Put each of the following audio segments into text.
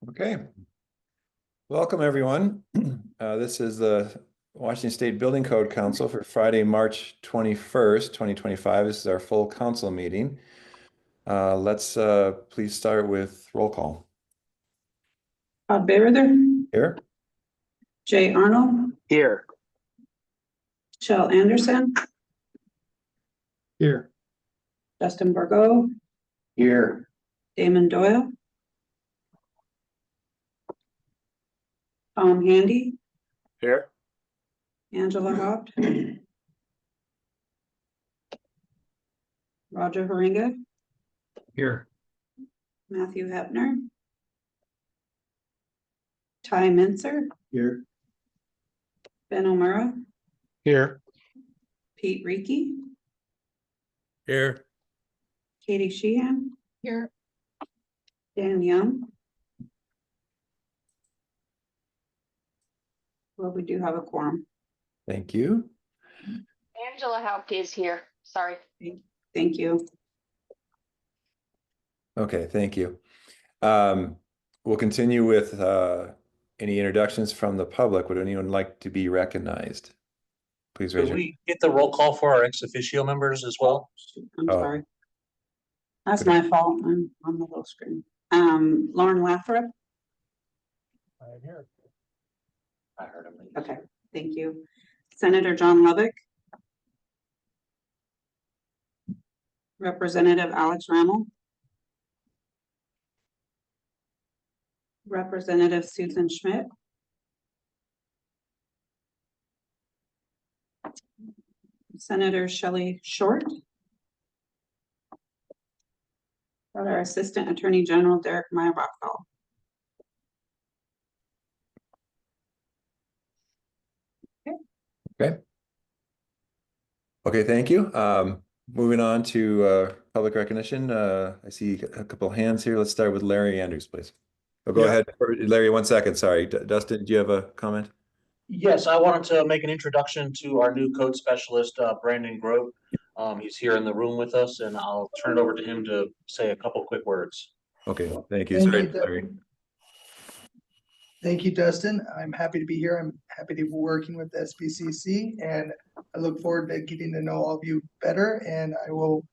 Okay. Welcome, everyone. This is the Washington State Building Code Council for Friday, March 21st, 2025. This is our full council meeting. Let's please start with roll call. Todd Bayrether. Here. Jay Arnold. Here. Shell Anderson. Here. Justin Burgo. Here. Damon Doyle. Tom Handy. Here. Angela Haupt. Roger Haringa. Here. Matthew Hepner. Ty Mincer. Here. Ben O'Mara. Here. Pete Reiki. Here. Katie Sheehan. Here. Dan Young. Well, we do have a quorum. Thank you. Angela Haupt is here. Sorry. Thank you. Okay, thank you. We'll continue with any introductions from the public. Would anyone like to be recognized? Please raise Could your we get the roll call for our ex officio members as well? I'm Oh. sorry. That's my fault. I'm on the little screen. Lauren Lathrop. I'm here. I heard him. Okay, thank you. Senator John Lubbock. Representative Alex Rammel. Representative Susan Schmidt. Senator Shelley Short. Got our Assistant Attorney General Derek Meyer-Rothall. Okay. Okay, thank you. Moving on to public recognition. I see a couple hands here. Let's start with Larry Andrews, please. Oh, go ahead, Larry. 1 second. Sorry, Dustin, do you have a comment? Yes, I wanted to make an introduction to our new code specialist, Brandon Grove. He's here in the room with us, and I'll turn it over to him to say a couple quick words. Okay, thank you. Thank Sorry, you, Larry. Thank you, Dustin. I'm happy to be here. I'm happy to be working with SBCC, and I look forward to getting to know all of you better, and I will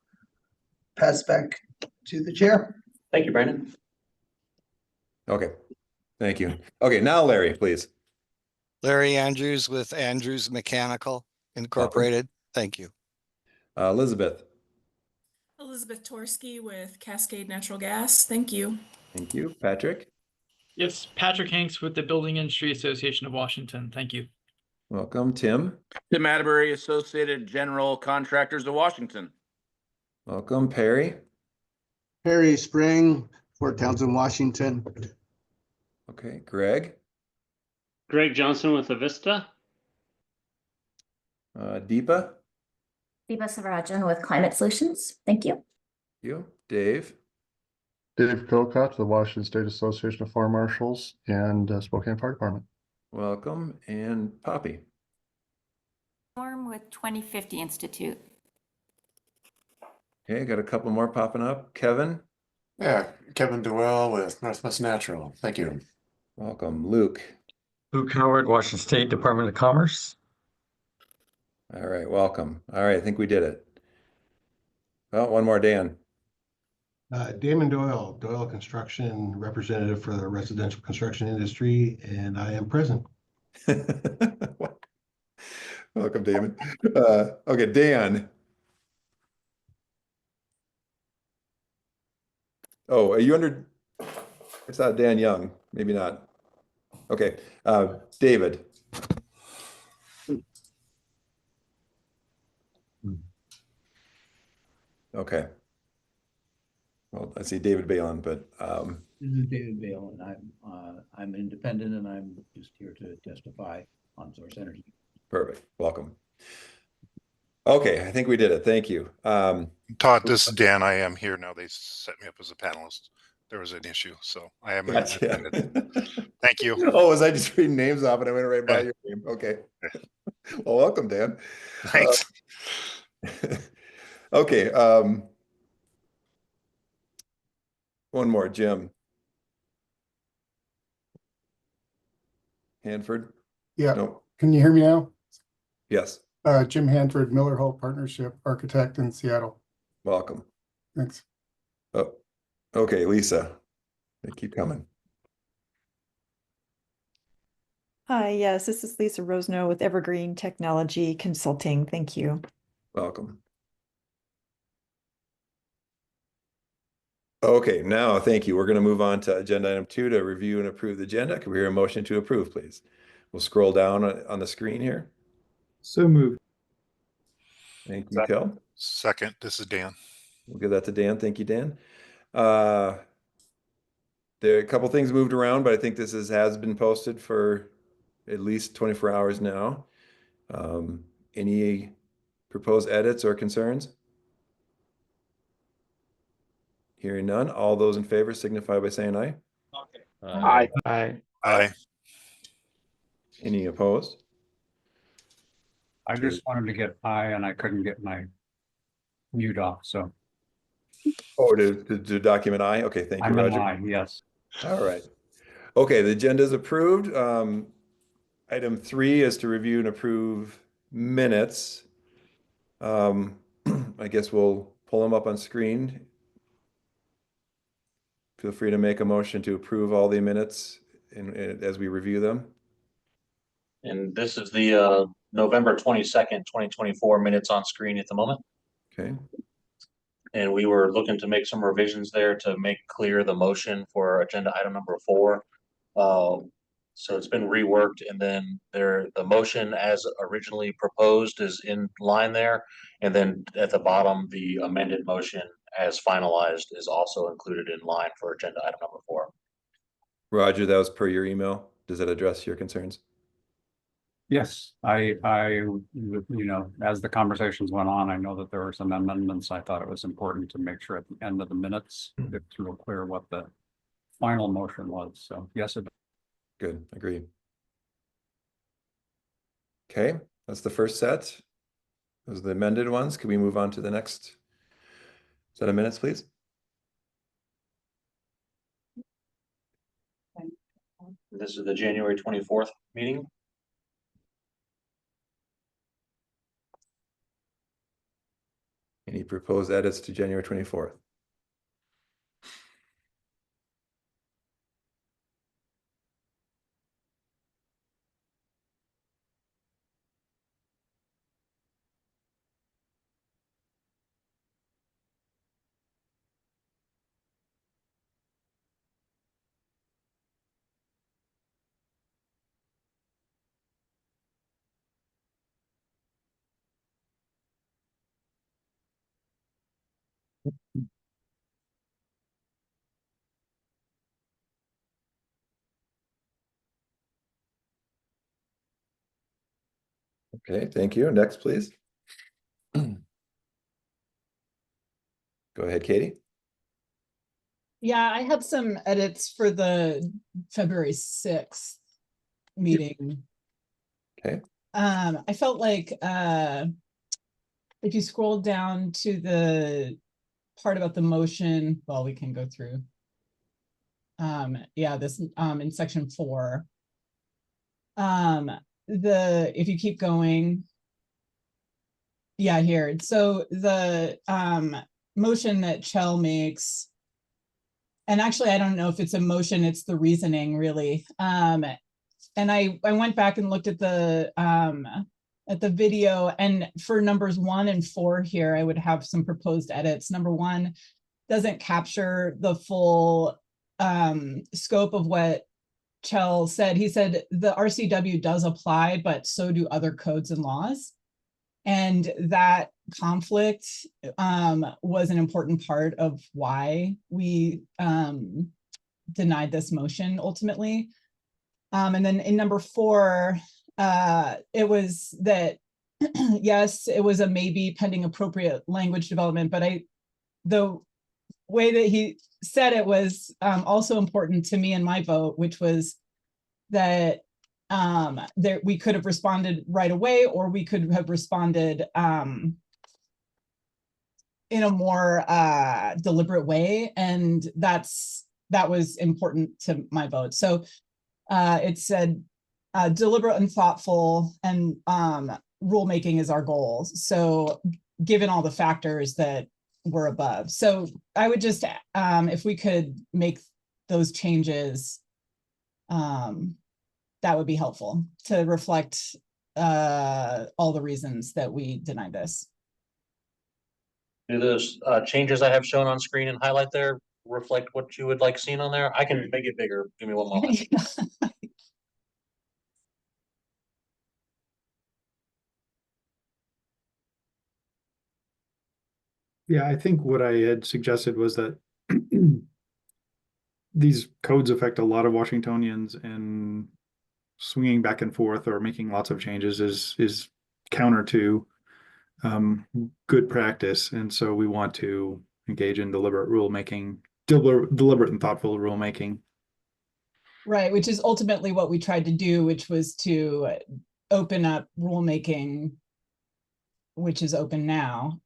pass back to the chair. Thank you, Brandon. Okay, thank you. Okay, now Larry, please. Larry Andrews with Andrews Mechanical Incorporated. Thank you. Elizabeth. Elizabeth Torsky with Cascade Natural Gas. Thank you. Thank you. Patrick. Yes, Patrick Hanks with the Building Industry Association of Washington. Thank you. Welcome. Tim. Tim Atterbury, Associated General Contractors of Washington. Welcome. Perry. Perry Spring, Fort Townsend, Washington. Okay. Greg. Greg Johnson with Avista. Deepa. Deepa Savarajan with Climate Solutions. Thank you. You. Dave. Dave Colcott, the Washington State Association of Fire Marshals and Spokane Fire Department. Welcome. And Poppy. Norm with 2050 Institute. Okay, got a couple more popping up. Kevin. Yeah, Kevin Dewell with Northwest Natural. Thank you. Welcome. Luke. Luke Howard, Washington State Department of Commerce. All right, welcome. All right, I think we did it. Well, one more, Dan. Damon Doyle, Doyle Construction Representative for the residential construction industry, and I am present. Welcome, Damon. Okay, Dan. Oh, are you under? It's not Dan Young. Maybe not. Okay, David. Okay. Well, I see David Balin, but This is David Balin. I'm independent, and I'm just here to testify on Source Energy. Perfect. Welcome. Okay, I think we did it. Thank you. Todd, this is Dan. I am here now. They set me up as a panelist. There was an issue, so I am independent. Thank you. Oh, was I just reading names off and I went right by your name? Okay. Well, welcome, Dan. Thanks. Okay. One more, Jim. Hanford? Yeah, No. can you hear me now? Yes. Jim Hanford, Miller Hall Partnership, architect in Seattle. Welcome. Thanks. Oh, okay, Lisa. They keep coming. Hi, yes, this is Lisa Rosno with Evergreen Technology Consulting. Thank you. Welcome. Okay, now, thank you. We're going to move on to agenda item 2 to review and approve the agenda. Can we hear a motion to approve, please? We'll scroll down on the screen here. So moved. Thank you, Kel. Second, this is Dan. We'll give that to Dan. Thank you, Dan. There are a couple things moved around, but I think this has been posted for at least 24 hours now. Any proposed edits or concerns? Hearing none, all those in favor signify by saying aye. Aye. Aye. Aye. Any opposed? I just wanted to get aye and I couldn't get my mute off, so Oh, to document aye? Okay, thank you, I'm in Roger. line, yes. All right. Okay, the agenda is approved. Item 3 is to review and approve minutes. I guess we'll pull them up on screen. Feel free to make a motion to approve all the minutes as we review them. And this is the November 22nd, 2024 minutes on screen at the moment. Okay. And we were looking to make some revisions there to make clear the motion for agenda item number 4. So it's been reworked, and then the motion as originally proposed is in line there. And then at the bottom, the amended motion as finalized is also included in line for agenda item number 4. Roger, that was per your email. Does that address your concerns? Yes, you know, as the conversations went on, I know that there were some amendments. I thought it was important to make sure at the end of the minutes, it's real clear what the final motion was. So yes, it. Good, agreed. Okay, that's the first set. Those are the amended ones. Can we move on to the next set of minutes, please? This is the January 24th meeting. Any proposed edits to January 24th? Okay, thank you. Next, please. Go ahead, Katie. Yeah, I had some edits for the February 6th meeting. Okay. I felt like if you scroll down to the part about the motion, well, we can go through. Yeah, this in section 4. If you keep going, yeah, here. So the motion that Chell makes, and actually I don't know if it's a motion, it's the reasoning really. And I went back and looked at the video, and for numbers 1 and 4 here, I would have some proposed edits. Number 1 doesn't capture the full scope of what Chell said. He said the RCW does apply, but so do other codes and laws. And that conflict was an important part of why we denied this motion ultimately. And then in number 4, it was that, yes, it was a maybe pending appropriate language development, but the way that he said it was also important to me in my vote, which was that we could have responded right away, or we could have responded in a more deliberate way. And that was important to my vote. So it said, deliberate and thoughtful, and rulemaking is our goal. So given all the factors that were above. So I would just, if we could make those changes, that would be helpful to reflect all the reasons that we denied this. Do those changes I have shown on screen and highlight there reflect what you would like seen on there? I can make it bigger. Give me one moment. Yeah, I think what I had suggested was that these codes affect a lot of Washingtonians, and swinging back and forth or making lots of changes is counter to good practice. And so we want to engage in deliberate rulemaking, deliberate and thoughtful rulemaking. Right, which is ultimately what we tried to do, which was to open up rulemaking, which is open now,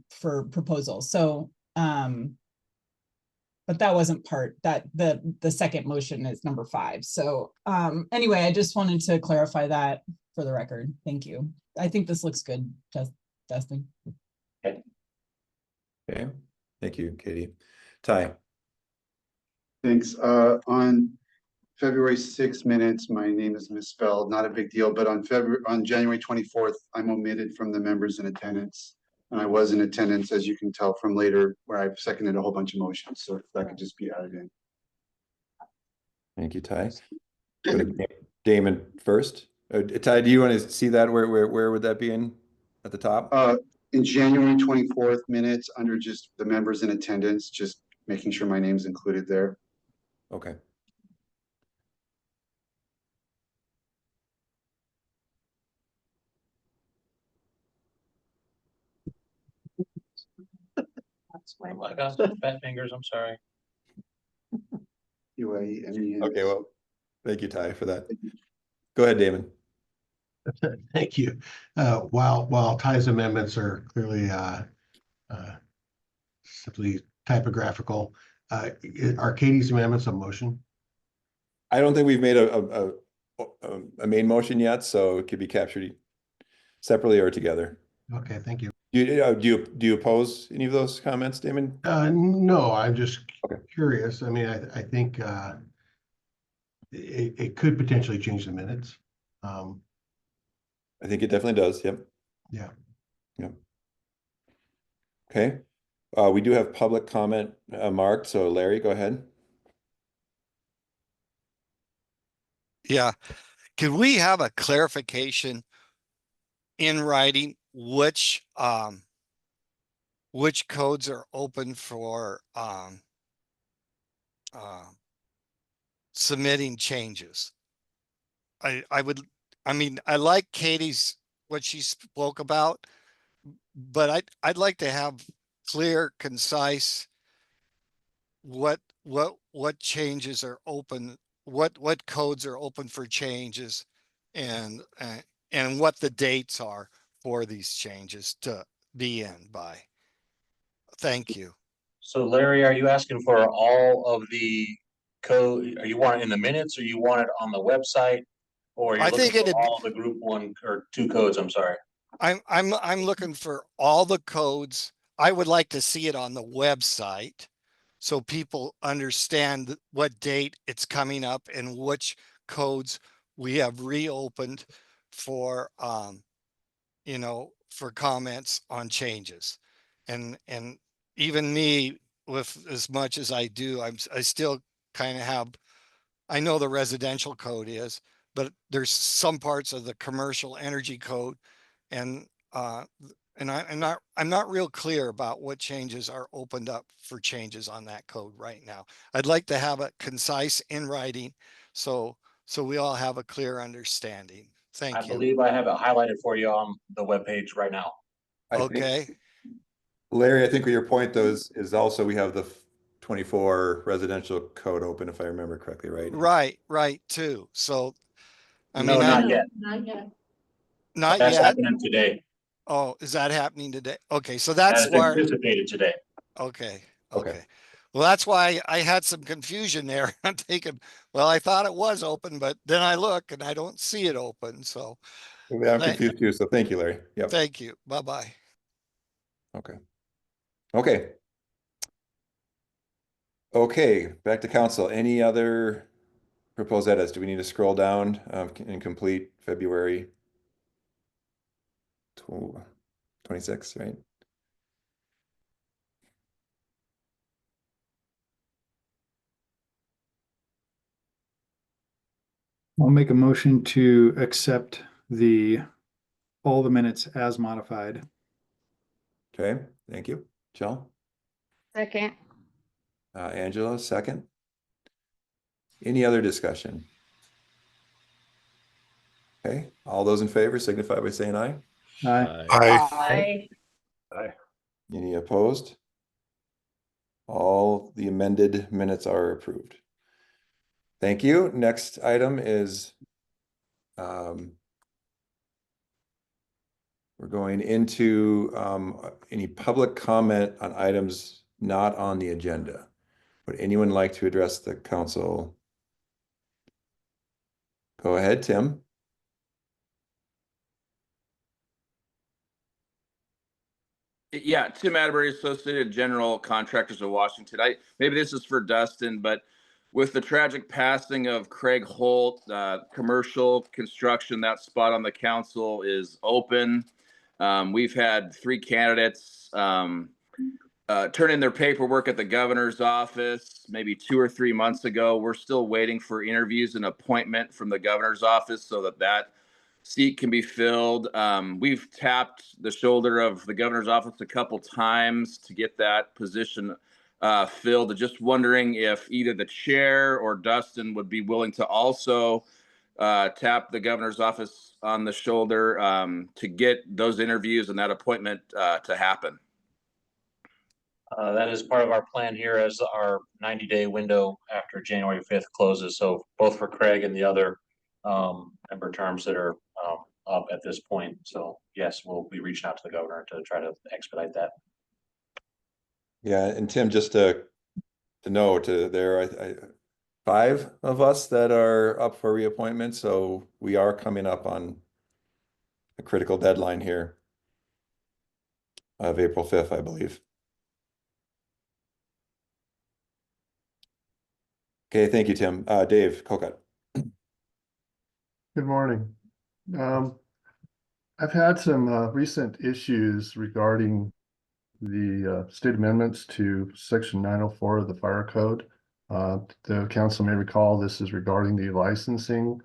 for proposals. So, but that wasn't part, that the second motion is number 5. So anyway, I just wanted to clarify that for the record. Thank you. I think this looks good, Dustin. Okay. Okay, thank you, Katie. Ty. Thanks. On February 6 minutes, my name is misspelled, not a big deal, but on January 24th, I'm omitted from the members in attendance. And I was in attendance, as you can tell from later, where I've seconded a whole bunch of motions. So if that could just be added in. Thank you, Ty. Go to Damon first. Ty, do you want to see that? Where would that be in at the top? In January 24th minutes, under just the members in attendance, just making sure my name's included there. Okay. Oh my gosh, fat fingers, I'm sorry. Okay, well, thank you, Ty, for that. Go ahead, Damon. Thank you. While Ty's amendments are clearly simply typographical, are Katie's amendments a motion? I don't think we've made a main motion yet, so it could be captured separately or together. Okay, thank you. Do you oppose any of those comments, Damon? No, I'm just curious. I mean, I think it could potentially change the minutes. I think it definitely does. Yep. Yeah. Yep. Okay. We do have public comment marked. So Larry, go ahead. Yeah. Could we have a clarification in writing which codes are open for submitting changes? I like Katie's, what she spoke about, but I'd like to have clear, concise what changes are open, what codes are open for changes, and what the dates are for these changes to be in by. Thank you. So Larry, are you asking for all of the code? Are you want it in the minutes, or you want it on the website, or you're looking for all the group 1 or 2 codes? I'm sorry. I'm looking for all the codes. I would like to see it on the website so people understand what date it's coming up and which codes we have reopened for for comments on changes. And even me, with as much as I do, I still kind of have, I know the residential code is, but there's some parts of the commercial energy code, and I'm not real clear about what changes are opened up for changes on that code right now. I'd like to have it concise in writing, so we all have a clear understanding. Thank you. I believe I have it highlighted for you on the webpage right now. Okay. Larry, I think your point though is also we have the 24 residential code open, if I remember correctly, right? Right, too. So, I No, mean, not yet. Not yet. Not That's yet. happening today. Oh, is that happening today? Okay, so that's That is where anticipated today. Okay. Okay. Well, that's why I had some confusion there. I'm thinking, well, I thought it was open, but then I look and I don't see it open. So Yeah, I'm confused too. So thank you, Larry. Yep. thank you. Bye-bye. Okay. Okay. Okay, back to council. Any other proposed edits? Do we need to scroll down and complete February 26, right? I'll make a motion to accept all the minutes as modified. Okay, thank you. Jill? Second. Angela, second. Any other discussion? Okay, all those in favor signify by saying aye. Aye. Aye. Aye. Any opposed? All the amended minutes are approved. Thank you. Next item is we're going into any public comment on items not on the agenda. Would anyone like to address the council? Go ahead, Tim. Yeah, Tim Atterbury, Associated General Contractors of Washington. Maybe this is for Dustin, but with the tragic passing of Craig Holt, commercial construction, that spot on the council is open. We've had 3 candidates turn in their paperwork at the governor's office maybe 2 or 3 months ago. We're still waiting for interviews and appointment from the governor's office so that seat can be filled. We've tapped the shoulder of the governor's office a couple times to get that position filled. Just wondering if either the chair or Dustin would be willing to also tap the governor's office on the shoulder to get those interviews and that appointment to happen. That is part of our plan here as our 90-day window after January 5th closes. So both for Craig and the other member terms that are up at this point. So yes, we'll be reaching out to the governor to try to expedite that. Yeah, and Tim, just to note, there are 5 of us that are up for reappointment, so we are coming up on a critical deadline here of April 5th, I believe. Okay, thank you, Tim. Dave Colcutt. Good morning. I've had some recent issues regarding the state amendments to section 904 of the fire code. The council may recall this is regarding the licensing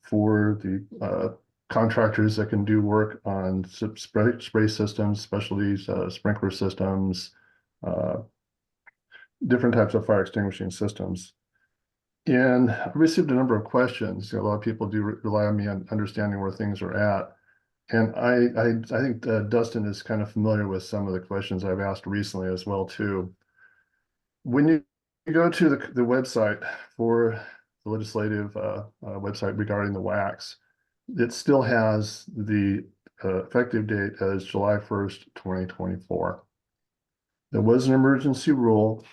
for the contractors that can do work on spray systems, specialties, sprinkler systems, different types of fire extinguishing systems. And I received a number of questions. A lot of people do rely on me on understanding where things are at. And I think Dustin is kind of familiar with some of the questions I've asked recently as well too. When you go to the website for the legislative website regarding the WACs, it still has the effective date as July 1st, 2024. There was an emergency rule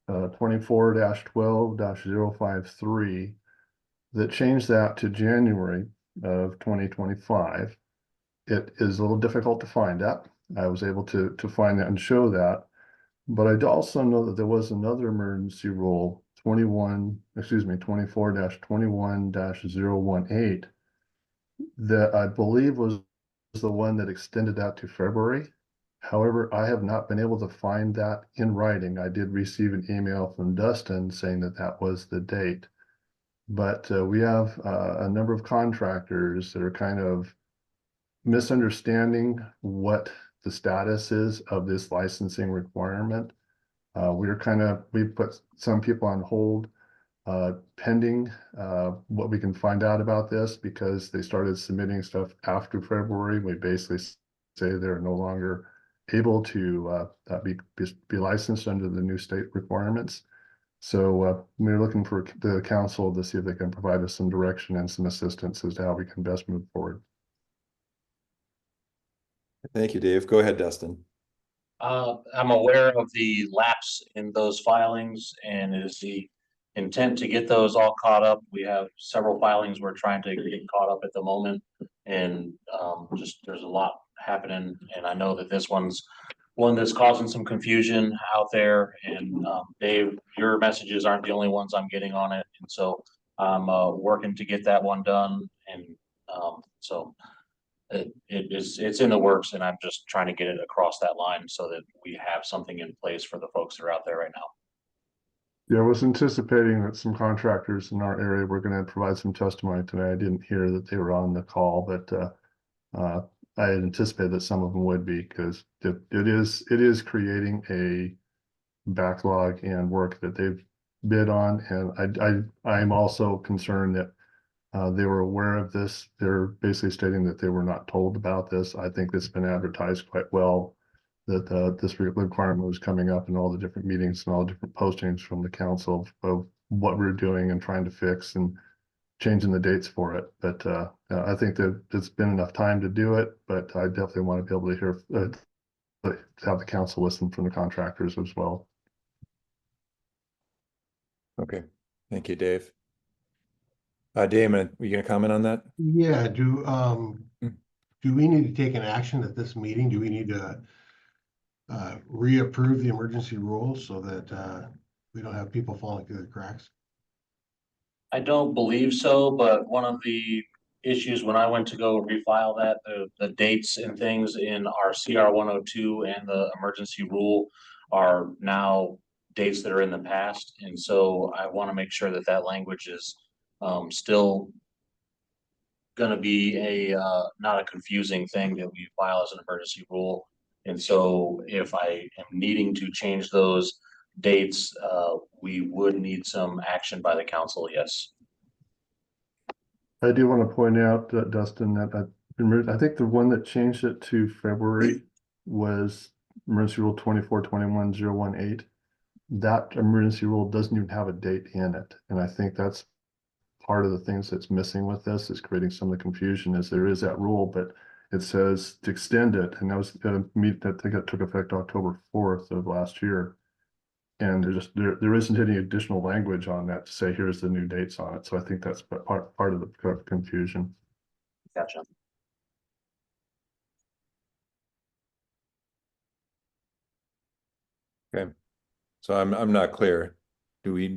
24-12-053 that changed that to January of 2025. It is a little difficult to find that. I was able to find that and show that, but I also know that there was another emergency rule 24-21-018 that I believe was the one that extended that to February. However, I have not been able to find that in writing. I did receive an email from Dustin saying that that was the date. But we have a number of contractors that are kind of misunderstanding what the status is of this licensing requirement. We put some people on hold pending what we can find out about this because they started submitting stuff after February. We basically say they're no longer able to be licensed under the new state requirements. So we're looking for the council to see if they can provide us some direction and some assistance as to how we can best move forward. Thank you, Dave. Go ahead, Dustin. I'm aware of the lapse in those filings, and it is the intent to get those all caught up. We have several filings we're trying to get caught up at the moment, and just there's a lot happening. And I know that this one's one that's causing some confusion out there. And Dave, your messages aren't the only ones I'm getting on it, and so I'm working to get that one done. And so it's in the works, and I'm just trying to get it across that line so that we have something in place for the folks that are out there right now. Yeah, I was anticipating that some contractors in our area were going to provide some testimony today. I didn't hear that they were on the call, but I had anticipated that some of them would be, because it is creating a backlog and work that they've bid on. And I'm also concerned that they were aware of this. They're basically stating that they were not told about this. I think it's been advertised quite well that this requirement was coming up in all the different meetings and all the different postings from the council of what we're doing and trying to fix and changing the dates for it. But I think that it's been enough time to do it, but I definitely want to be able to hear, to have the council listen from the contractors as well. Okay, thank you, Dave. Damon, were you going to comment on that? Yeah, do we need to take an action at this meeting? Do we need to reapprove the emergency rules so that we don't have people falling through the cracks? I don't believe so, but one of the issues when I went to go refile that, the dates and things in our CR 102 and the emergency rule are now dates that are in the past. And so I want to make sure that that language is still going to be a not a confusing thing that we file as an emergency rule. And so if I am needing to change those dates, we would need some action by the council, yes. I do want to point out that, Dustin, that I think the one that changed it to February was emergency rule 24/21/018. That emergency rule doesn't even have a date in it. And I think that's part of the things that's missing with this, is creating some of the confusion. Is there is that rule, but it says to extend it. And that was I think it took effect October 4th of last year. And there isn't any additional language on that to say here's the new dates on it. So I think that's part of the confusion. Gotcha. Okay, so I'm not clear. Do we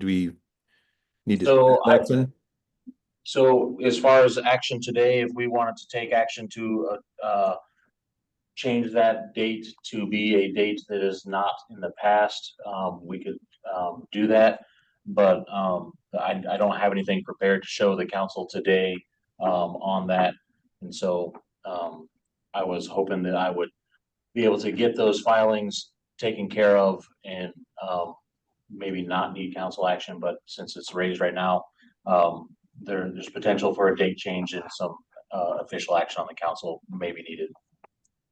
need to? So as far as action today, if we wanted to take action to change that date to be a date that is not in the past, we could do that. But I don't have anything prepared to show the council today on that. And so I was hoping that I would be able to get those filings taken care of and maybe not need council action. But since it's raised right now, there's potential for a date change and some official action on the council may be needed.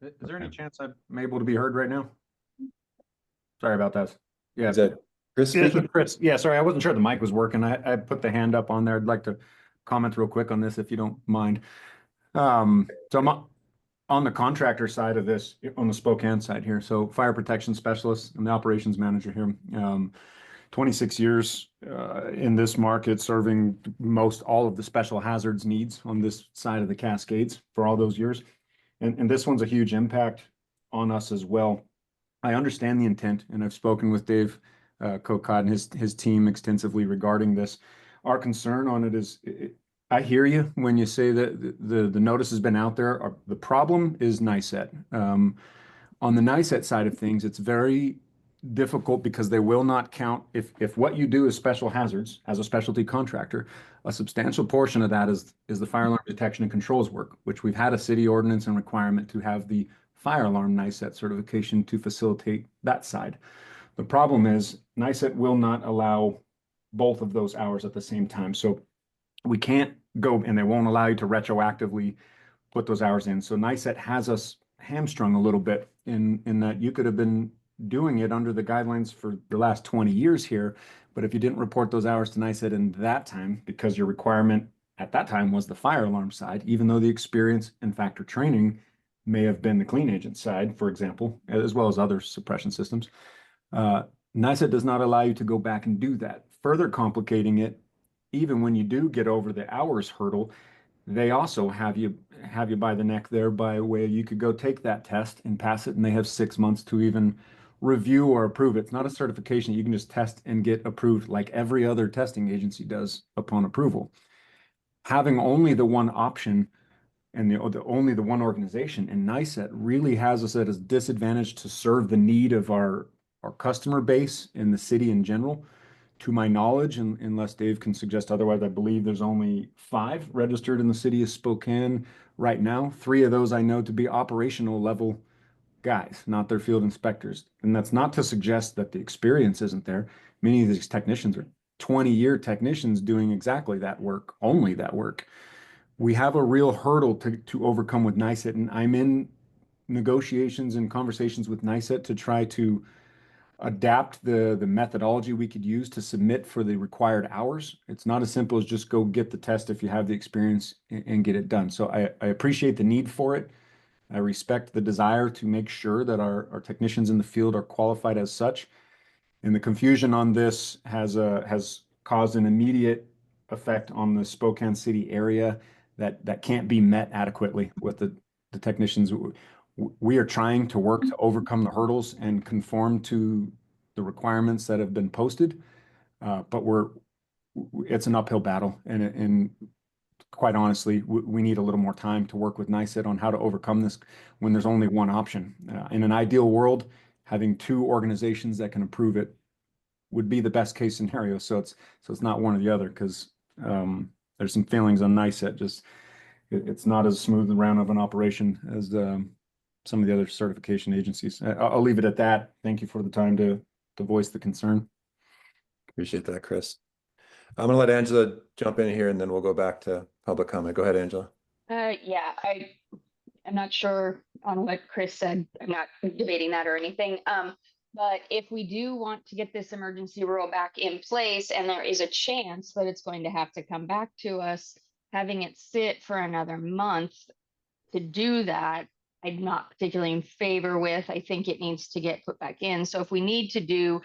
Is there any chance I'm able to be heard right now? Sorry about that. Yeah. Is that Chris Yeah, speaking? Chris. Yeah, sorry, I wasn't sure the mic was working. I put the hand up on there. I'd like to comment real quick on this if you don't mind. So I'm on the contractor side of this, on the Spokane side here. So fire protection specialist, I'm the operations manager here. 26 years in this market, serving most all of the special hazards needs on this side of the Cascades for all those years. And this one's a huge impact on us as well. I understand the intent, and I've spoken with Dave Kokot and his team extensively regarding this. Our concern on it is, I hear you when you say that the notice has been out there. The problem is NICET. On the NICET side of things, it's very difficult because they will not count if what you do is special hazards as a specialty contractor. A substantial portion of that is the fire alarm detection and controls work, which we've had a city ordinance and requirement to have the fire alarm NICET certification to facilitate that side. The problem is NICET will not allow both of those hours at the same time. So we can't go, and they won't allow you to retroactively put those hours in. So NICET has us hamstrung a little bit in that you could have been doing it under the guidelines for the last 20 years here. But if you didn't report those hours to NICET in that time, because your requirement at that time was the fire alarm side, even though the experience and factor training may have been the clean agent side, for example, as well as other suppression systems. NICET does not allow you to go back and do that. Further complicating it, even when you do get over the hours hurdle, they also have you by the neck there by way you could go take that test and pass it, and they have 6 months to even review or approve it. It's not a certification. You can just test and get approved like every other testing agency does upon approval. Having only the one option and only the one organization in NICET really has us at a disadvantage to serve the need of our customer base in the city in general. To my knowledge, and unless Dave can suggest otherwise, I believe there's only 5 registered in the city of Spokane right now. 3 of those I know to be operational level guys, not their field inspectors. And that's not to suggest that the experience isn't there. Many of these technicians are 20-year technicians doing exactly that work, only that work. We have a real hurdle to overcome with NICET, and I'm in negotiations and conversations with NICET to try to adapt the methodology we could use to submit for the required hours. It's not as simple as just go get the test if you have the experience and get it done. So I appreciate the need for it. I respect the desire to make sure that our technicians in the field are qualified as such. And the confusion on this has caused an immediate effect on the Spokane City area that can't be met adequately with the technicians. We are trying to work to overcome the hurdles and conform to the requirements that have been posted, but it's an uphill battle, and quite honestly, we need a little more time to work with NICET on how to overcome this when there's only one option. In an ideal world, having 2 organizations that can approve it would be the best case scenario. So it's not one or the other, because there's some failings on NICET. Just it's not as smooth and round of an operation as some of the other certification agencies. I'll leave it at that. Thank you for the time to voice the concern. Appreciate that, Chris. I'm gonna let Angela jump in here and then we'll go back to public comment. Go ahead, Angela. Yeah, I'm not sure on what Chris said. I'm not debating that or anything. But if we do want to get this emergency rule back in place, and there is a chance that it's going to have to come back to us, having it sit for another month to do that, I'm not particularly in favor with. I think it needs to get put back in. So if we need to do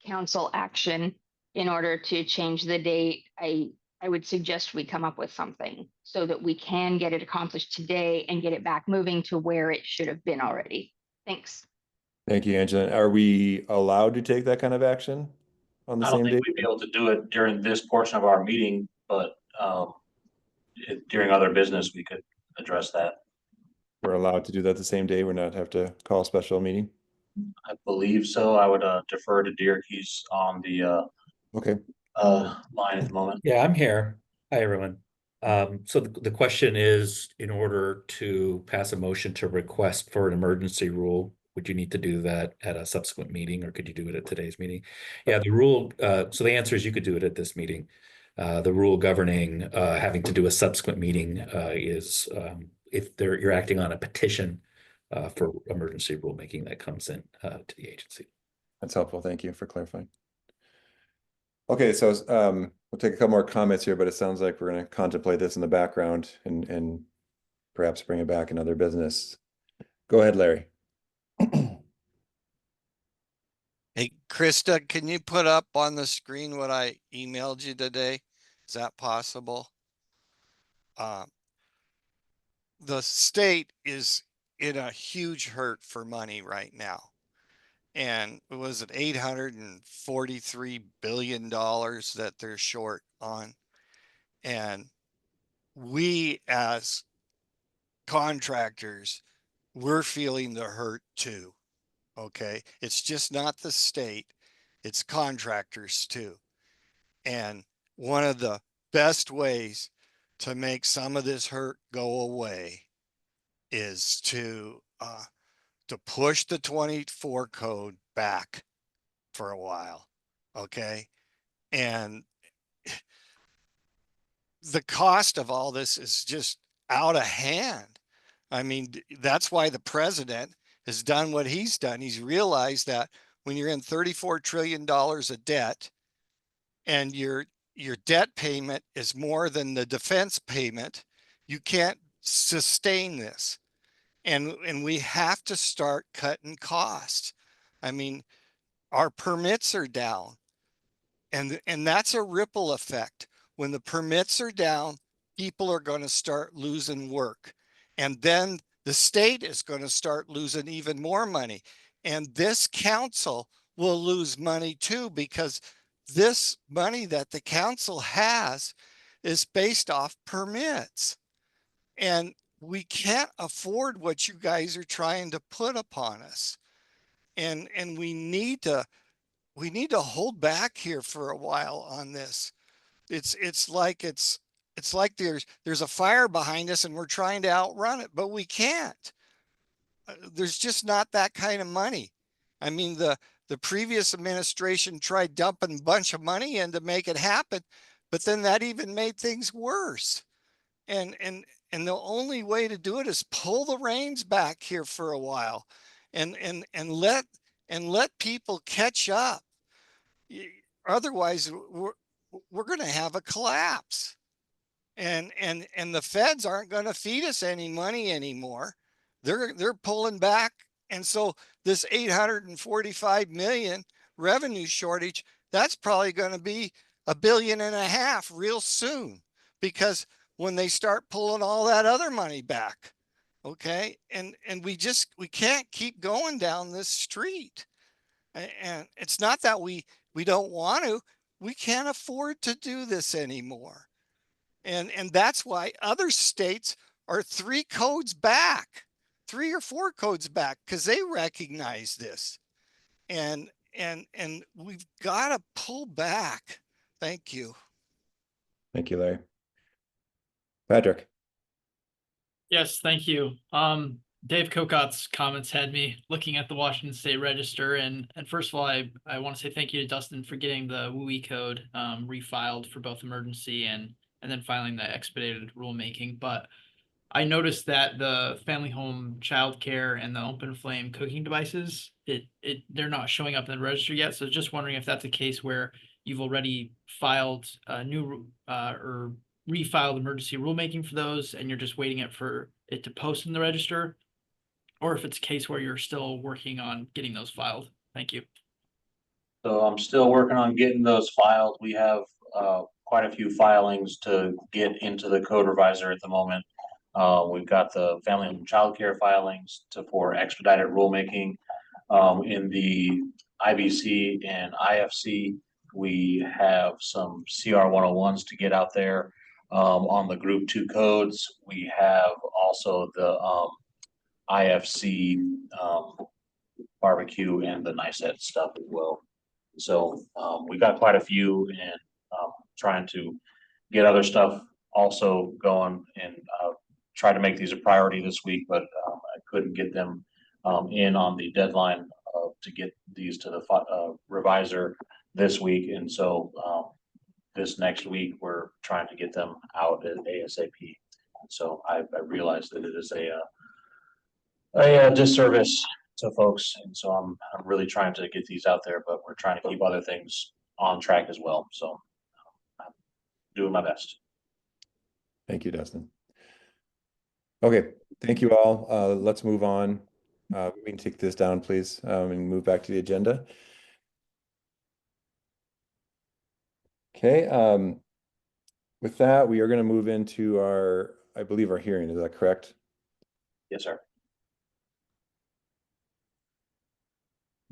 council action in order to change the date, I would suggest we come up with something so that we can get it accomplished today and get it back moving to where it should have been already. Thanks. Thank you, Angela. Are we allowed to take that kind of action on the I don't same think day? we'd be able to do it during this portion of our meeting, but during other business, we could address that. We're allowed to do that the same day. We're not have to call a special meeting. I believe so. I would defer to Dirk. He's on the Okay. line at the moment. Yeah, I'm here. Hi, everyone. So the question is, in order to pass a motion to request for an emergency rule, would you need to do that at a subsequent meeting, or could you do it at today's meeting? Yeah, the rule, so the answer is you could do it at this meeting. The rule governing having to do a subsequent meeting is if you're acting on a petition for emergency rulemaking that comes in to the agency. That's helpful. Thank you for clarifying. Okay, so we'll take a couple more comments here, but it sounds like we're going to contemplate this in the background and perhaps bring it back in other business. Go ahead, Larry. Hey, Krista, can you put up on the screen what I emailed you today? Is that possible? The state is in a huge hurt for money right now. And it was at $843 billion that they're short on. And we as contractors, we're feeling the hurt too. Okay. It's just not the state, it's contractors too. And one of the best ways to make some of this hurt go away is to push the 24 code back for a while. Okay. And the cost of all this is just out of hand. I mean, that's why the president has done what he's done. He's realized that when you're in $34 trillion of debt and your debt payment is more than the defense payment, you can't sustain this. And we have to start cutting costs. I mean, our permits are down. And that's a ripple effect. When the permits are down, people are going to start losing work. And then the state is going to start losing even more money. And this council will lose money too, because this money that the council has is based off permits. And we can't afford what you guys are trying to put upon us. And we need to hold back here for a while on this. It's like there's a fire behind us and we're trying to outrun it, but we can't. There's just not that kind of money. I mean, the previous administration tried dumping a bunch of money in to make it happen, but then that even made things worse. And the only way to do it is pull the reins back here for a while and let people catch up. Otherwise, we're going to have a collapse, and the feds aren't going to feed us any money anymore. They're pulling back, and so this 845 million revenue shortage, that's probably going to be $1.5 billion real soon, because when they start pulling all that other money back, okay, and we can't keep going down this street. And it's not that we don't want to, we can't afford to do this anymore. And that's why other states are 3 codes back, 3 or 4 codes back, because they recognize this. And we've got to pull back. Thank you. Thank you, Larry. Patrick. Yes, thank you. Dave Kokot's comments had me looking at the Washington State Register, and first of all, I want to say thank you to Dustin for getting the WUI code refiled for both emergency and then filing the expedited rulemaking. But I noticed that the family home childcare and the open flame cooking devices, they're not showing up in the register yet. So just wondering if that's a case where you've already filed a new or refiled emergency rulemaking for those, and you're just waiting for it to post in the register, or if it's a case where you're still working on getting those filed. Thank you. So I'm still working on getting those filed. We have quite a few filings to get into the code revisor at the moment. We've got the family and child care filings for expedited rulemaking. In the IBC and IFC, we have some CR 101s to get out there. On the group 2 codes, we have also the IFC barbecue and the NICET stuff as well. So we got quite a few, and trying to get other stuff also going, and try to make these a priority this week, but I couldn't get them in on the deadline to get these to the revisor this week. And so this next week, we're trying to get them out at ASAP. So I realized that it is a disservice to folks, and so I'm really trying to get these out there, but we're trying to keep other things on track as well. So I'm doing my best. Thank you, Dustin. Okay, thank you all. Let's move on. We can take this down, please, and move back to the agenda. Okay, with that, we are going to move into I believe our hearing. Is that correct? Yes, sir.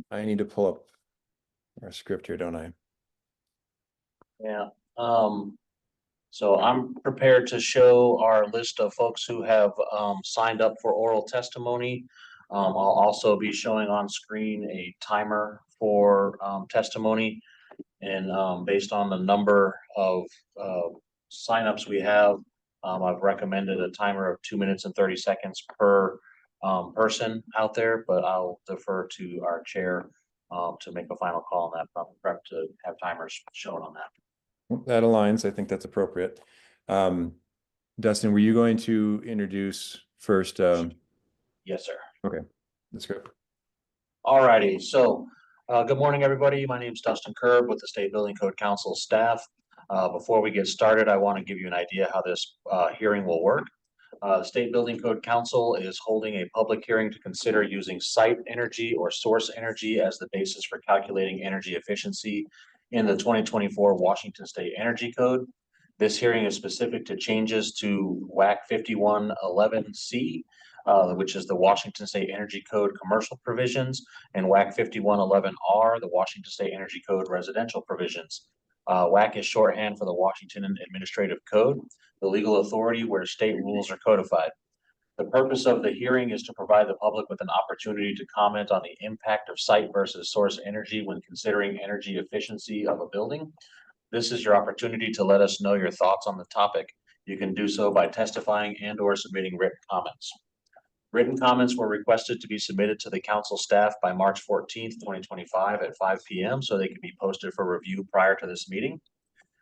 I need to pull up our script here, don't I? Yeah. So I'm prepared to show our list of folks who have signed up for oral testimony. I'll also be showing on screen a timer for testimony. And based on the number of signups we have, I've recommended a timer of 2 minutes and 30 seconds per person out there, but I'll defer to our chair to make a final call on that. But I'm prepped to have timers shown on that. That aligns. I think that's appropriate. Dustin, were you going to introduce first? Yes, sir. Okay, that's good. All righty. So good morning, everybody. My name is Dustin Kerb with the State Building Code Council staff. Before we get started, I want to give you an idea how this hearing will work. The State Building Code Council is holding a public hearing to consider using site energy or source energy as the basis for calculating energy efficiency in the 2024 Washington State Energy Code. This hearing is specific to changes to WAC 5111C, which is the Washington State Energy Code commercial provisions, and WAC 5111R, the Washington State Energy Code residential provisions. WAC is shorthand for the Washington Administrative Code, the legal authority where state rules are codified. The purpose of the hearing is to provide the public with an opportunity to comment on the impact of site versus source energy when considering energy efficiency of a building. This is your opportunity to let us know your thoughts on the topic. You can do so by testifying and/or submitting written comments. Written comments were requested to be submitted to the council staff by March 14th, 2025 at 5 p.m. so they can be posted for review prior to this meeting.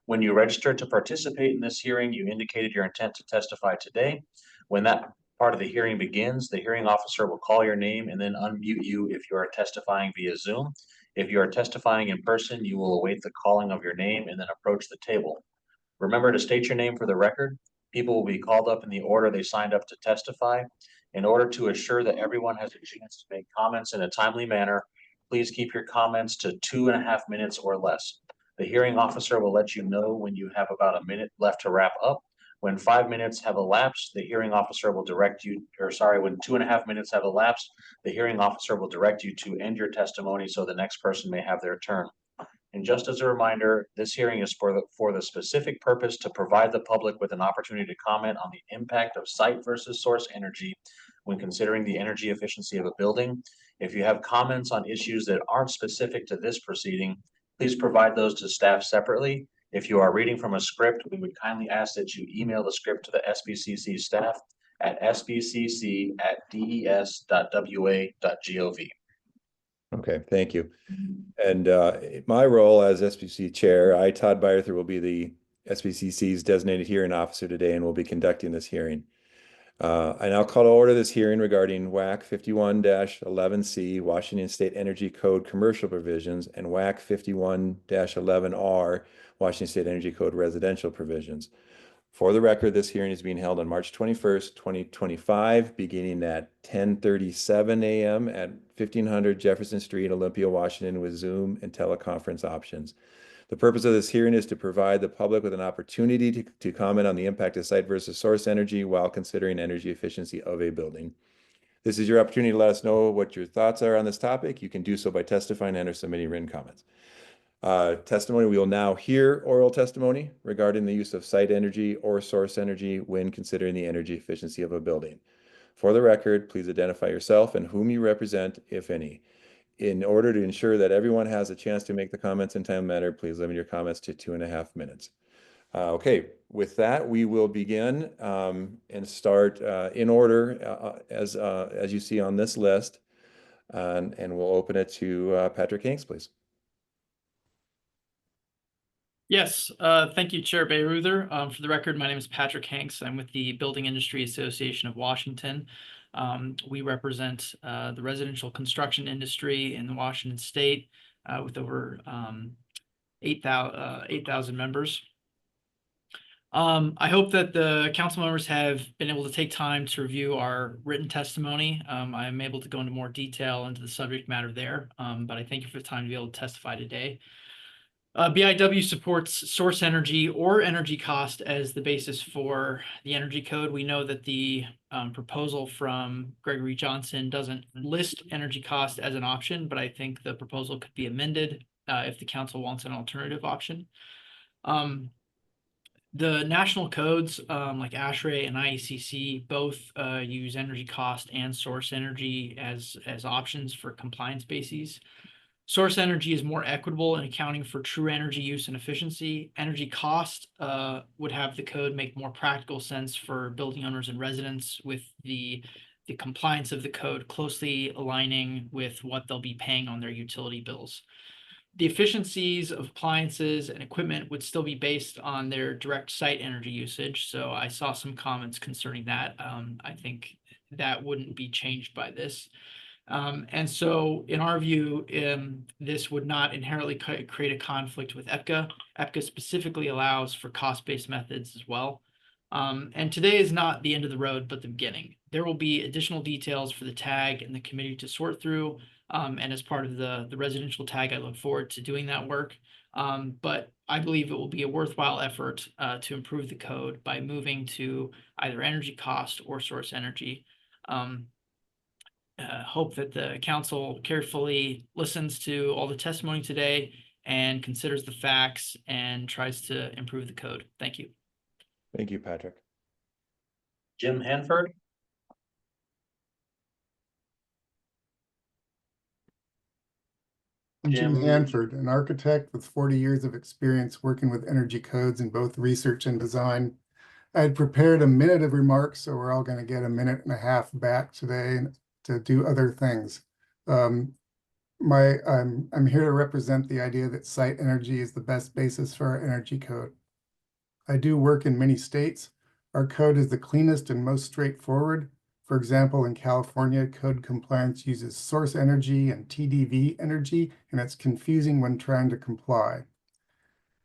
When you registered to participate in this hearing, you indicated your intent to testify today. When that part of the hearing begins, the hearing officer will call your name and then unmute you if you are testifying via Zoom. If you are testifying in person, you will await the calling of your name and then approach the table. Remember to state your name for the record. People will be called up in the order they signed up to testify. In order to assure that everyone has a chance to make comments in a timely manner, please keep your comments to 2.5 minutes or less. The hearing officer will let you know when you have about a minute left to wrap up. When 5 minutes have elapsed, the hearing officer will direct you, when 2.5 minutes have elapsed, the hearing officer will direct you to end your testimony so the next person may have their turn. And just as a reminder, this hearing is for the specific purpose to provide the public with an opportunity to comment on the impact of site versus source energy when considering the energy efficiency of a building. If you have comments on issues that aren't specific to this proceeding, please provide those to staff separately. If you are reading from a script, we would kindly ask that you email the script to the SBCC staff at sbcc@des.wa.gov. Okay, thank you. And my role as SBC chair, Todd Byerther, will be the SBCC's designated hearing officer today and will be conducting this hearing. I now call to order this hearing regarding WAC 51-11C, Washington State Energy Code commercial provisions, and WAC 51-11R, Washington State Energy Code residential provisions. For the record, this hearing is being held on March 21st, 2025, beginning at 10:37 a.m. at 1500 Jefferson Street, Olympia, Washington, with Zoom and teleconference options. The purpose of this hearing is to provide the public with an opportunity to comment on the impact of site versus source energy while considering energy efficiency of a building. This is your opportunity to let us know what your thoughts are on this topic. You can do so by testifying and/or submitting written comments. Testimony, we will now hear oral testimony regarding the use of site energy or source energy when considering the energy efficiency of a building. For the record, please identify yourself and whom you represent, if any. In order to ensure that everyone has a chance to make the comments in time manner, please limit your comments to 2.5 minutes. Okay, with that, we will begin and start in order as you see on this list, and we'll open it to Patrick Hanks, please. Yes, thank you, Chair Bayreuther. For the record, my name is Patrick Hanks. I'm with the Building Industry Association of Washington. We represent the residential construction industry in the Washington state with over 8,000 members. I hope that the council members have been able to take time to review our written testimony. I'm able to go into more detail into the subject matter there, but I thank you for the time to be able to testify today. BIW supports source energy or energy cost as the basis for the energy code. We know that the proposal from Gregory Johnson doesn't list energy cost as an option, but I think the proposal could be amended if the council wants an alternative option. The national codes like ASHRAE and IECC both use energy cost and source energy as options for compliance bases. Source energy is more equitable in accounting for true energy use and efficiency. Energy cost would have the code make more practical sense for building owners and residents, with the compliance of the code closely aligning with what they'll be paying on their utility bills. The efficiencies of appliances and equipment would still be based on their direct site energy usage. So I saw some comments concerning that. I think that wouldn't be changed by this. And so in our view, this would not inherently create a conflict with EPCA. EPCA specifically allows for cost-based methods as well. And today is not the end of the road, but the beginning. There will be additional details for the tag and the committee to sort through. And as part of the residential tag, I look forward to doing that work. But I believe it will be a worthwhile effort to improve the code by moving to either energy cost or source energy. Hope that the council carefully listens to all the testimony today and considers the facts and tries to improve the code. Thank you. Thank you, Patrick. Jim Hanford. I'm Jim Jim. Hanford, an architect with 40 years of experience working with energy codes in both research and design. I had prepared a minute of remarks, so we're all going to get a minute and a half back today to do other things. I'm here to represent the idea that site energy is the best basis for our energy code. I do work in many states. Our code is the cleanest and most straightforward. For example, in California, code compliance uses source energy and TDV energy, and it's confusing when trying to comply.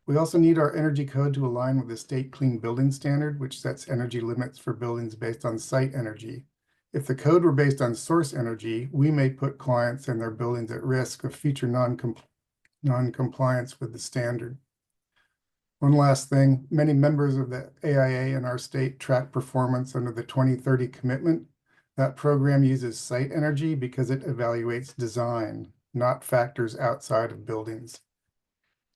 We also need our energy code to align with the state clean building standard, which sets energy limits for buildings based on site energy. If the code were based on source energy, we may put clients and their buildings at risk of future non-compliance with the standard. One last thing, many members of the AIA in our state track performance under the 2030 commitment. That program uses site energy because it evaluates design, not factors outside of buildings.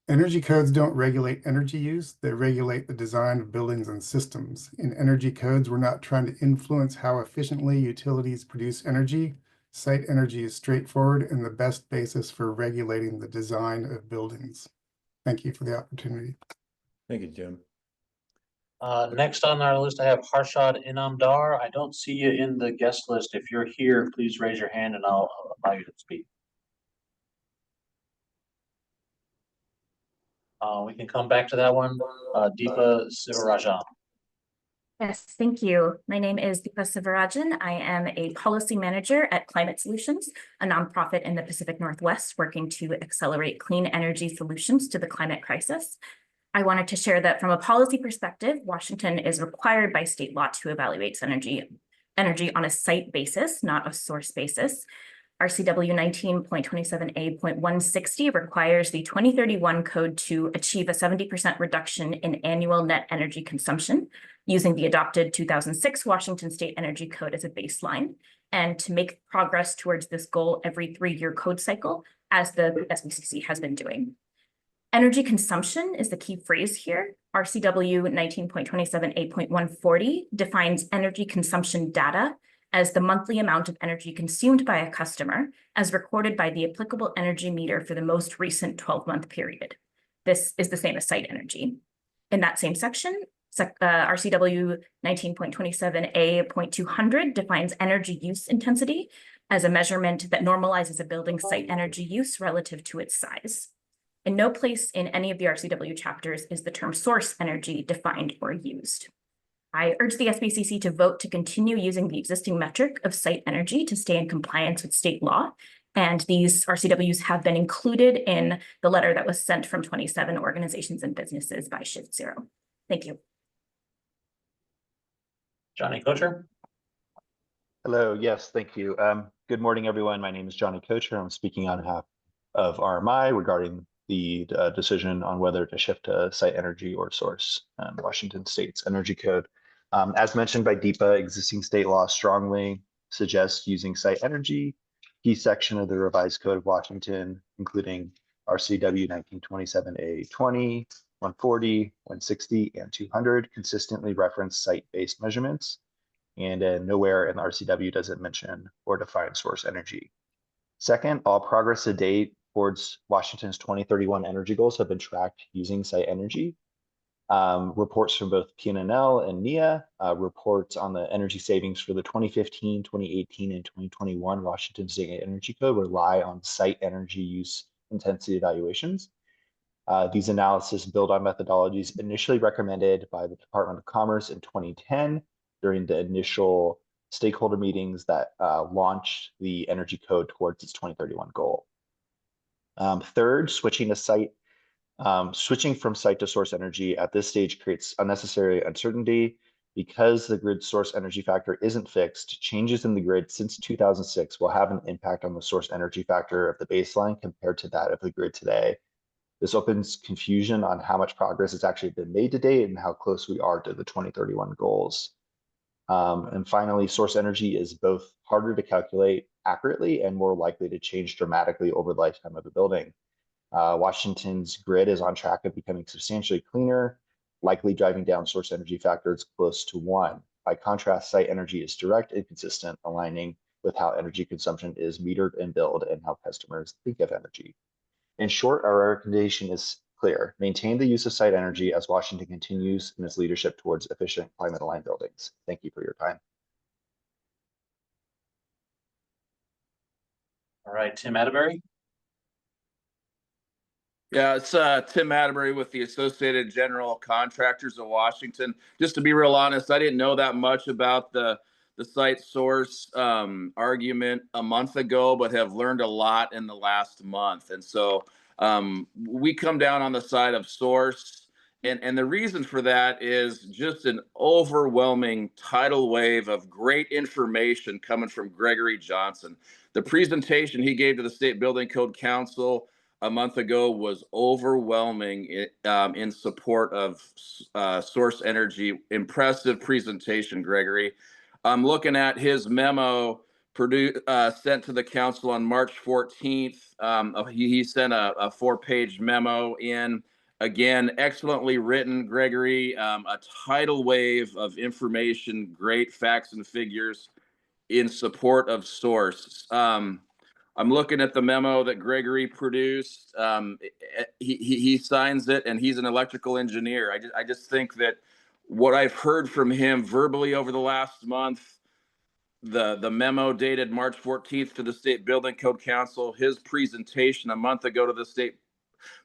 Energy codes don't regulate energy use, they regulate the design of buildings and systems. In energy codes, we're not trying to influence how efficiently utilities produce energy. Site energy is straightforward and the best basis for regulating the design of buildings. Thank you for the opportunity. Thank you, Jim. Next on our list, I have Harshad Inamdar. I don't see you in the guest list. If you're here, please raise your hand and I'll allow you to speak. We can come back to that one. Deepa Sivarajan. Yes, thank you. My name is Deepa Sivarajan. I am a policy manager at Climate Solutions, a nonprofit in the Pacific Northwest working to accelerate clean energy solutions to the climate crisis. I wanted to share that from a policy perspective, Washington is required by state law to evaluate energy on a site basis, not a source basis. RCW 19.27A.160 requires the 2031 code to achieve a 70% reduction in annual net energy consumption using the adopted 2006 Washington State Energy Code as a baseline, and to make progress towards this goal every 3-year code cycle, as the SBCC has been doing. Energy consumption is the key phrase here. RCW 19.27A.140 defines energy consumption data as the monthly amount of energy consumed by a customer as recorded by the applicable energy meter for the most recent 12-month period. This is the same as site energy. In that same section, RCW 19.27A.200 defines energy use intensity as a measurement that normalizes a building's site energy use relative to its size. In no place in any of the RCW chapters is the term source energy defined or used. I urge the SBCC to vote to continue using the existing metric of site energy to stay in compliance with state law. And these RCWs have been included in the letter that was sent from 27 organizations and businesses by Shift Zero. Thank you. Johnny Kocher. Hello, yes, thank you. Good morning, everyone. My name is Johnny Kocher. I'm speaking on behalf of RMI regarding the decision on whether to shift to site energy or source, Washington State's energy code. As mentioned by Deepa, existing state law strongly suggests using site energy. Key section of the revised code of Washington, including RCW 1927A20, 140, 160, and 200, consistently reference site-based measurements, and nowhere in the RCW does it mention or define source energy. Second, all progress to date towards Washington's 2031 energy goals have been tracked using site energy. Reports from both PNNL and NEA, reports on the energy savings for the 2015, 2018, and 2021 Washington State Energy Code rely on site energy use intensity evaluations. These analyses build on methodologies initially recommended by the Department of Commerce in 2010 during the initial stakeholder meetings that launched the energy code towards its 2031 goal. Third, switching from site to source energy at this stage creates unnecessary uncertainty Because the grid source energy factor isn't fixed, changes in the grid since 2006 will have an impact on the source energy factor of the baseline compared to that of the grid today. This opens confusion on how much progress has actually been made to date and how close we are to the 2031 goals. And finally, source energy is both harder to calculate accurately and more likely to change dramatically over the lifetime of a building. Washington's grid is on track of becoming substantially cleaner, likely driving down source energy factors close to 1. By contrast, site energy is direct and consistent, aligning with how energy consumption is metered and billed and how customers think of energy. In short, our recommendation is clear. Maintain the use of site energy as Washington continues in its leadership towards efficient climate-aligned buildings. Thank you for your time. All right, Tim Atterbury. Yeah, it's Tim Atterbury with the Associated General Contractors of Washington. Just to be real honest, I didn't know that much about the site source argument a month ago, but have learned a lot in the last month. And so we come down on the side of source. And the reason for that is just an overwhelming tidal wave of great information coming from Gregory Johnson. The presentation he gave to the State Building Code Council a month ago was overwhelming in support of source energy. Impressive presentation, Gregory. I'm looking at his memo sent to the council on March 14th. He sent a 4-page memo in. Again, excellently written, Gregory. A tidal wave of information, great facts and figures in support of source. I'm looking at the memo that Gregory produced. He signs it, and he's an electrical engineer. I just think that what I've heard from him verbally over the last month, the memo dated March 14th to the State Building Code Council, his presentation a month ago to the State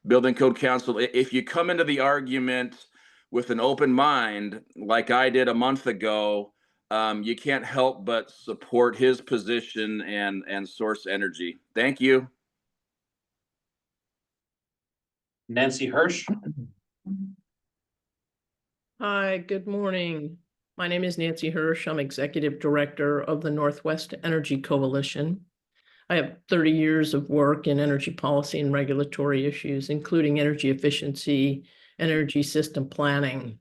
Building Code Council. If you come into the argument with an open mind, like I did a month ago, you can't help but support his position and source energy. Thank you. Nancy Hirsch. Hi, good morning. My name is Nancy Hirsch. I'm Executive Director of the Northwest Energy Coalition. I have 30 years of work in energy policy and regulatory issues, including energy efficiency, energy system planning.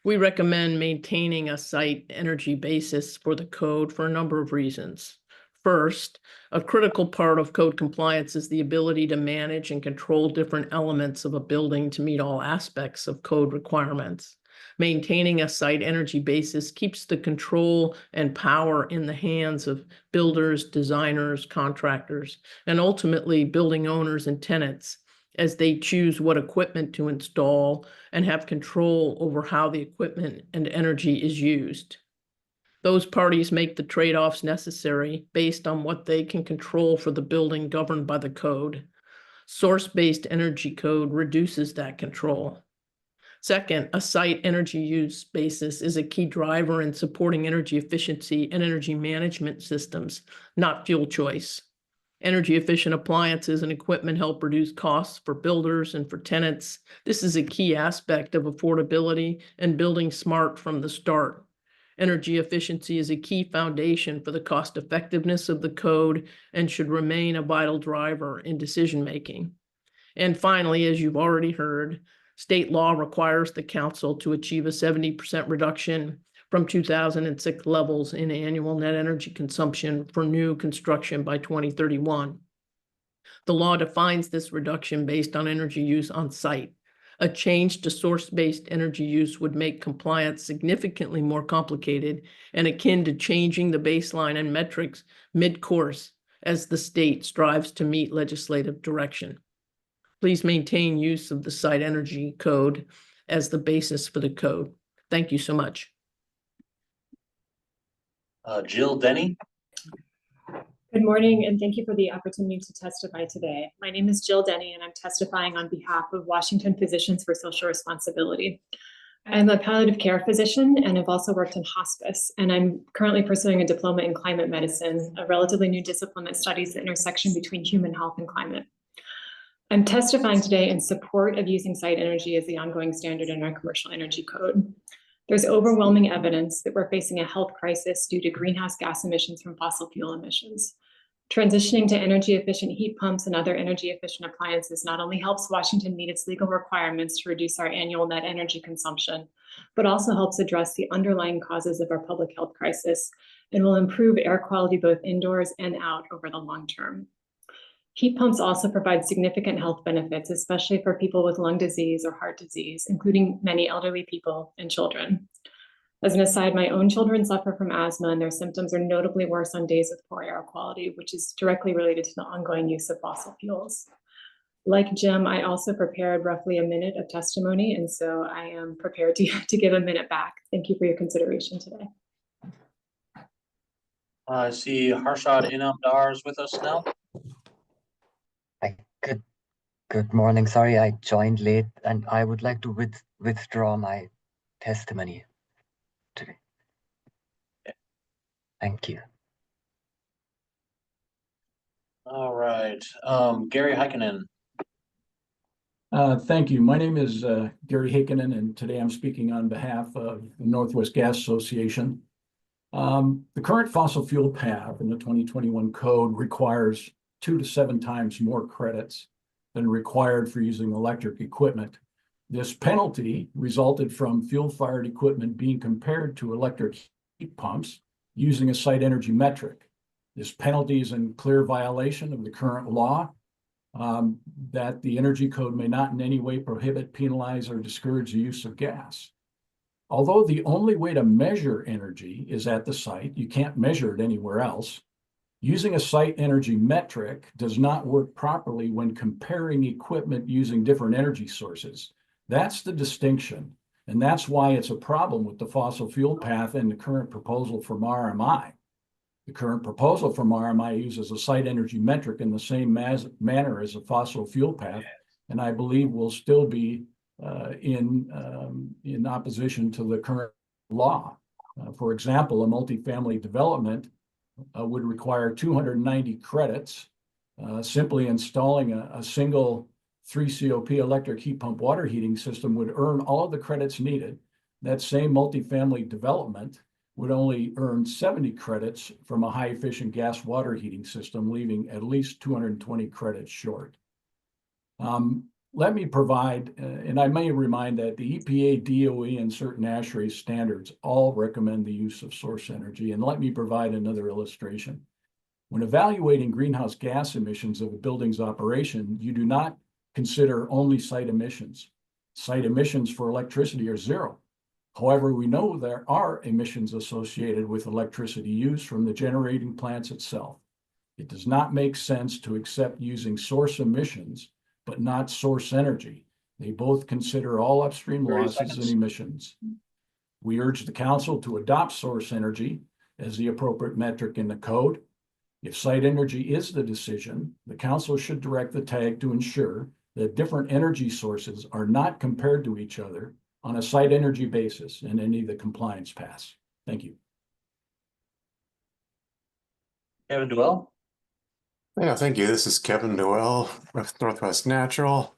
We recommend maintaining a site energy basis for the code for a number of reasons. First, a critical part of code compliance is the ability to manage and control different elements of a building to meet all aspects of code requirements. Maintaining a site energy basis keeps the control and power in the hands of builders, designers, contractors, and ultimately building owners and tenants as they choose what equipment to install and have control over how the equipment and energy is used. Those parties make the trade-offs necessary based on what they can control for the building governed by the code. Source-based energy code reduces that control. Second, a site energy use basis is a key driver in supporting energy efficiency and energy management systems, not fuel choice. Energy efficient appliances and equipment help reduce costs for builders and for tenants. This is a key aspect of affordability and building smart from the start. Energy efficiency is a key foundation for the cost effectiveness of the code and should remain a vital driver in decision making. And finally, as you've already heard, state law requires the council to achieve a 70% reduction from 2006 levels in annual net energy consumption for new construction by 2031. The law defines this reduction based on energy use on site. A change to source-based energy use would make compliance significantly more complicated and akin to changing the baseline and metrics mid-course as the state strives to meet legislative direction. Please maintain use of the site energy code as the basis for the code. Thank you so much. Jill Denny. Good morning, and thank you for the opportunity to testify today. My name is Jill Denny, and I'm testifying on behalf of Washington Physicians for Social Responsibility. I'm a palliative care physician, and I've also worked in hospice, and I'm currently pursuing a diploma in climate medicine, a relatively new discipline that studies the intersection between human health and climate. I'm testifying today in support of using site energy as the ongoing standard in our commercial energy code. There's overwhelming evidence that we're facing a health crisis due to greenhouse gas emissions from fossil fuel emissions. Transitioning to energy efficient heat pumps and other energy efficient appliances not only helps Washington meet its legal requirements to reduce our annual net energy consumption, but also helps address the underlying causes of our public health crisis and will improve air quality both indoors and out over the long term. Heat pumps also provide significant health benefits, especially for people with lung disease or heart disease, including many elderly people and children. As an aside, my own children suffer from asthma and their symptoms are notably worse on days with poor air quality, which is directly related to the ongoing use of fossil fuels. Like Jim, I also prepared roughly a minute of testimony, and so I am prepared to give a minute back. Thank you for your consideration today. I see Harshad Inamdar is with us now. Good morning. Sorry, I joined late, and I would like to withdraw my testimony today. Thank you. All right, Gary Heikkinen. Thank you. My name is Gary Heikkinen, and today I'm speaking on behalf of the Northwest Gas Association. The current fossil fuel path in the 2021 code requires 2 to 7 times more credits than required for using electric equipment. This penalty resulted from fuel-fired equipment being compared to electric heat pumps using a site energy metric. This penalty is in clear violation of the current law that the energy code may not in any way prohibit, penalize, or discourage the use of gas. Although the only way to measure energy is at the site, you can't measure it anywhere else. Using a site energy metric does not work properly when comparing equipment using different energy sources. That's the distinction, and that's why it's a problem with the fossil fuel path and the current proposal from RMI. The current proposal from RMI uses a site energy metric in the same manner as a fossil fuel path, and I believe will still be in opposition to the current law. For example, a multifamily development would require 290 credits. Simply installing a single 3 COP electric heat pump water heating system would earn all of the credits needed. That same multifamily development would only earn 70 credits from a high efficient gas water heating system, leaving at least 220 credits short. Let me provide, and I may remind that the EPA, DOE, and certain ASHRAE standards all recommend the use of source energy. And let me provide another illustration. When evaluating greenhouse gas emissions of a building's operation, you do not consider only site emissions. Site emissions for electricity are 0. However, we know there are emissions associated with electricity use from the generating plants itself. It does not make sense to accept using source emissions but not source energy. They both consider all upstream losses and emissions. We urge the council to adopt source energy as the appropriate metric in the code. If site energy is the decision, the council should direct the TAG to ensure that different energy sources are not compared to each other on a site energy basis in any of the compliance paths. Thank you. Kevin Duell. Yeah, thank you. This is Kevin Noel with Northwest Natural.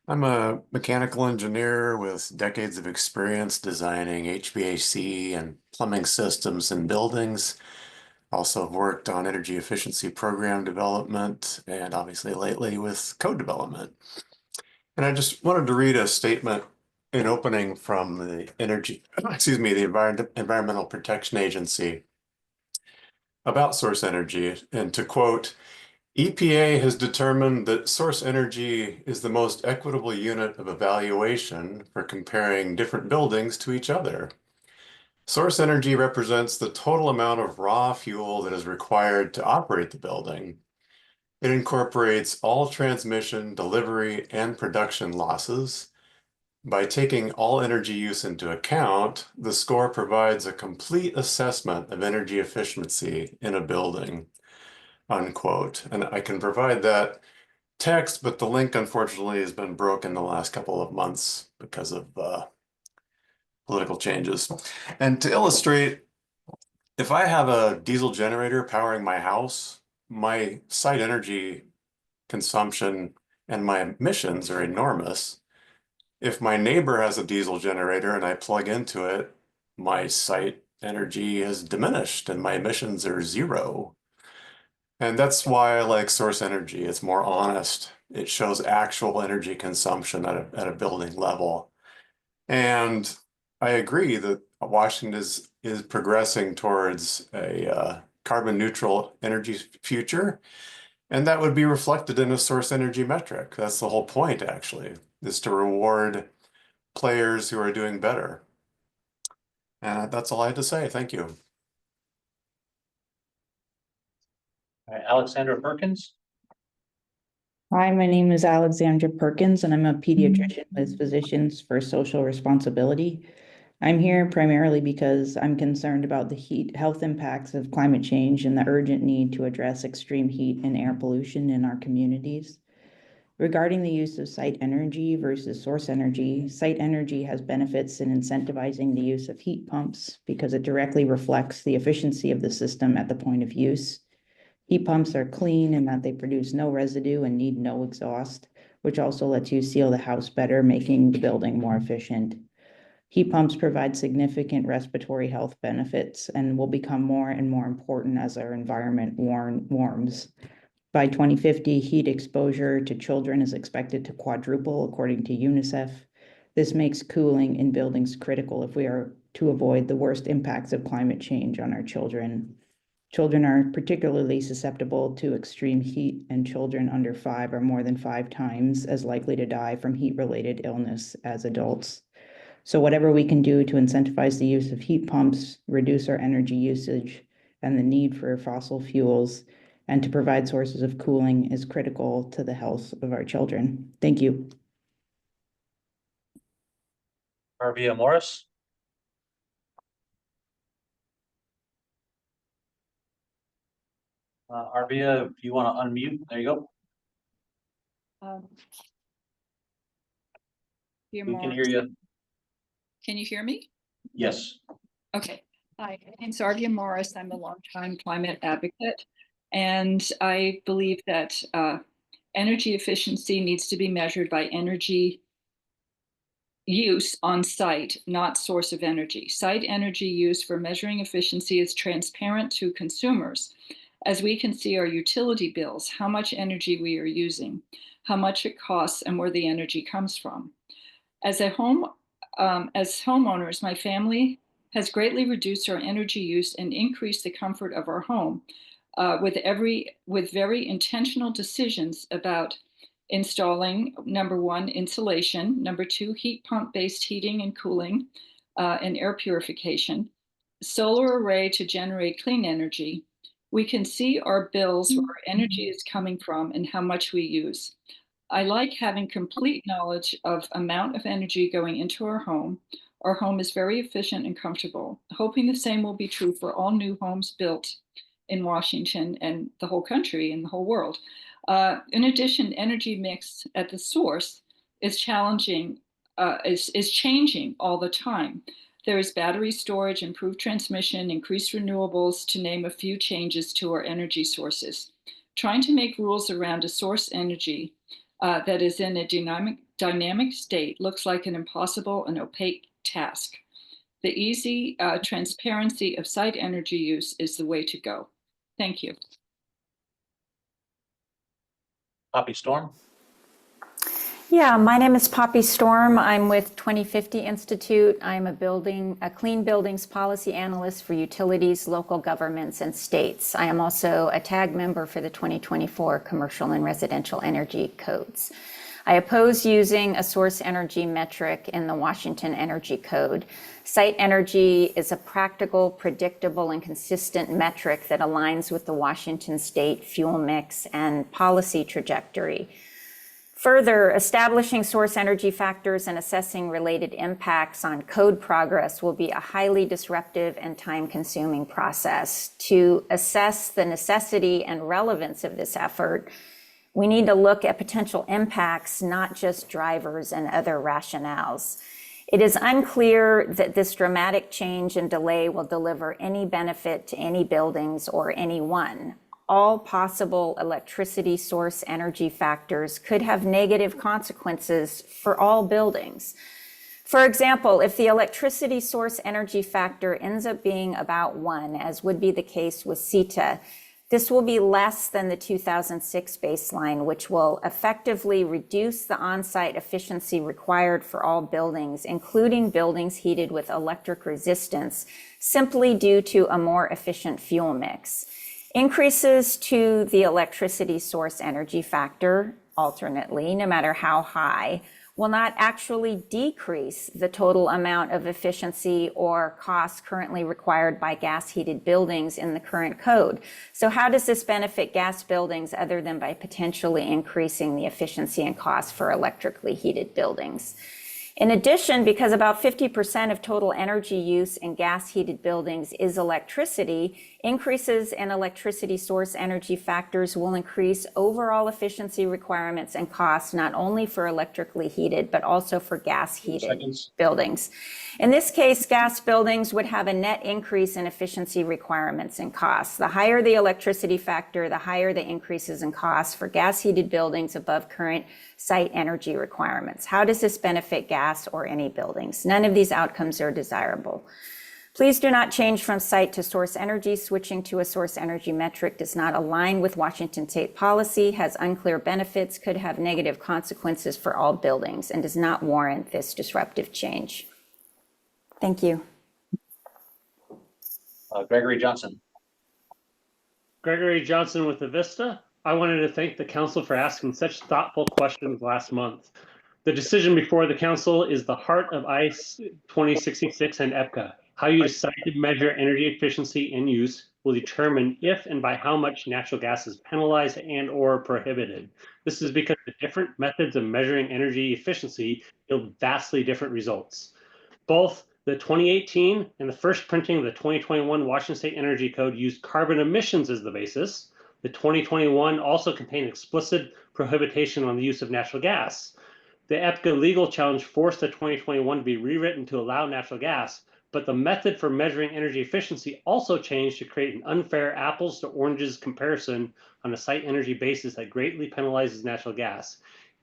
I'm a mechanical engineer with decades of experience designing HVAC and plumbing systems in buildings. Also have worked on energy efficiency program development and obviously lately with code development. And I just wanted to read a statement in opening from the Environmental Protection Agency about source energy, and to quote, EPA has determined that source energy is the most equitable unit of evaluation for comparing different buildings to each other. Source energy represents the total amount of raw fuel that is required to operate the building. It incorporates all transmission, delivery, and production losses. By taking all energy use into account, the score provides a complete assessment of energy efficiency in a building. Unquote. And I can provide that text, but the link unfortunately has been broken the last couple of months because of political changes. And to illustrate, if I have a diesel generator powering my house, my site energy consumption and my emissions are enormous. If my neighbor has a diesel generator and I plug into it, my site energy has diminished and my emissions are zero. And that's why I like source energy. It's more honest. It shows actual energy consumption at a building level. And I agree that Washington is progressing towards a carbon neutral energy future. And that would be reflected in a source energy metric. That's the whole point, actually, is to reward players who are doing better. And that's all I had to say. Thank you. All right, Alexandra Perkins. Hi, my name is Alexandra Perkins, and I'm a pediatrician with Physicians for Social Responsibility. I'm here primarily because I'm concerned about the health impacts of climate change and the urgent need to address extreme heat and air pollution in our communities. Regarding the use of site energy versus source energy, site energy has benefits in incentivizing the use of heat pumps because it directly reflects the efficiency of the system at the point of use. Heat pumps are clean in that they produce no residue and need no exhaust, which also lets you seal the house better, making the building more efficient. Heat pumps provide significant respiratory health benefits and will become more and more important as our environment warms. By 2050, heat exposure to children is expected to quadruple, according to UNICEF. This makes cooling in buildings critical if we are to avoid the worst impacts of climate change on our children. Children are particularly susceptible to extreme heat, and children under 5 are more than 5 times as likely to die from heat-related illness as adults. So whatever we can do to incentivize the use of heat pumps, reduce our energy usage and the need for fossil fuels, and to provide sources of cooling is critical to the health of our children. Thank you. Arvia Morris. Arvia, if you want to unmute, there you go. We can hear you. Can you hear me? Yes. Okay. Hi, my name's Arvia Morris. I'm a longtime climate advocate, and I believe that energy efficiency needs to be measured by energy use on site, not source of energy. Site energy use for measuring efficiency is transparent to consumers, as we can see our utility bills, how much energy we are using, how much it costs, and where the energy comes from. As homeowners, my family has greatly reduced our energy use and increased the comfort of our home with very intentional decisions about installing, number 1, insulation, number 2, heat pump-based heating and cooling and air purification, solar array to generate clean energy. We can see our bills, where our energy is coming from, and how much we use. I like having complete knowledge of amount of energy going into our home. Our home is very efficient and comfortable. Hoping the same will be true for all new homes built in Washington and the whole country and the whole world. In addition, energy mix at the source is changing all the time. There is battery storage, improved transmission, increased renewables, to name a few changes to our energy sources. Trying to make rules around a source energy that is in a dynamic state looks like an impossible and opaque task. The easy transparency of site energy use is the way to go. Thank you. Poppy Storm. Yeah, my name is Poppy Storm. I'm with 2050 Institute. I'm a clean buildings policy analyst for utilities, local governments, and states. I am also a tag member for the 2024 Commercial and Residential Energy Codes. I oppose using a source energy metric in the Washington Energy Code. Site energy is a practical, predictable, and consistent metric that aligns with the Washington state fuel mix and policy trajectory. Further, establishing source energy factors and assessing related impacts on code progress will be a highly disruptive and time-consuming process. To assess the necessity and relevance of this effort, we need to look at potential impacts, not just drivers and other rationales. It is unclear that this dramatic change and delay will deliver any benefit to any buildings or anyone. All possible electricity source energy factors could have negative consequences for all buildings. For example, if the electricity source energy factor ends up being about 1, as would be the case with CETA, this will be less than the 2006 baseline, which will effectively reduce the on-site efficiency required for all buildings, including buildings heated with electric resistance, simply due to a more efficient fuel mix. Increases to the electricity source energy factor, alternately, no matter how high, will not actually decrease the total amount of efficiency or costs currently required by gas-heated buildings in the current code. So how does this benefit gas buildings other than by potentially increasing the efficiency and cost for electrically heated buildings? In addition, because about 50% of total energy use in gas-heated buildings is electricity, increases in electricity source energy factors will increase overall efficiency requirements and costs, not only for electrically heated, but also for gas-heated buildings. In this case, gas buildings would have a net increase in efficiency requirements and costs. The higher the electricity factor, the higher the increases in costs for gas-heated buildings above current site energy requirements. How does this benefit gas or any buildings? None of these outcomes are desirable. Please do not change from site to source energy. Switching to a source energy metric does not align with Washington state policy, has unclear benefits, could have negative consequences for all buildings, and does not warrant this disruptive change. Thank you. Gregory Johnson. Gregory Johnson with the Vista. I wanted to thank the council for asking such thoughtful questions last month. The decision before the council is the heart of ICE 2066 and EPCA. How you decide to measure energy efficiency and use will determine if and by how much natural gas is penalized and or prohibited. This is because the different methods of measuring energy efficiency yield vastly different results. Both the 2018 and the first printing of the 2021 Washington State Energy Code used carbon emissions as the basis. The 2021 also contained explicit prohibition on the use of natural gas. The EPCA legal challenge forced the 2021 to be rewritten to allow natural gas, but the method for measuring energy efficiency also changed to create an unfair apples to oranges comparison on a site energy basis that greatly penalizes natural gas.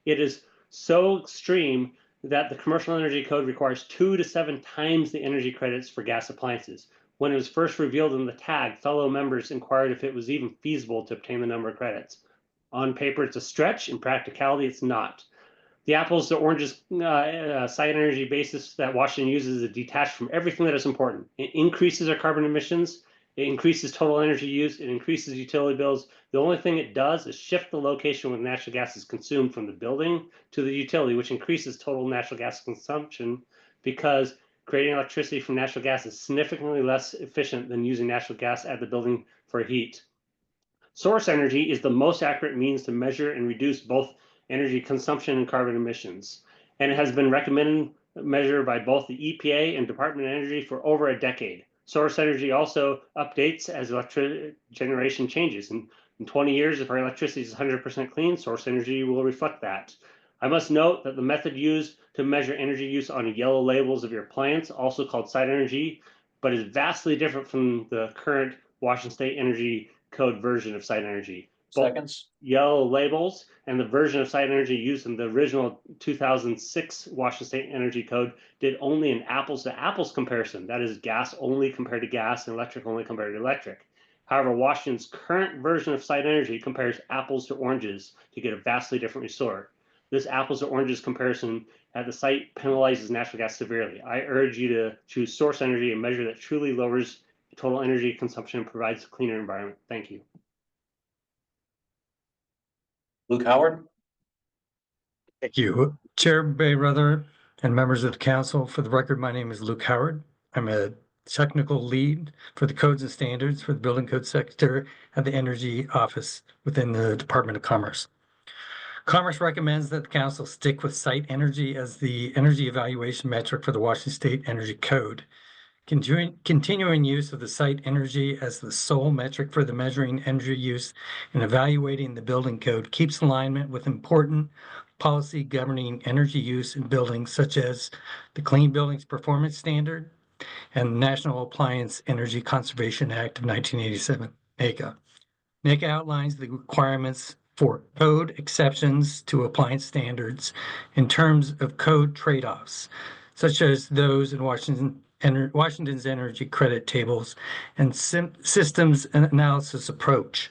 It is so extreme that the Commercial Energy Code requires 2 to 7 times the energy credits for gas appliances. When it was first revealed in the tag, fellow members inquired if it was even feasible to obtain the number of credits. On paper, it's a stretch. In practicality, it's not. The apples to oranges site energy basis that Washington uses is detached from everything that is important. It increases our carbon emissions. It increases total energy use. It increases utility bills. The only thing it does is shift the location where natural gas is consumed from the building to the utility, which increases total natural gas consumption because creating electricity from natural gas is significantly less efficient than using natural gas at the building for heat. Source energy is the most accurate means to measure and reduce both energy consumption and carbon emissions, and it has been recommended measured by both the EPA and Department of Energy for over a decade. Source energy also updates as electric generation changes. In 20 years, if our electricity is 100% clean, source energy will reflect that. I must note that the method used to measure energy use on yellow labels of your appliance, also called site energy, but is vastly different from the current Washington State Energy Code version of site energy. Seconds. Yellow labels and the version of site energy used in the original 2006 Washington State Energy Code did only an apples to apples comparison. That is gas only compared to gas and electric only compared to electric. However, Washington's current version of site energy compares apples to oranges to get a vastly different result. This apples to oranges comparison at the site penalizes natural gas severely. I urge you to choose source energy, a measure that truly lowers total energy consumption and provides a cleaner environment. Thank you. Luke Howard. Thank you, Chair Baybrother and members of the council. For the record, my name is Luke Howard. I'm a technical lead for the codes and standards for the building code sector at the Energy Office within the Department of Commerce. Commerce recommends that the council stick with site energy as the energy evaluation metric for the Washington State Energy Code. Continuing use of the site energy as the sole metric for the measuring energy use and evaluating the building code keeps alignment with important policy governing energy use in buildings such as the Clean Buildings Performance Standard and the National Appliance Energy Conservation Act of 1987, NACA. NACA outlines the requirements for code exceptions to appliance standards in terms of code trade-offs. such as those in Washington's energy credit tables and systems analysis approach.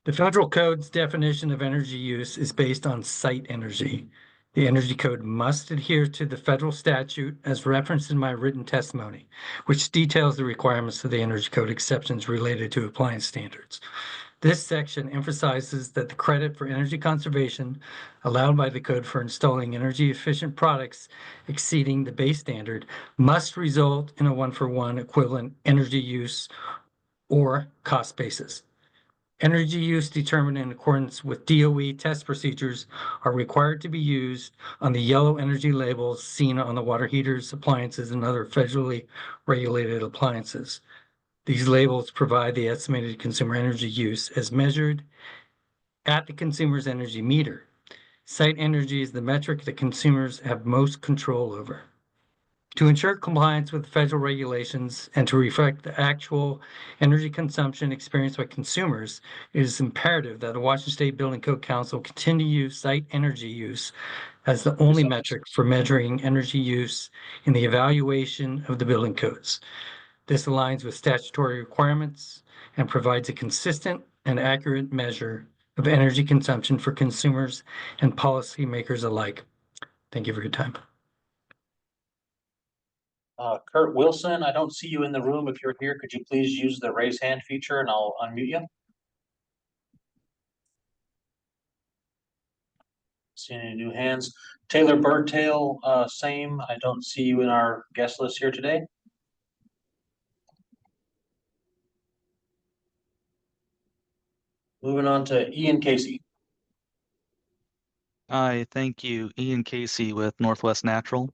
The federal code's definition of energy use is based on site energy. The energy code must adhere to the federal statute as referenced in my written testimony, which details the requirements of the energy code exceptions related to appliance standards. This section emphasizes that the credit for energy conservation allowed by the code for installing energy efficient products exceeding the base standard must result in a 1-for-1 equivalent energy use or cost basis. Energy use determined in accordance with DOE test procedures are required to be used on the yellow energy labels seen on the water heaters, appliances, and other federally regulated appliances. These labels provide the estimated consumer energy use as measured at the consumer's energy meter. Site energy is the metric that consumers have most control over. To ensure compliance with federal regulations and to reflect the actual energy consumption experienced by consumers, it is imperative that the Washington State Building Code Council continue to use site energy use as the only metric for measuring energy use in the evaluation of the building codes. This aligns with statutory requirements and provides a consistent and accurate measure of energy consumption for consumers and policymakers alike. Thank you for your time. Kurt Wilson, I don't see you in the room. If you're here, could you please use the raise hand feature and I'll unmute you? See any new hands? Taylor Birdtail, same. I don't see you in our guest list here today. Moving on to Ian Casey. Hi, thank you. Ian Casey with Northwest Natural.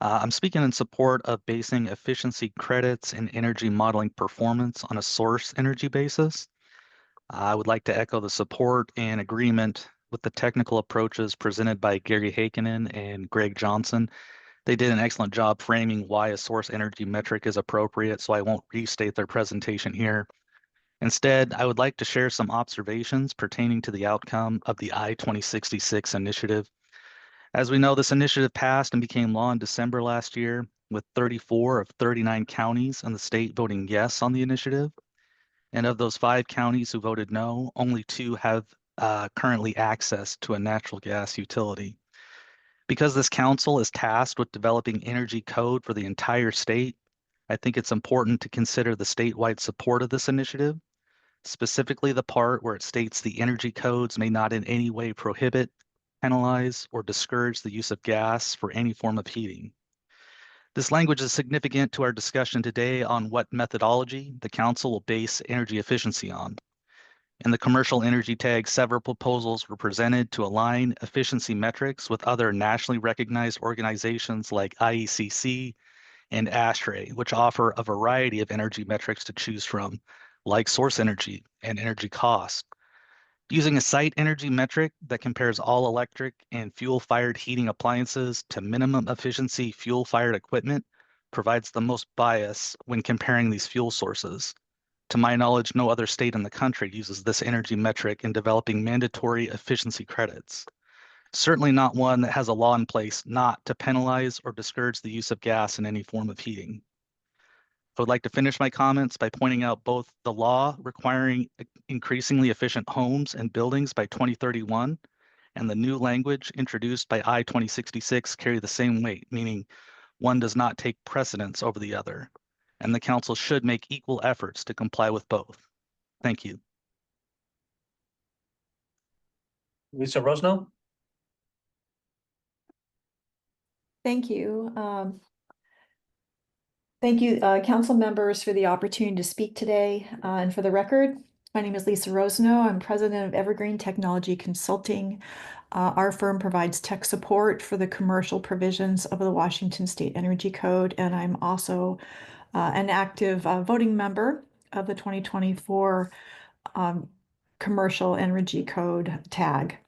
I'm speaking in support of basing efficiency credits and energy modeling performance on a source energy basis. I would like to echo the support and agreement with the technical approaches presented by Gary Heikkinen and Greg Johnson. They did an excellent job framing why a source energy metric is appropriate, so I won't restate their presentation here. Instead, I would like to share some observations pertaining to the outcome of the I-2066 initiative. As we know, this initiative passed and became law in December last year, with 34 of 39 counties in the state voting yes on the initiative. And of those 5 counties who voted no, only 2 have currently access to a natural gas utility. Because this council is tasked with developing energy code for the entire state, I think it's important to consider the statewide support of this initiative, specifically the part where it states the energy codes may not in any way prohibit, penalize, or discourage the use of gas for any form of heating. This language is significant to our discussion today on what methodology the council will base energy efficiency on. In the commercial energy tag, several proposals were presented to align efficiency metrics with other nationally recognized organizations like IECC and ASHRAE, which offer a variety of energy metrics to choose from, like source energy and energy cost. Using a site energy metric that compares all electric and fuel-fired heating appliances to minimum efficiency fuel-fired equipment provides the most bias when comparing these fuel sources. To my knowledge, no other state in the country uses this energy metric in developing mandatory efficiency credits. Certainly not one that has a law in place not to penalize or discourage the use of gas in any form of heating. I would like to finish my comments by pointing out both the law requiring increasingly efficient homes and buildings by 2031 and the new language introduced by I-2066 carry the same weight, meaning one does not take precedence over the other, and the council should make equal efforts to comply with both. Thank you. Lisa Rosno. Thank you. Thank you, council members, for the opportunity to speak today. And for the record, my name is Lisa Rosno. I'm president of Evergreen Technology Consulting. Our firm provides tech support for the commercial provisions of the Washington State Energy Code, and I'm also an active voting member of the 2024 Commercial Energy Code tag.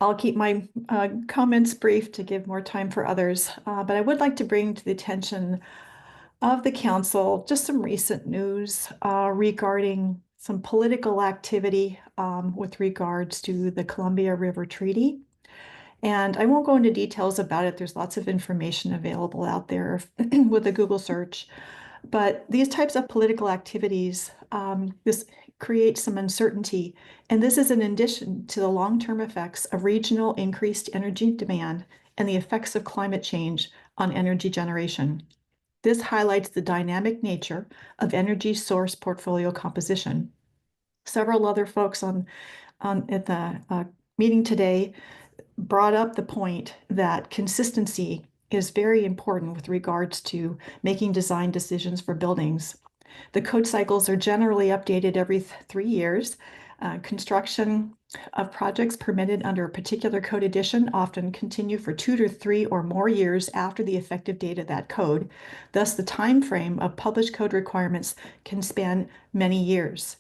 I'll keep my comments brief to give more time for others, but I would like to bring to the attention of the council just some recent news regarding some political activity with regards to the Columbia River Treaty And I won't go into details about it. There's lots of information available out there with a Google search. But these types of political activities, this creates some uncertainty. And this is in addition to the long-term effects of regional increased energy demand and the effects of climate change on energy generation. This highlights the dynamic nature of energy source portfolio composition. Several other folks at the meeting today brought up the point that consistency is very important with regards to making design decisions for buildings. The code cycles are generally updated every 3 years. Construction of projects permitted under a particular code edition often continue for 2 to 3 or more years after the effective date of that code. Thus, the time frame of published code requirements can span many years.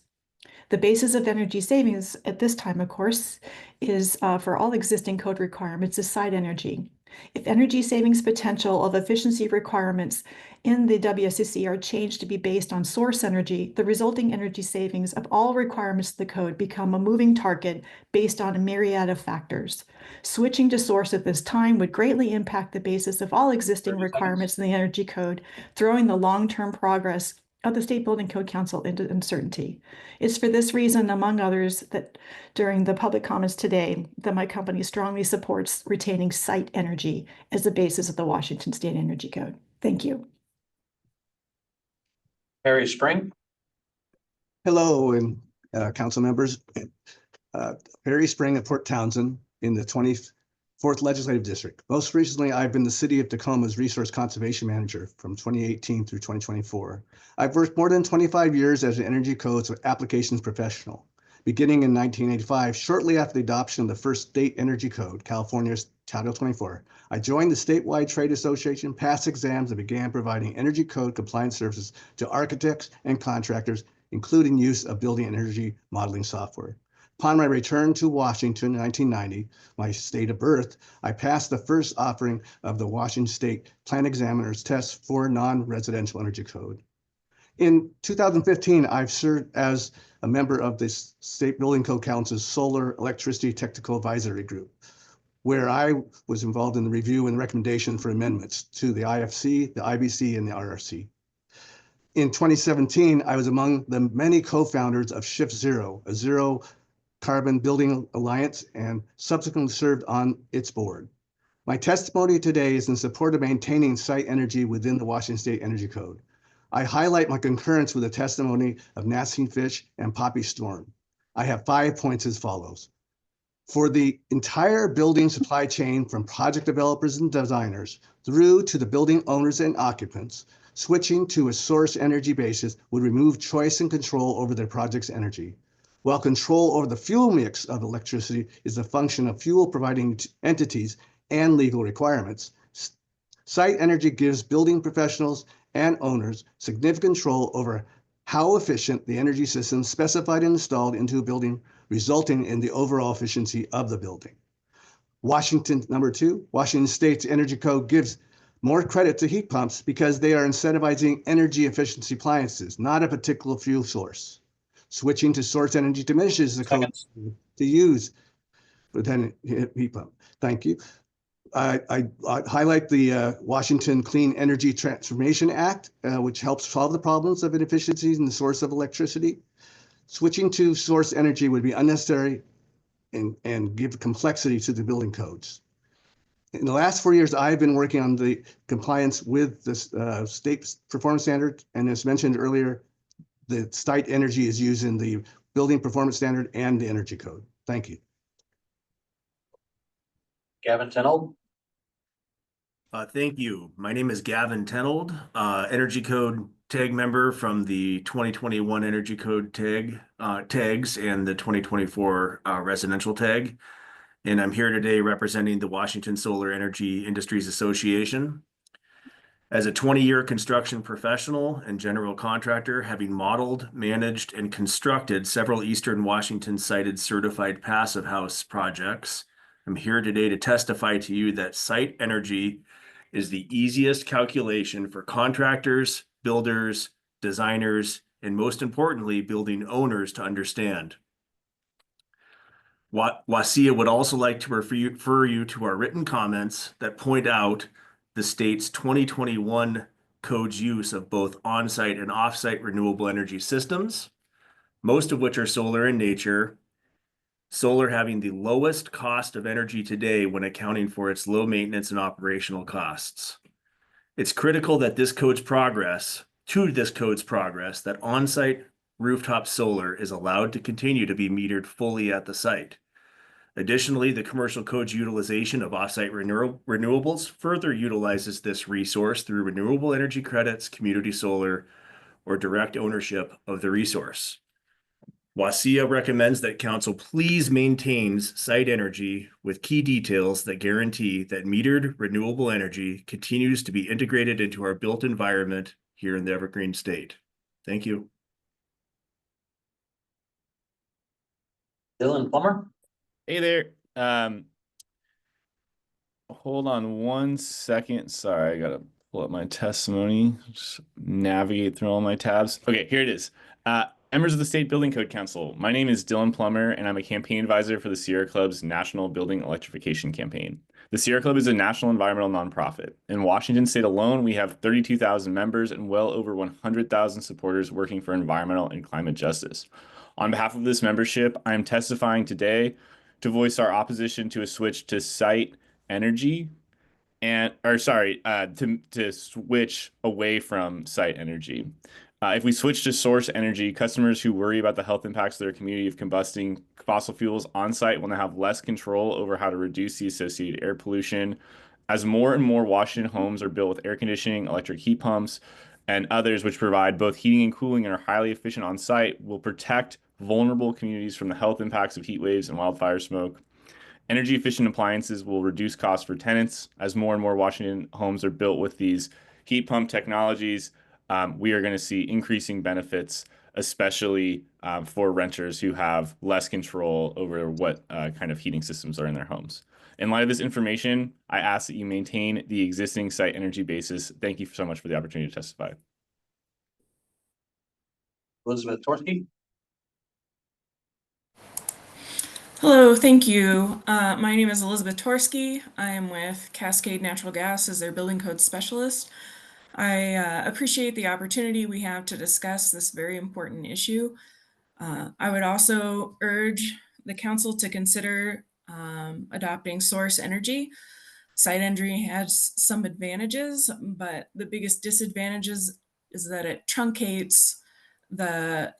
The basis of energy savings at this time, of course, is for all existing code requirements is site energy. If energy savings potential of efficiency requirements in the WSCC are changed to be based on source energy, the resulting energy savings of all requirements of the code become a moving target based on a myriad of factors. Switching to source at this time would greatly impact the basis of all existing requirements in the energy code, throwing the long-term progress of the State Building Code Council into uncertainty. It's for this reason, among others, that during the public comments today, that my company strongly supports retaining site energy as the basis of the Washington State Energy Code. Thank you. Harry Spring. Hello, and council members. Harry Spring of Port Townsend in the 24th Legislative District. Most recently, I've been the City of Tacoma's Resource Conservation Manager from 2018 through 2024. I've worked more than 25 years as an energy codes applications professional. Beginning in 1985, shortly after the adoption of the first state energy code, California's Title 24, I joined the statewide trade association, passed exams, and began providing energy code compliance services to architects and contractors, including use of building energy modeling software. Upon my return to Washington in 1990, my state of birth, I passed the first offering of the Washington State Plan Examiner's test for non-residential energy code. In 2015, I've served as a member of the State Building Code Council's Solar Electricity Technical Advisory Group, where I was involved in the review and recommendation for amendments to the IFC, the IBC, and the RRC. In 2017, I was among the many co-founders of Shift Zero, a zero Carbon Building Alliance, and subsequently served on its board. My testimony today is in support of maintaining site energy within the Washington State Energy Code. I highlight my concurrence with the testimony of Nancy Fish and Poppy Storm. I have 5 points as follows. For the entire building supply chain from project developers and designers through to the building owners and occupants, switching to a source energy basis would remove choice and control over their project's energy. While control over the fuel mix of electricity is a function of fuel providing entities and legal requirements, site energy gives building professionals and owners significant control over how efficient the energy system specified and installed into a building, resulting in the overall efficiency of the building. Number 2, Washington State's Energy Code gives more credit to heat pumps because they are incentivizing energy efficiency appliances, not a particular fuel source. Switching to source energy diminishes the code to use within heat pump. Thank you. I highlight the Washington Clean Energy Transformation Act, which helps solve the problems of inefficiencies in the source of electricity. Switching to source energy would be unnecessary and give complexity to the building codes. In the last 4 years, I've been working on the compliance with the state performance standard, and as mentioned earlier, the site energy is used in the building performance standard and the energy code. Thank you. Gavin Tenold. Thank you. My name is Gavin Tenold, Energy Code tag member from the 2021 Energy Code tags and the 2024 residential tag. And I'm here today representing the Washington Solar Energy Industries Association. As a 20-year construction professional and general contractor, having modeled, managed, and constructed several Eastern Washington sited certified passive house projects, I'm here today to testify to you that site energy is the easiest calculation for contractors, builders, designers, and most importantly, building owners to understand. WASIA would also like to refer you to our written comments that point out the state's 2021 code's use of both on-site and off-site renewable energy systems, most of which are solar in nature, solar having the lowest cost of energy today when accounting for its low maintenance and operational costs. It's critical that this code's progress, that on-site rooftop solar is allowed to continue to be metered fully at the site. Additionally, the commercial code's utilization of offsite renewables further utilizes this resource through renewable energy credits, community solar, or direct ownership of the resource. WASIA recommends that Council please maintains site energy with key details that guarantee that metered renewable energy continues to be integrated into our built environment here in the Evergreen State. Thank you. Dylan Plummer? Hey there. Hold on 1 second. Sorry, I gotta pull up my testimony. Just navigate through all my tabs. Okay, here it is. Members of the State Building Code Council. My name is Dylan Plummer, and I'm a campaign advisor for the Sierra Club's National Building Electrification Campaign. The Sierra Club is a national environmental nonprofit. In Washington State alone, we have 32,000 members and well over 100,000 supporters working for environmental and climate justice. On behalf of this membership, I am testifying today to voice our opposition to a switch to site energy to switch away from site energy. If we switch to source energy, customers who worry about the health impacts of their community of combusting fossil fuels on site will now have less control over how to reduce the associated air pollution. As more and more Washington homes are built with air conditioning, electric heat pumps, and others which provide both heating and cooling and are highly efficient on site, will protect vulnerable communities from the health impacts of heat waves and wildfire smoke. Energy efficient appliances will reduce costs for tenants. As more and more Washington homes are built with these heat pump technologies, we are going to see increasing benefits, especially for renters who have less control over what kind of heating systems are in their homes. In light of this information, I ask that you maintain the existing site energy basis. Thank you so much for the opportunity to testify. Elizabeth Torsky? Hello, thank you. My name is Elizabeth Torsky. I am with Cascade Natural Gas as their building code specialist. I appreciate the opportunity we have to discuss this very important issue. I would also urge the council to consider adopting source energy. Site energy has some advantages, but the biggest disadvantages is that it truncates the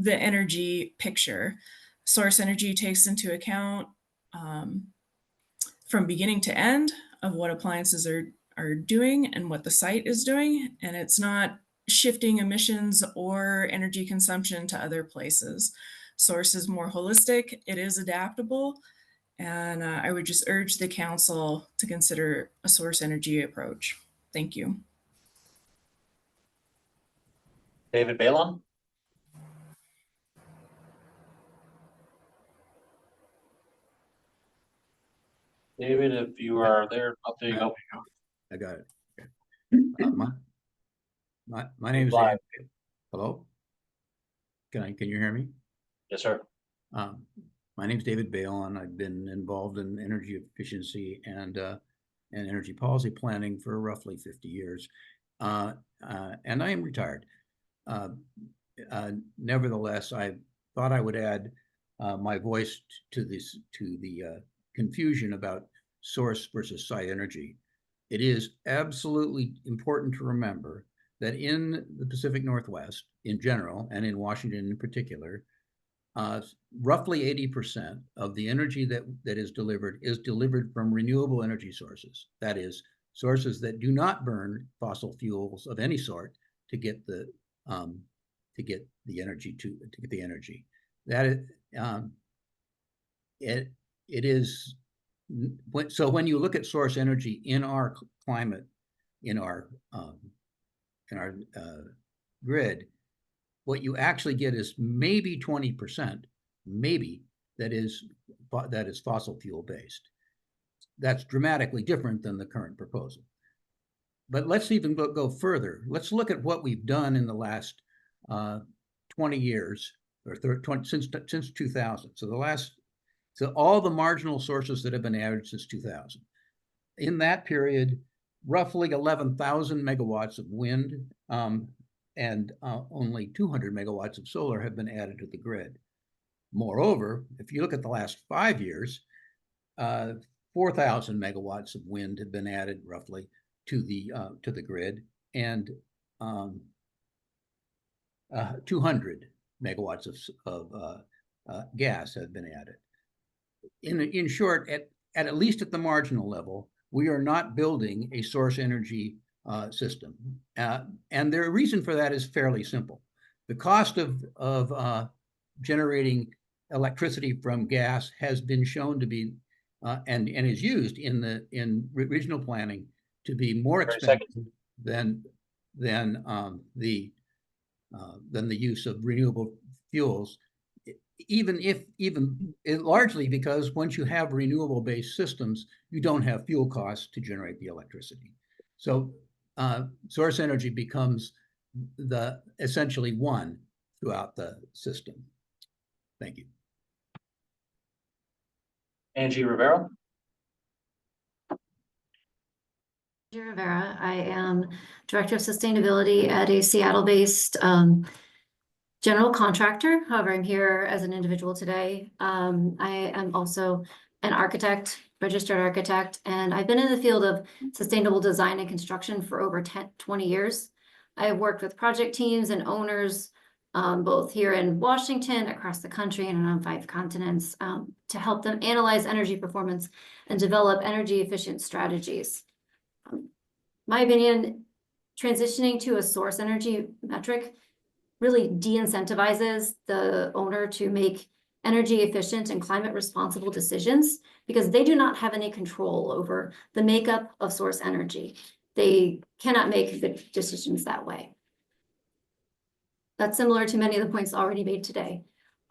energy picture. Source energy takes into account from beginning to end of what appliances are doing and what the site is doing, and it's not shifting emissions or energy consumption to other places. Source is more holistic, it is adaptable, and I would just urge the council to consider a source energy approach. Thank you. David Balon? David, if you are there, up there you go. I got it. My name is David. Hello? Can you hear me? Yes, sir. My name is David Balon. I've been involved in energy efficiency and energy policy planning for roughly 50 years. And I am retired. Nevertheless, I thought I would add my voice to the confusion about source versus site energy. It is absolutely important to remember that in the Pacific Northwest in general, and in Washington in particular, roughly 80% of the energy that is delivered from renewable energy sources. That is, sources that do not burn fossil fuels of any sort to get the energy. That is, it is. So when you look at source energy in our climate, in our grid, what you actually get is maybe 20%, maybe that is fossil fuel based. That's dramatically different than the current proposal. But let's even go further. Let's look at what we've done in the last 20 years, or since 2000. So the last So all the marginal sources that have been added since 2000. In that period, roughly 11,000 megawatts of wind and only 200 megawatts of solar have been added to the grid. Moreover, if you look at the last 5 years, 4,000 megawatts of wind have been added roughly to the grid, and 200 megawatts of gas have been added. In short, at least at the marginal level, we are not building a source energy system, and the reason for that is fairly simple. The cost of generating electricity from gas has been shown to be and is used in regional planning to be more expensive than the use of renewable fuels, largely because once you have renewable based systems, you don't have fuel costs to generate the electricity. So source energy becomes essentially one throughout the system. Thank you. Angie Rivera. Angie Rivera. I am Director of Sustainability at a Seattle-based general contractor. However, I'm here as an individual today. I am also an architect, registered architect, and I've been in the field of sustainable design and construction for over 20 years. I have worked with project teams and owners both here in Washington, across the country, and on 5 continents to help them analyze energy performance and develop energy efficient strategies. My opinion, transitioning to a source energy metric really de-incentivizes the owner to make energy efficient and climate responsible decisions because they do not have any control over the makeup of source energy. They cannot make good decisions that way. That's similar to many of the points already made today.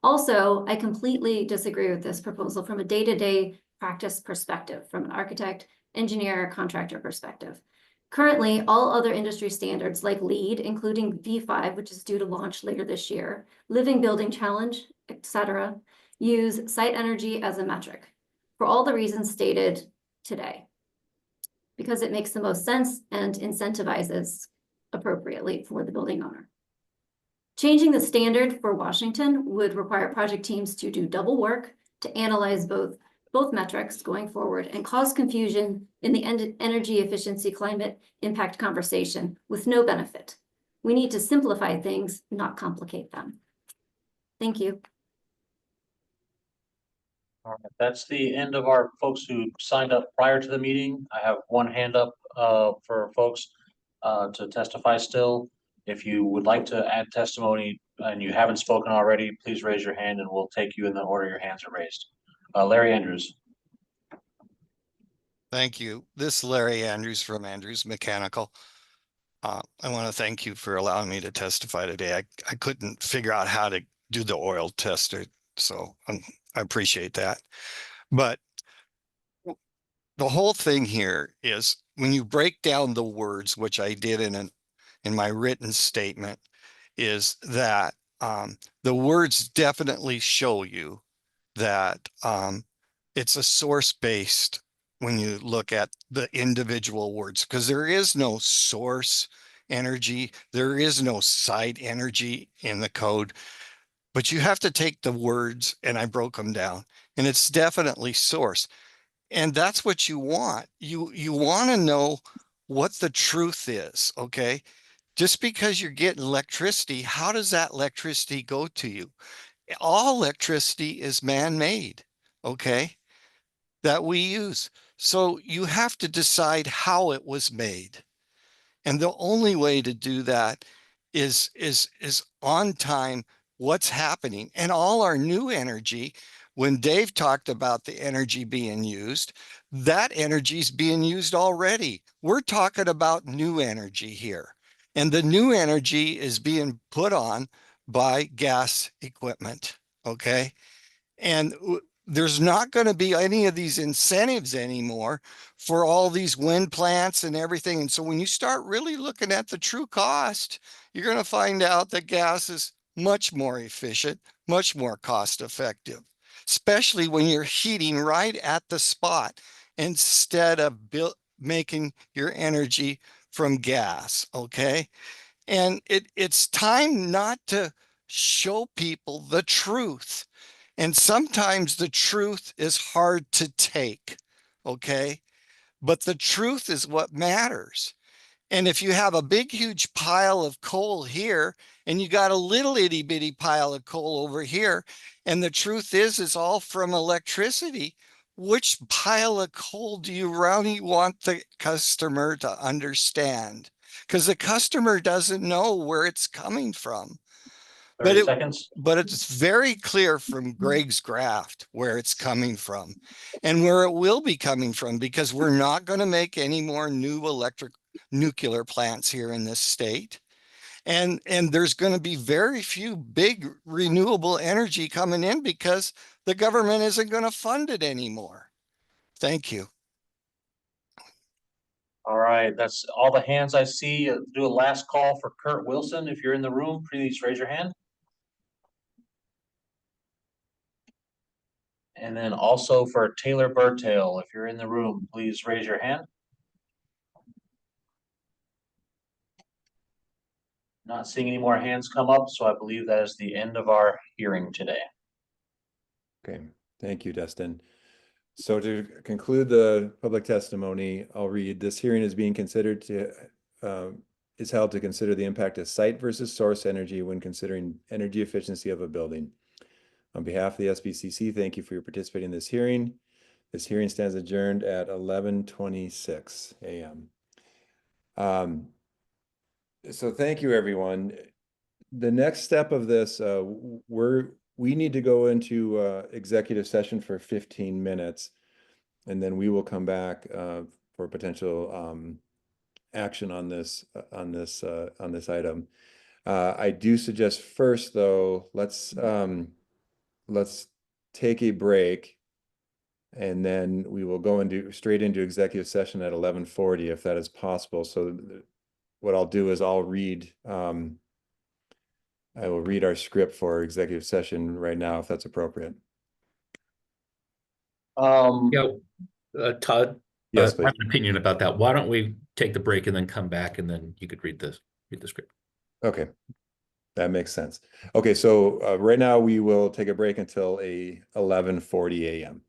Also, I completely disagree with this proposal from a day-to-day practice perspective, from an architect, engineer, contractor perspective. Currently, all other industry standards like LEED, including V5, which is due to launch later this year, Living Building Challenge, etc., use site energy as a metric for all the reasons stated today, because it makes the most sense and incentivizes appropriately for the building owner. Changing the standard for Washington would require project teams to do double work to analyze both metrics going forward and cause confusion in the energy efficiency climate impact conversation with no benefit. We need to simplify things, not complicate them. Thank you. All right, that's the end of our folks who signed up prior to the meeting. I have one hand up for folks to testify still. If you would like to add testimony and you haven't spoken already, please raise your hand and we'll take you in the order your hands are raised. Larry Andrews. Thank you. This is Larry Andrews from Andrews Mechanical. I want to thank you for allowing me to testify today. I couldn't figure out how to do the oil tester, so I appreciate that. But the whole thing here is when you break down the words, which I did in my written statement, is that the words definitely show you that it's a source-based when you look at the individual words, because there is no source energy, there is no site energy in the code, but you have to take the words, and I broke them down, and it's definitely source. And that's what you want. You want to know what the truth is, okay? Just because you're getting electricity, how does that electricity go to you? All electricity is man-made, okay, that we use. So you have to decide how it was made. And the only way to do that is on time, what's happening. And all our new energy, when Dave talked about the energy being used, that energy is being used already. We're talking about new energy here. And the new energy is being put on by gas equipment, okay? And there's not going to be any of these incentives anymore for all these wind plants and everything. And so when you start really looking at the true cost, you're going to find out that gas is much more efficient, much more cost effective. especially when you're heating right at the spot instead of making your energy from gas. Okay. And it's time not to show people the truth. And sometimes the truth is hard to take. Okay. But the truth is what matters. And if you have a big, huge pile of coal here, and you got a little itty bitty pile of coal over here, and the truth is it's all from electricity, which pile of coal do you really want the customer to understand? Because the customer doesn't know where it's coming from. 30 seconds. But it's very clear from Greg's graph where it's coming from and where it will be coming from, because we're not going to make any more new nuclear plants here in this state. And there's going to be very few big renewable energy coming in because the government isn't going to fund it anymore. Thank you. All right, that's all the hands I see. Do a last call for Kurt Wilson. If you're in the room, please raise your hand. And then also for Taylor Burtail, if you're in the room, please raise your hand. Not seeing any more hands come up, so I believe that is the end of our hearing today. Okay, thank you, Dustin. So to conclude the public testimony, I'll read, this hearing is being considered to, is held to consider the impact of site versus source energy when considering energy efficiency of a building. On behalf of the SBCC, thank you for your participating in this hearing. This hearing stands adjourned at 11:26 a.m. So thank you, everyone. The next step of this, we need to go into executive session for 15 minutes, and then we will come back for potential action on this item. I do suggest first, though, let's take a break, and then we will go straight into executive session at 11:40 if that is possible. So what I'll do is I will read our script for executive session right now, if that's appropriate. Todd, yes, I have an opinion about that. Why don't we take the break and then come back, and then you could read the script. Okay, that makes sense. Okay, so right now we will take a break until 11:40 a.m.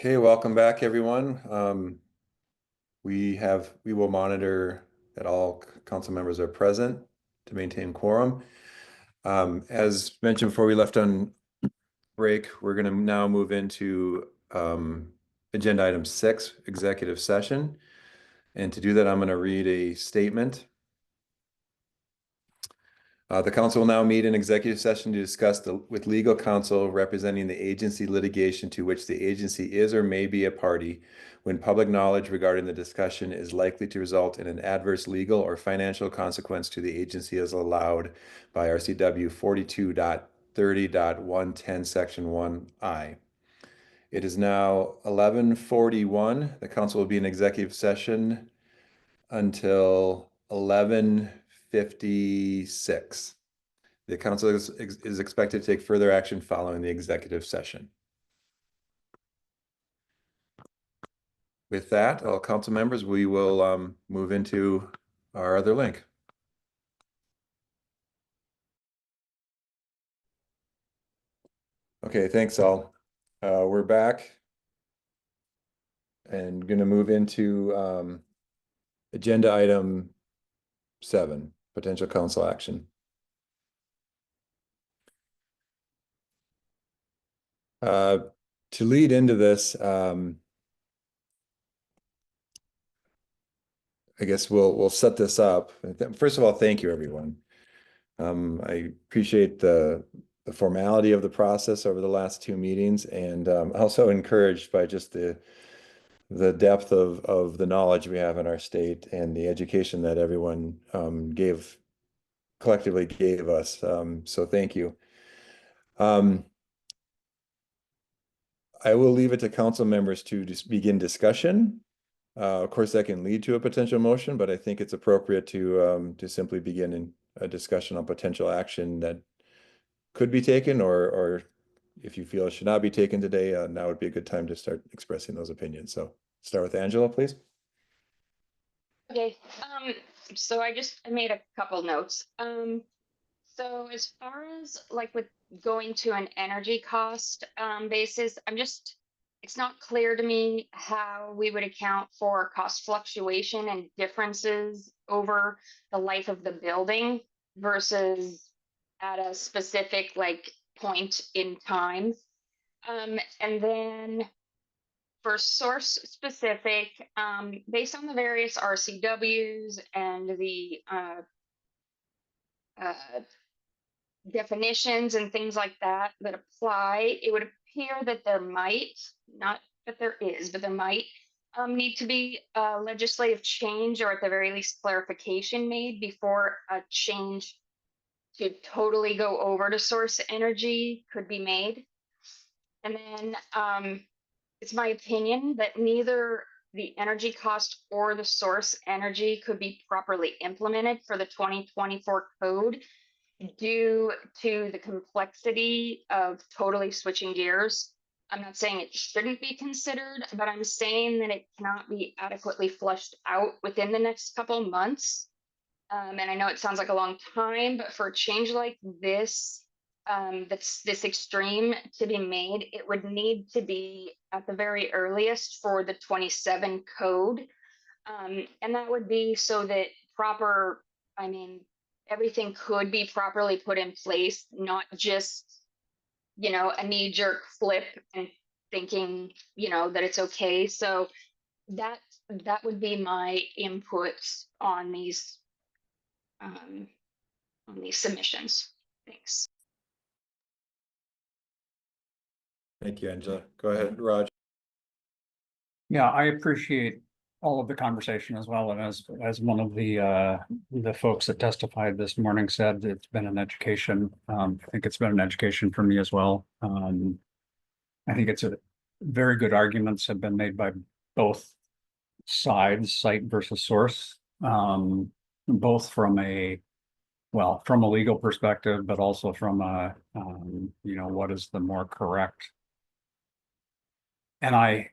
Okay, welcome back, everyone. We will monitor that all council members are present to maintain quorum. As mentioned before we left on break, we're going to now move into agenda item 6, executive session. And to do that, I'm going to read a statement. The council will now meet in executive session to discuss with legal counsel representing the agency litigation to which the agency is or may be a party when public knowledge regarding the discussion is likely to result in an adverse legal or financial consequence to the agency as allowed by RCW 42.30.110 section 1I. It is now 11:41. The council will be in executive session until 11:56. The council is expected to take further action following the executive session. With that, all council members, we will move into our other link. Okay, thanks all. We're back and going to move into agenda item 7, potential council action. To lead into this, I guess we'll set this up. First of all, thank you, everyone. I appreciate the formality of the process over the last 2 meetings, and also encouraged by just the depth of the knowledge we have in our state and the education that everyone collectively gave us. So thank you. I will leave it to council members to just begin discussion. Of course, that can lead to a potential motion, but I think it's appropriate to simply begin in a discussion on potential action that could be taken, or if you feel it should not be taken today, now would be a good time to start expressing those opinions. So start with Angela, please. Okay, so I made a couple notes. So as far as like with going to an energy cost basis, it's not clear to me how we would account for cost fluctuation and differences over the life of the building versus at a specific like point in time. And then for source specific, based on the various RCWs and the definitions and things like that that apply, it would appear that there might, not that there is, but there might need to be a legislative change or at the very least clarification made before a change to totally go over to source energy could be made. And then it's my opinion that neither the energy cost or the source energy could be properly implemented for the 2024 code due to the complexity of totally switching gears. I'm not saying it shouldn't be considered, but I'm saying that it cannot be adequately flushed out within the next couple months. And I know it sounds like a long time, but for a change like this, that's this extreme to be made, it would need to be at the very earliest for the 27 code. And that would be so that everything could be properly put in place, not just, a knee-jerk flip and thinking, that it's okay. So that would be my input on these submissions. Thanks. Thank you, Angela. Go ahead, Raj. Yeah, I appreciate all of the conversation as well. And as one of the folks that testified this morning said, it's been an education. I think it's been an education for me as well. I think it's a very good arguments have been made by both sides, site versus source, both from a legal perspective, but also from a, what is the more correct. And I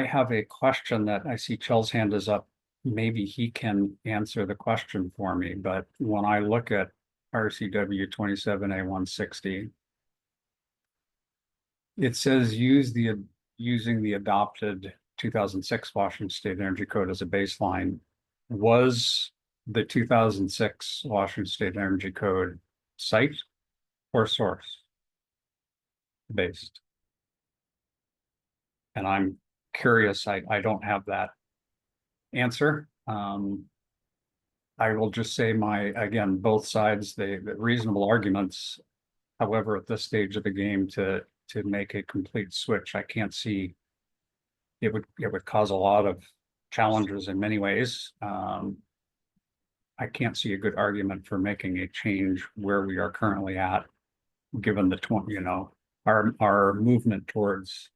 have a question that I see Chell's hand is up. Maybe he can answer the question for me, but when I look at RCW 27A160, it says using the adopted 2006 Washington State Energy Code as a baseline. Was the 2006 Washington State Energy Code site or source based? And I'm curious, I don't have that answer. I will just say again, both sides, the reasonable arguments. However, at this stage of the game to make a complete switch, I can't see it would cause a lot of challenges in many ways. I can't see a good argument for making a change where we are currently at, given the our movement towards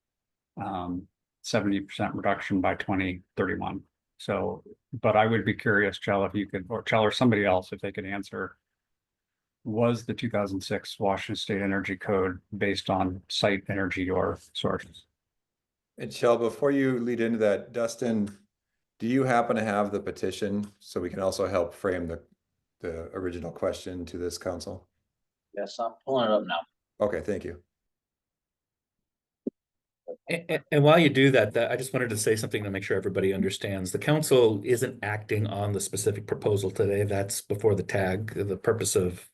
70% reduction by 2031. So, but I would be curious, Chell, if you could, or Chell or somebody else, if they could answer, was the 2006 Washington State Energy Code based on site energy or sources? And Chell, before you lead into that, Dustin, do you happen to have the petition so we can also help frame the original question to this council? Yes, I'm pulling it up now. Okay, thank you. And while you do that, I just wanted to say something to make sure everybody understands. The council isn't acting on the specific proposal today. That's before the tag. The purpose of,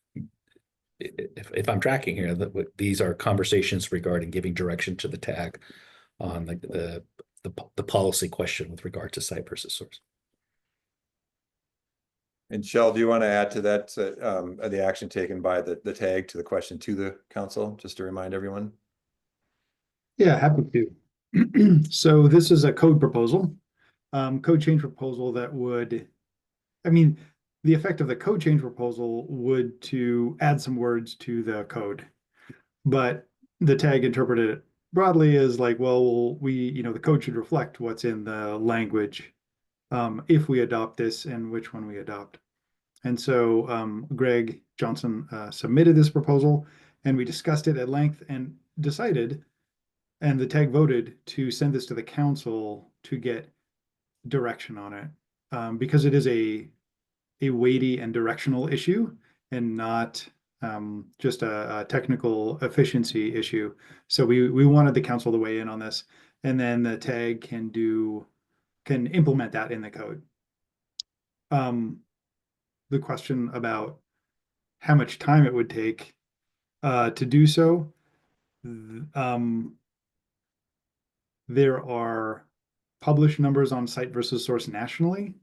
if I'm tracking here, that these are conversations regarding giving direction to the tag on the policy question with regard to site versus source. And Chell, do you want to add to that the action taken by the tag to the question to the council, just to remind everyone? Yeah, happy to. So this is a code proposal, code change proposal that would, the effect of the code change proposal would to add some words to the code, but the tag interpreted it broadly is like, well, the code should reflect what's in the language if we adopt this and which one we adopt. And so Greg Johnson submitted this proposal, and we discussed it at length and decided, and the TAG voted to send this to the council to get direction on it, because it is a weighty and directional issue and not just a technical efficiency issue. So we wanted the council to weigh in on this, and then the TAG can implement that in the code. The question about how much time it would take to do so, there are published numbers on site versus source nationally,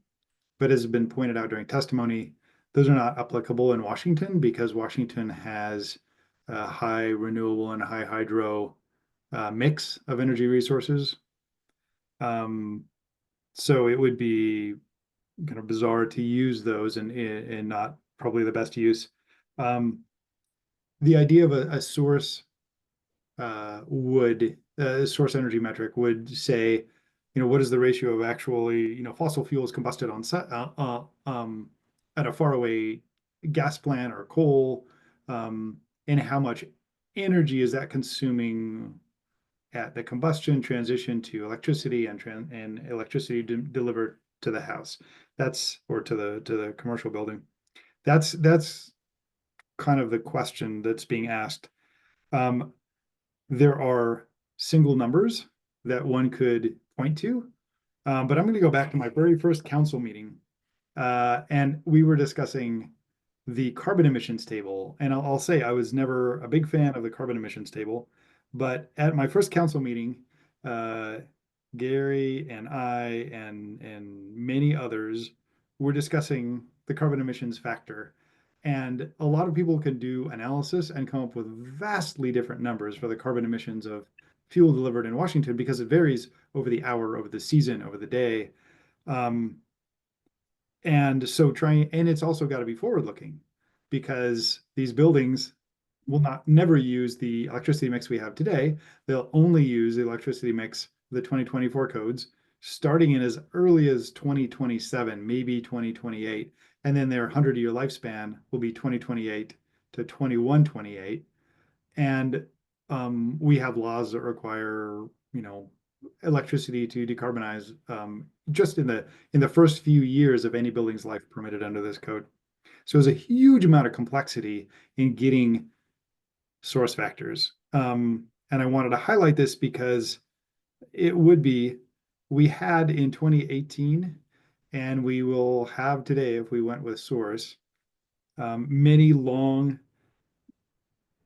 but as has been pointed out during testimony, those are not applicable in Washington because Washington has a high renewable and high hydro mix of energy resources. So it would be kind of bizarre to use those and not probably the best use. The idea of a source source energy metric would say, what is the ratio of actually, fossil fuels combusted on set at a faraway gas plant or coal, and how much energy is that consuming at the combustion transition to electricity and electricity delivered to the house. Or to the commercial building. That's kind of the question that's being asked. There are single numbers that one could point to, but I'm going to go back to my very first council meeting, and we were discussing the carbon emissions table. And I'll say I was never a big fan of the carbon emissions table, but at my first council meeting, Gary and I and many others were discussing the carbon emissions factor. And a lot of people can do analysis and come up with vastly different numbers for the carbon emissions of fuel delivered in Washington because it varies over the hour, over the season, over the day. And so and it's also got to be forward looking because these buildings will never use the electricity mix we have today. They'll only use the electricity mix, the 2024 codes, starting in as early as 2027, maybe 2028. And then their 100-year lifespan will be 2028 to 2128. And we have laws that require, electricity to decarbonize just in the first few years of any building's life permitted under this code. So there's a huge amount of complexity in getting source factors. And I wanted to highlight this because we had in 2018, and we will have today if we went with source, many long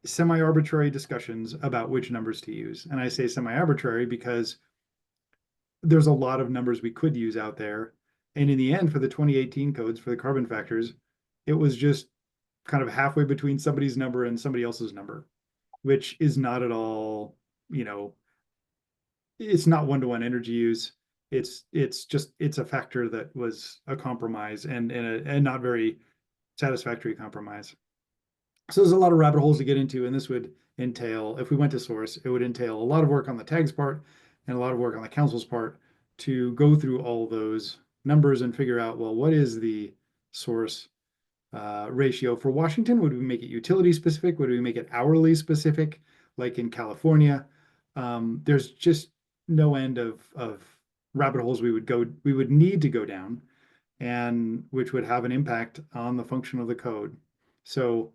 semi-arbitrary discussions about which numbers to use. And I say semi-arbitrary because there's a lot of numbers we could use out there. And in the end, for the 2018 codes for the carbon factors, it was just kind of halfway between somebody's number and somebody else's number, which is not at all, it's not one-to-one energy use. It's a factor that was a compromise and not very satisfactory compromise. So there's a lot of rabbit holes to get into, and this would entail, if we went to source, it would entail a lot of work on the TAG's part and a lot of work on the council's part to go through all those numbers and figure out, well, what is the source ratio for Washington? Would we make it utility specific? Would we make it hourly specific, like in California? There's just no end of rabbit holes we would need to go down, and which would have an impact on the function of the code. So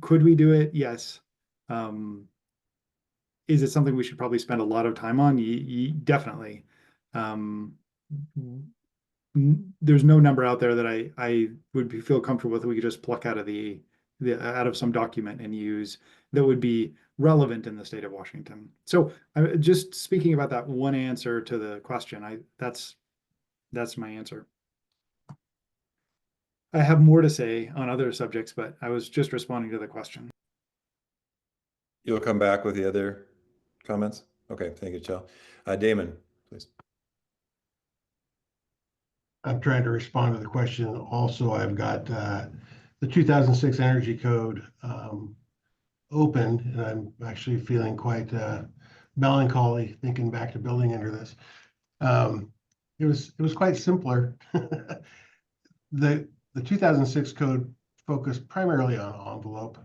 could we do it? Yes. Is it something we should probably spend a lot of time on? Definitely. There's no number out there that I would feel comfortable with. We could just pluck out of out of some document and use that would be relevant in the state of Washington. So just speaking about that one answer to the question, that's my answer. I have more to say on other subjects, but I was just responding to the question. You'll come back with the other comments? Okay, thank you, Chell. Damon, please. I'm trying to respond to the question. Also, I've got the 2006 Energy Code opened, and I'm actually feeling quite melancholy thinking back to building under this. It was quite simpler. The 2006 code focused primarily on envelope.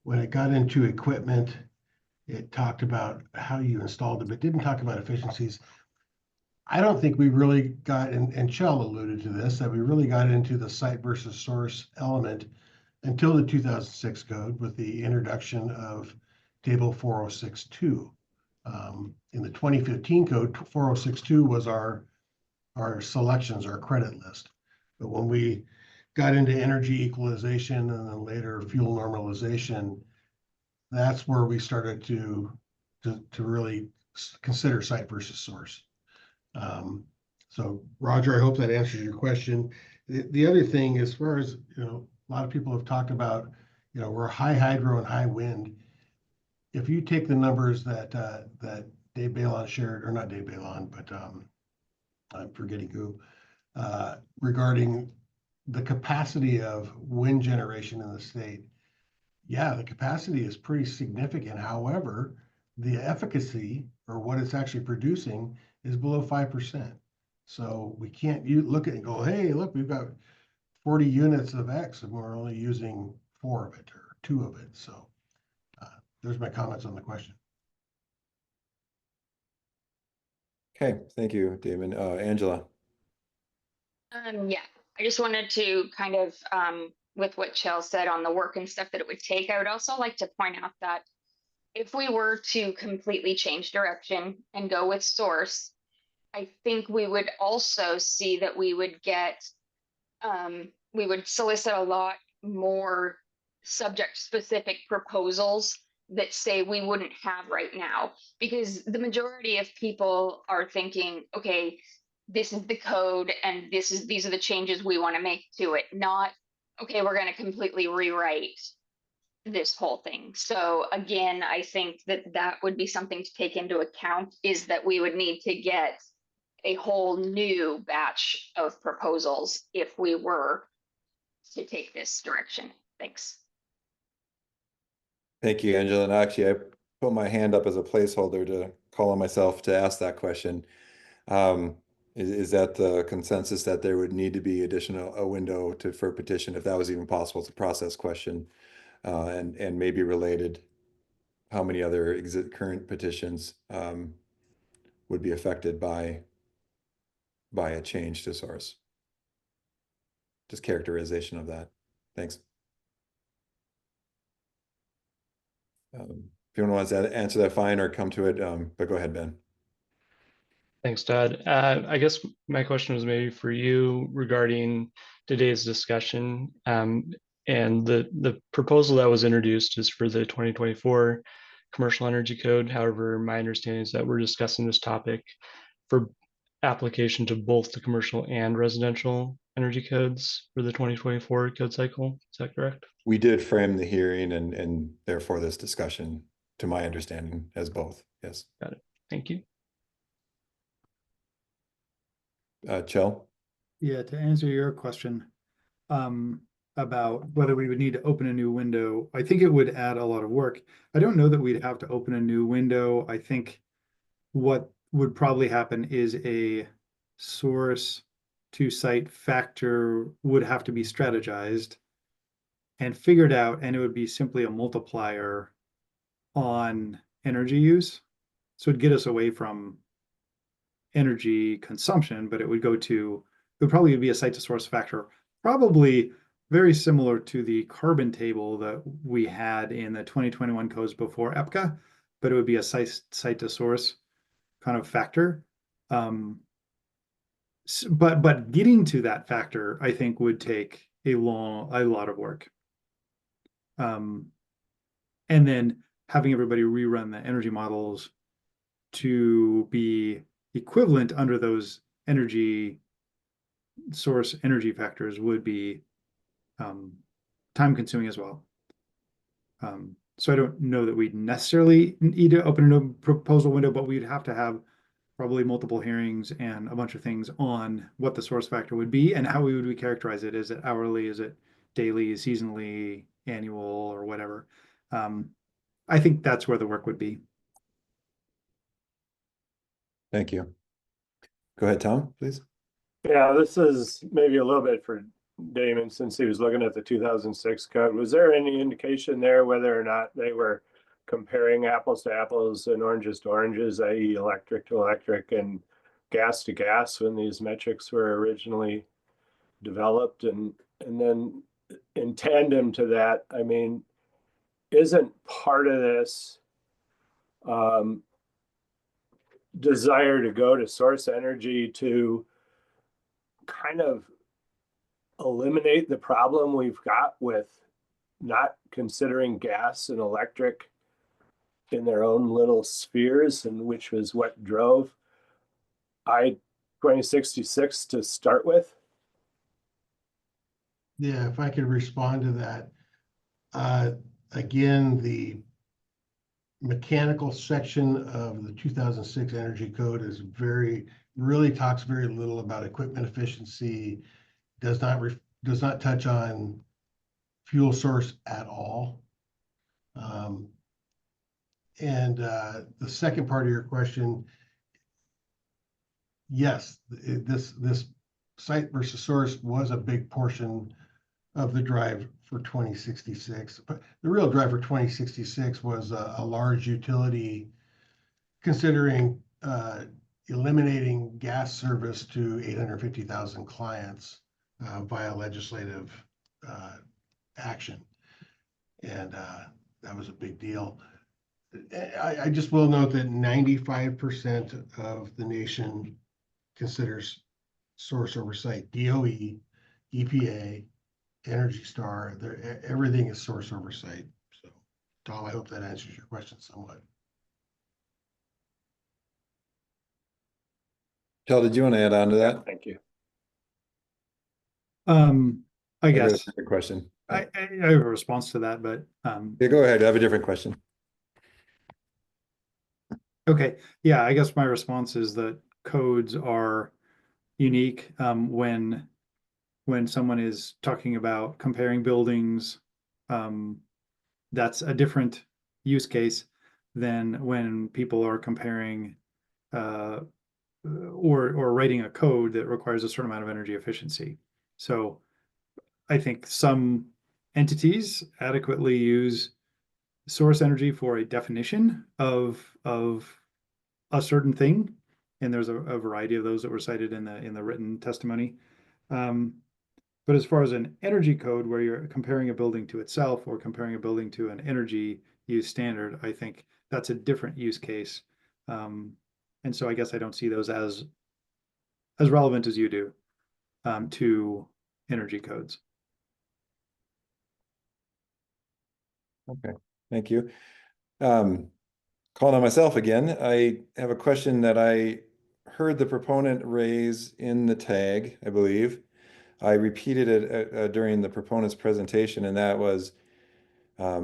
When it got into equipment, it talked about how you installed it, but didn't talk about efficiencies. I don't think we really got, and Chell alluded to this, that we really got into the site versus source element until the 2006 code with the introduction of table 4062. In the 2015 code, 4062 was our selections, our credit list. But when we got into energy equalization and then later fuel normalization, that's where we started to really consider site versus source. So Roger, I hope that answers your question. The other thing, as far as, a lot of people have talked about, we're high hydro and high wind. If you take the numbers that Dave Balon shared, or not Dave Balon, but I'm forgetting who, regarding the capacity of wind generation in the state, yeah, the capacity is pretty significant. However, the efficacy, or what it's actually producing, is below 5%. So we can't look at it and go, hey, look, we've got 40 units of X and we're only using 4 of it or 2 of it. So there's my comments on the question. Okay, thank you, Damon. Angela. Yeah, I just wanted to kind of, with what Chell said on the work and stuff that it would take, I would also like to point out that if we were to completely change direction and go with source, I think we would also see that we would get, we would solicit a lot more subject specific proposals that say we wouldn't have right now, because the majority of people are thinking, okay, this is the code and these are the changes we want to make to it, not, okay, we're going to completely rewrite this whole thing. So again, I think that would be something to take into account, is that we would need to get a whole new batch of proposals if we were to take this direction. Thanks. Thank you, Angela. And actually, I put my hand up as a placeholder to call on myself to ask that question. Is that the consensus that there would need to be a window for petition, if that was even possible? It's a process question, and maybe related, how many other current petitions would be affected by a change to source? Just characterization of that. Thanks. If anyone wants to answer that, fine, or come to it, but go ahead, Ben. Thanks, Todd. I guess my question was maybe for you regarding today's discussion. And the proposal that was introduced is for the 2024 Commercial Energy Code. However, my understanding is that we're discussing this topic for application to both the commercial and residential energy codes for the 2024 code cycle. Is that correct? We did frame the hearing and therefore this discussion, to my understanding, as both. Yes. Got it. Thank you. Chell? Yeah, to answer your question about whether we would need to open a new window, I think it would add a lot of work. I don't know that we'd have to open a new window. I think what would probably happen is a source to site factor would have to be strategized and figured out, and it would be simply a multiplier on energy use. So it'd get us away from energy consumption, but it would probably be a site to source factor, probably very similar to the carbon table that we had in the 2021 codes before EPCA, but it would be a site to source kind of factor. But getting to that factor, I think, would take a lot of work. And then having everybody rerun the energy models to be equivalent under those energy source energy factors would be time consuming as well. So I don't know that we'd necessarily need to open a proposal window, but we'd have to have probably multiple hearings and a bunch of things on what the source factor would be and how we would characterize it. Is it hourly? Is it daily, seasonally, annual, or whatever. I think that's where the work would be. Thank you. Go ahead, Tom, please. Yeah, this is maybe a little bit for Damon since he was looking at the 2006 code. Was there any indication there whether or not they were comparing apples to apples and oranges to oranges, i.e. electric to electric and gas to gas when these metrics were originally developed? And then in tandem to that, I mean, isn't part of this desire to go to source energy to kind of eliminate the problem we've got with not considering gas and electric in their own little spheres, and which was what drove I-2066 to start with? Yeah, if I could respond to that. Again, the mechanical section of the 2006 Energy Code is really talks very little about equipment efficiency, does not touch on fuel source at all. The second part of your question, yes, this site versus source was a big portion of the drive for 2066. But the real drive for 2066 was a large utility considering eliminating gas service to 850,000 clients via legislative action. And that was a big deal. I just will note that 95% of the nation considers source oversight, DOE, EPA, Energy Star, everything is source oversight. So, Tom, I hope that answers your question somewhat. Kel, did you want to add on to that? Thank you. I guess. A question. I have a response to that, but yeah, go ahead. I have a different question. Okay. Yeah, I guess my response is that codes are unique when someone is talking about comparing buildings. That's a different use case than when people are comparing or writing a code that requires a certain amount of energy efficiency. So I think some entities adequately use source energy for a definition of a certain thing, and there's a variety of those that were cited in the written testimony. But as far as an energy code where you're comparing a building to itself or comparing a building to an energy use standard, I think that's a different use case. And so I guess I don't see those as relevant as you do to energy codes. Okay, thank you. Calling on myself again, I have a question that I heard the proponent raise in the tag, I believe. I repeated it during the proponent's presentation, and that was, let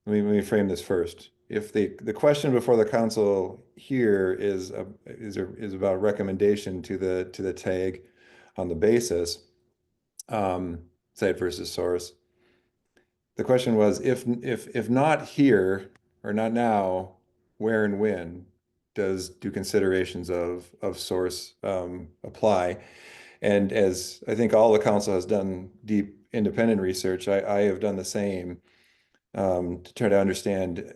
me frame this first. If the question before the council here is about recommendation to the tag on the basis, site versus source. The question was, if not here or not now, where and when do considerations of source apply? And as I think all the council has done deep independent research, I have done the same to try to understand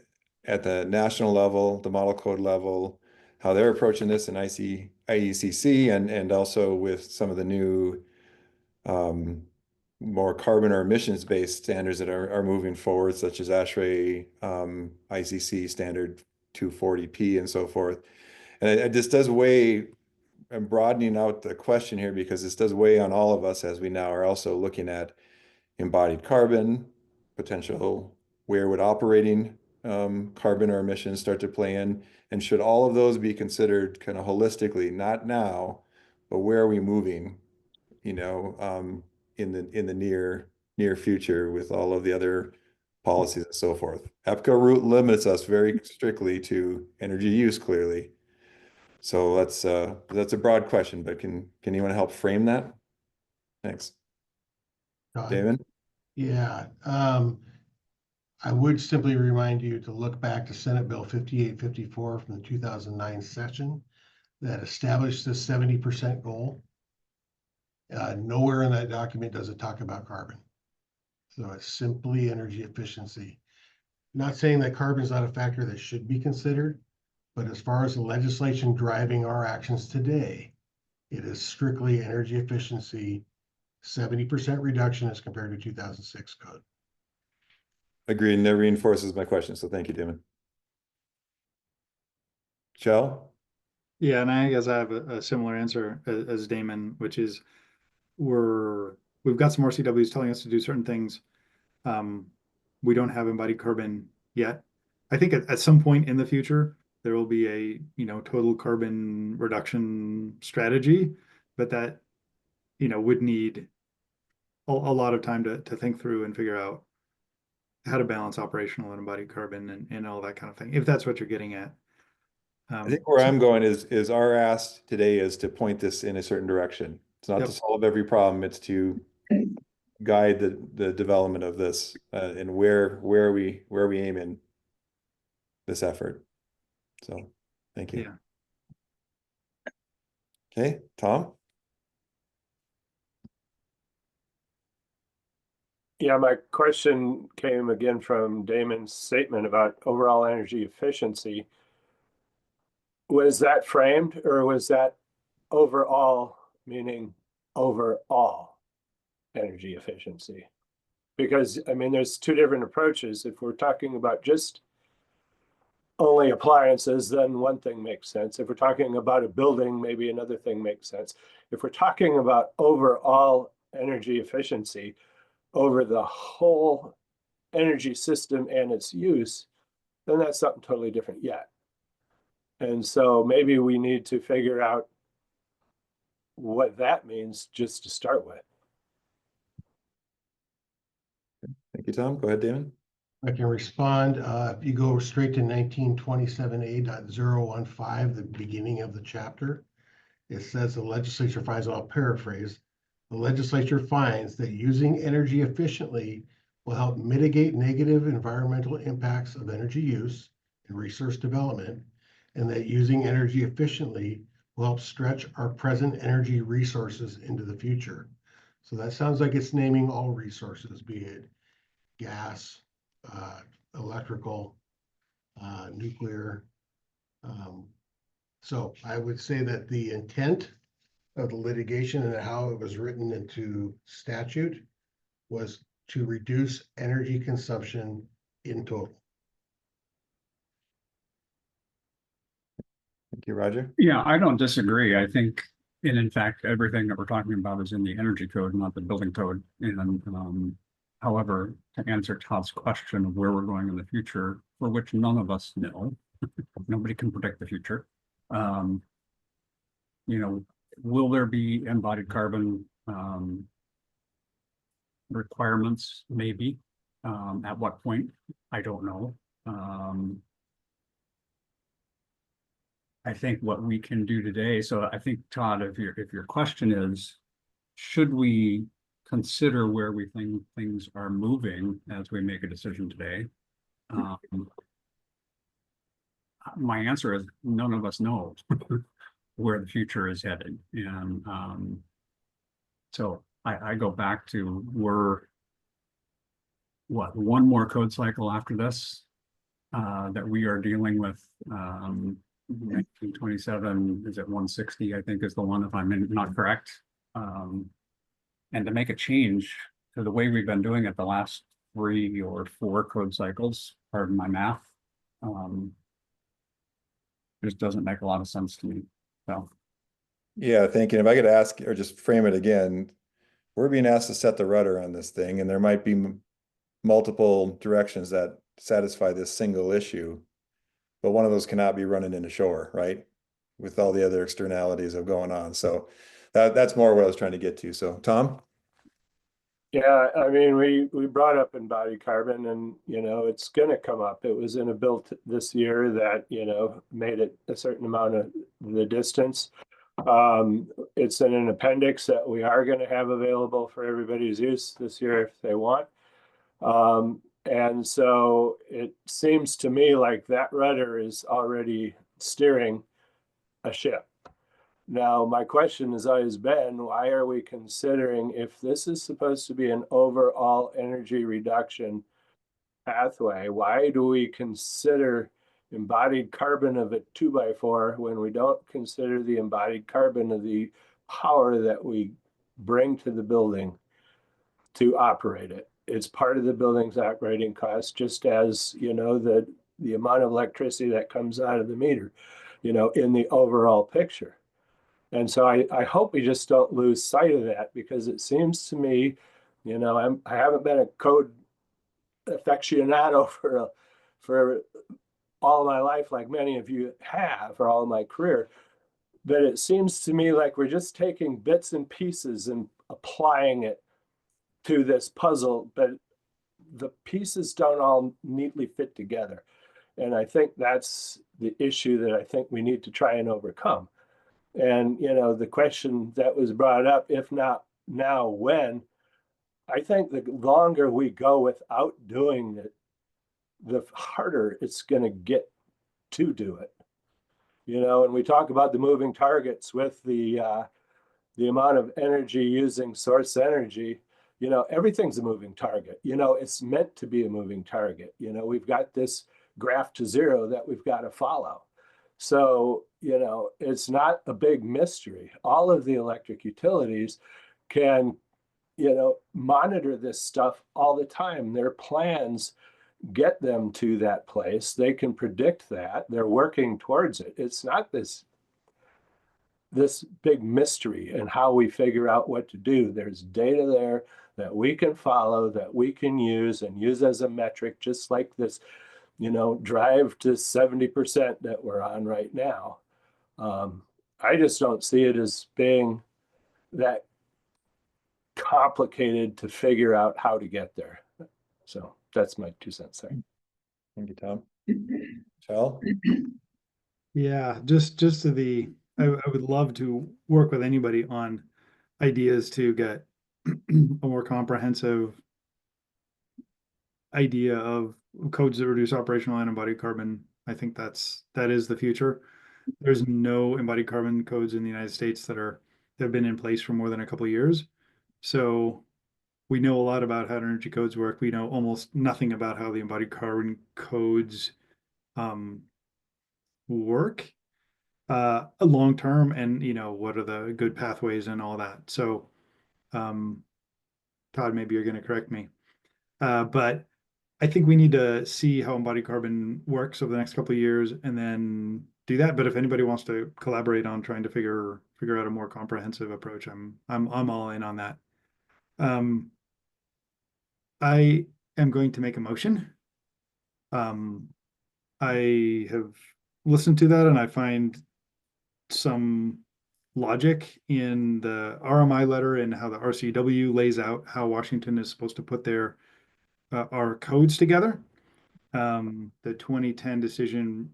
at the national level, the model code level, how they're approaching this in IECC and also with some of the new more carbon or emissions-based standards that are moving forward, such as ASHRAE, ICC standard 240p and so forth. And this does weigh, I'm broadening out the question here because this does weigh on all of us as we now are also looking at embodied carbon, potential, where would operating carbon or emissions start to play in? And should all of those be considered kind of holistically, not now, but where are we moving, in the near future with all of the other policies and so forth. EPCA route limits us very strictly to energy use, clearly. So that's a broad question, but can anyone help frame that? Thanks. God. Damon? Yeah, I would simply remind you to look back to Senate Bill 5854 from the 2009 session that established this 70% goal. Nowhere in that document does it talk about carbon. So it's simply energy efficiency. Not saying that carbon is not a factor that should be considered, but as far as the legislation driving our actions today, it is strictly energy efficiency, 70% reduction as compared to 2006 code. Agreed, and that reinforces my question, so thank you, Damon. Shell? Yeah, and I guess I have a similar answer as Damon, which is we've got some more CWs telling us to do certain things. We don't have embodied carbon yet. I think at some point in the future, there will be a, total carbon reduction strategy, but that, would need a lot of time to think through and figure out how to balance operational and embodied carbon and all that kind of thing, if that's what you're getting at. I think where I'm going is our ask today is to point this in a certain direction. It's not to solve every problem, it's to guide the development of this and where we aim in this effort. So thank you. Yeah. Okay, Tom? Yeah, my question came again from Damon's statement about overall energy efficiency. Was that framed, or was that overall, meaning overall energy efficiency? Because, I mean, there's two different approaches. If we're talking about just only appliances, then one thing makes sense. If we're talking about a building, maybe another thing makes sense. If we're talking about overall energy efficiency over the whole energy system and its use, then that's something totally different yet. And so maybe we need to figure out what that means just to start with. Thank you, Tom. Go ahead, Damon. I can respond. If you go straight to 1927A.015, the beginning of the chapter, it says the legislature finds, I'll paraphrase, the legislature finds that using energy efficiently will help mitigate negative environmental impacts of energy use and resource development, and that using energy efficiently will help stretch our present energy resources into the future. So that sounds like it's naming all resources, be it gas, electrical, nuclear. So I would say that the intent of the litigation and how it was written into statute was to reduce energy consumption in total. Thank you, Roger. Yeah, I don't disagree. I think, and in fact, everything that we're talking about is in the energy code, not the building code. And however, to answer Todd's question of where we're going in the future, for which none of us know, nobody can predict the future. Will there be embodied carbon requirements? Maybe. At what point? I don't know. I think what we can do today, so I think, Todd, if your question is, should we consider where we think things are moving as we make a decision today? My answer is none of us know where the future is headed. And so I go back to, we're one more code cycle after this that we are dealing with. 1927, is it 160, I think is the one, if I'm not correct. And to make a change to the way we've been doing it the last 3 or 4 code cycles, pardon my math, just doesn't make a lot of sense to me. So Yeah, thank you. If I could ask or just frame it again, we're being asked to set the rudder on this thing, and there might be multiple directions that satisfy this single issue, but one of those cannot be running into shore, right? With all the other externalities of going on. So that's more what I was trying to get to. So Tom? Yeah, I mean, we brought up embodied carbon, and it's going to come up. It was in a bill this year that made it a certain amount of the distance. It's in an appendix that we are going to have available for everybody's use this year if they want. And so it seems to me like that rudder is already steering a ship. Now, my question has always been, why are we considering, if this is supposed to be an overall energy reduction pathway, why do we consider embodied carbon of a 2x4 when we don't consider the embodied carbon of the power that we bring to the building to operate it? It's part of the building's operating cost, just as, you know, the amount of electricity that comes out of the meter, you know, in the overall picture. And so I hope we just don't lose sight of that, because it seems to me, you know, I haven't been a code aficionado for all of my life, like many of you have, for all of my career. But it seems to me like we're just taking bits and pieces and applying it to this puzzle, but the pieces don't all neatly fit together. And I think that's the issue that I think we need to try and overcome. And, you know, the question that was brought up, if not now, when? I think the longer we go without doing it, the harder it's going to get to do it. You know, and we talk about the moving targets with the amount of energy using source energy. You know, everything's a moving target. You know, it's meant to be a moving target. You know, we've got this graph to zero that we've got to follow. So, you know, it's not a big mystery. All of the electric utilities can, you know, monitor this stuff all the time. Their plans get them to that place. They can predict that. They're working towards it. It's not this big mystery and how we figure out what to do. There's data there that we can follow, that we can use and use as a metric, just like this, you know, drive to 70% that we're on right now. I just don't see it as being that complicated to figure out how to get there. So that's my 2 cents there. Thank you, Tom. Michelle? Yeah, just to the, I would love to work with anybody on ideas to get a more comprehensive idea of codes that reduce operational and embodied carbon. I think that is the future. There's no embodied carbon codes in the United States that have been in place for more than a couple of years. So we know a lot about how energy codes work. We know almost nothing about how the embodied carbon codes work long term, and you know, what are the good pathways and all that. So Todd, maybe you're going to correct me, but I think we need to see how embodied carbon works over the next couple of years and then do that. But if anybody wants to collaborate on trying to figure out a more comprehensive approach, I'm all in on that. I am going to make a motion. I have listened to that and I find some logic in the RMI letter and how the RCW lays out how Washington is supposed to put their our codes together. The 2010 decision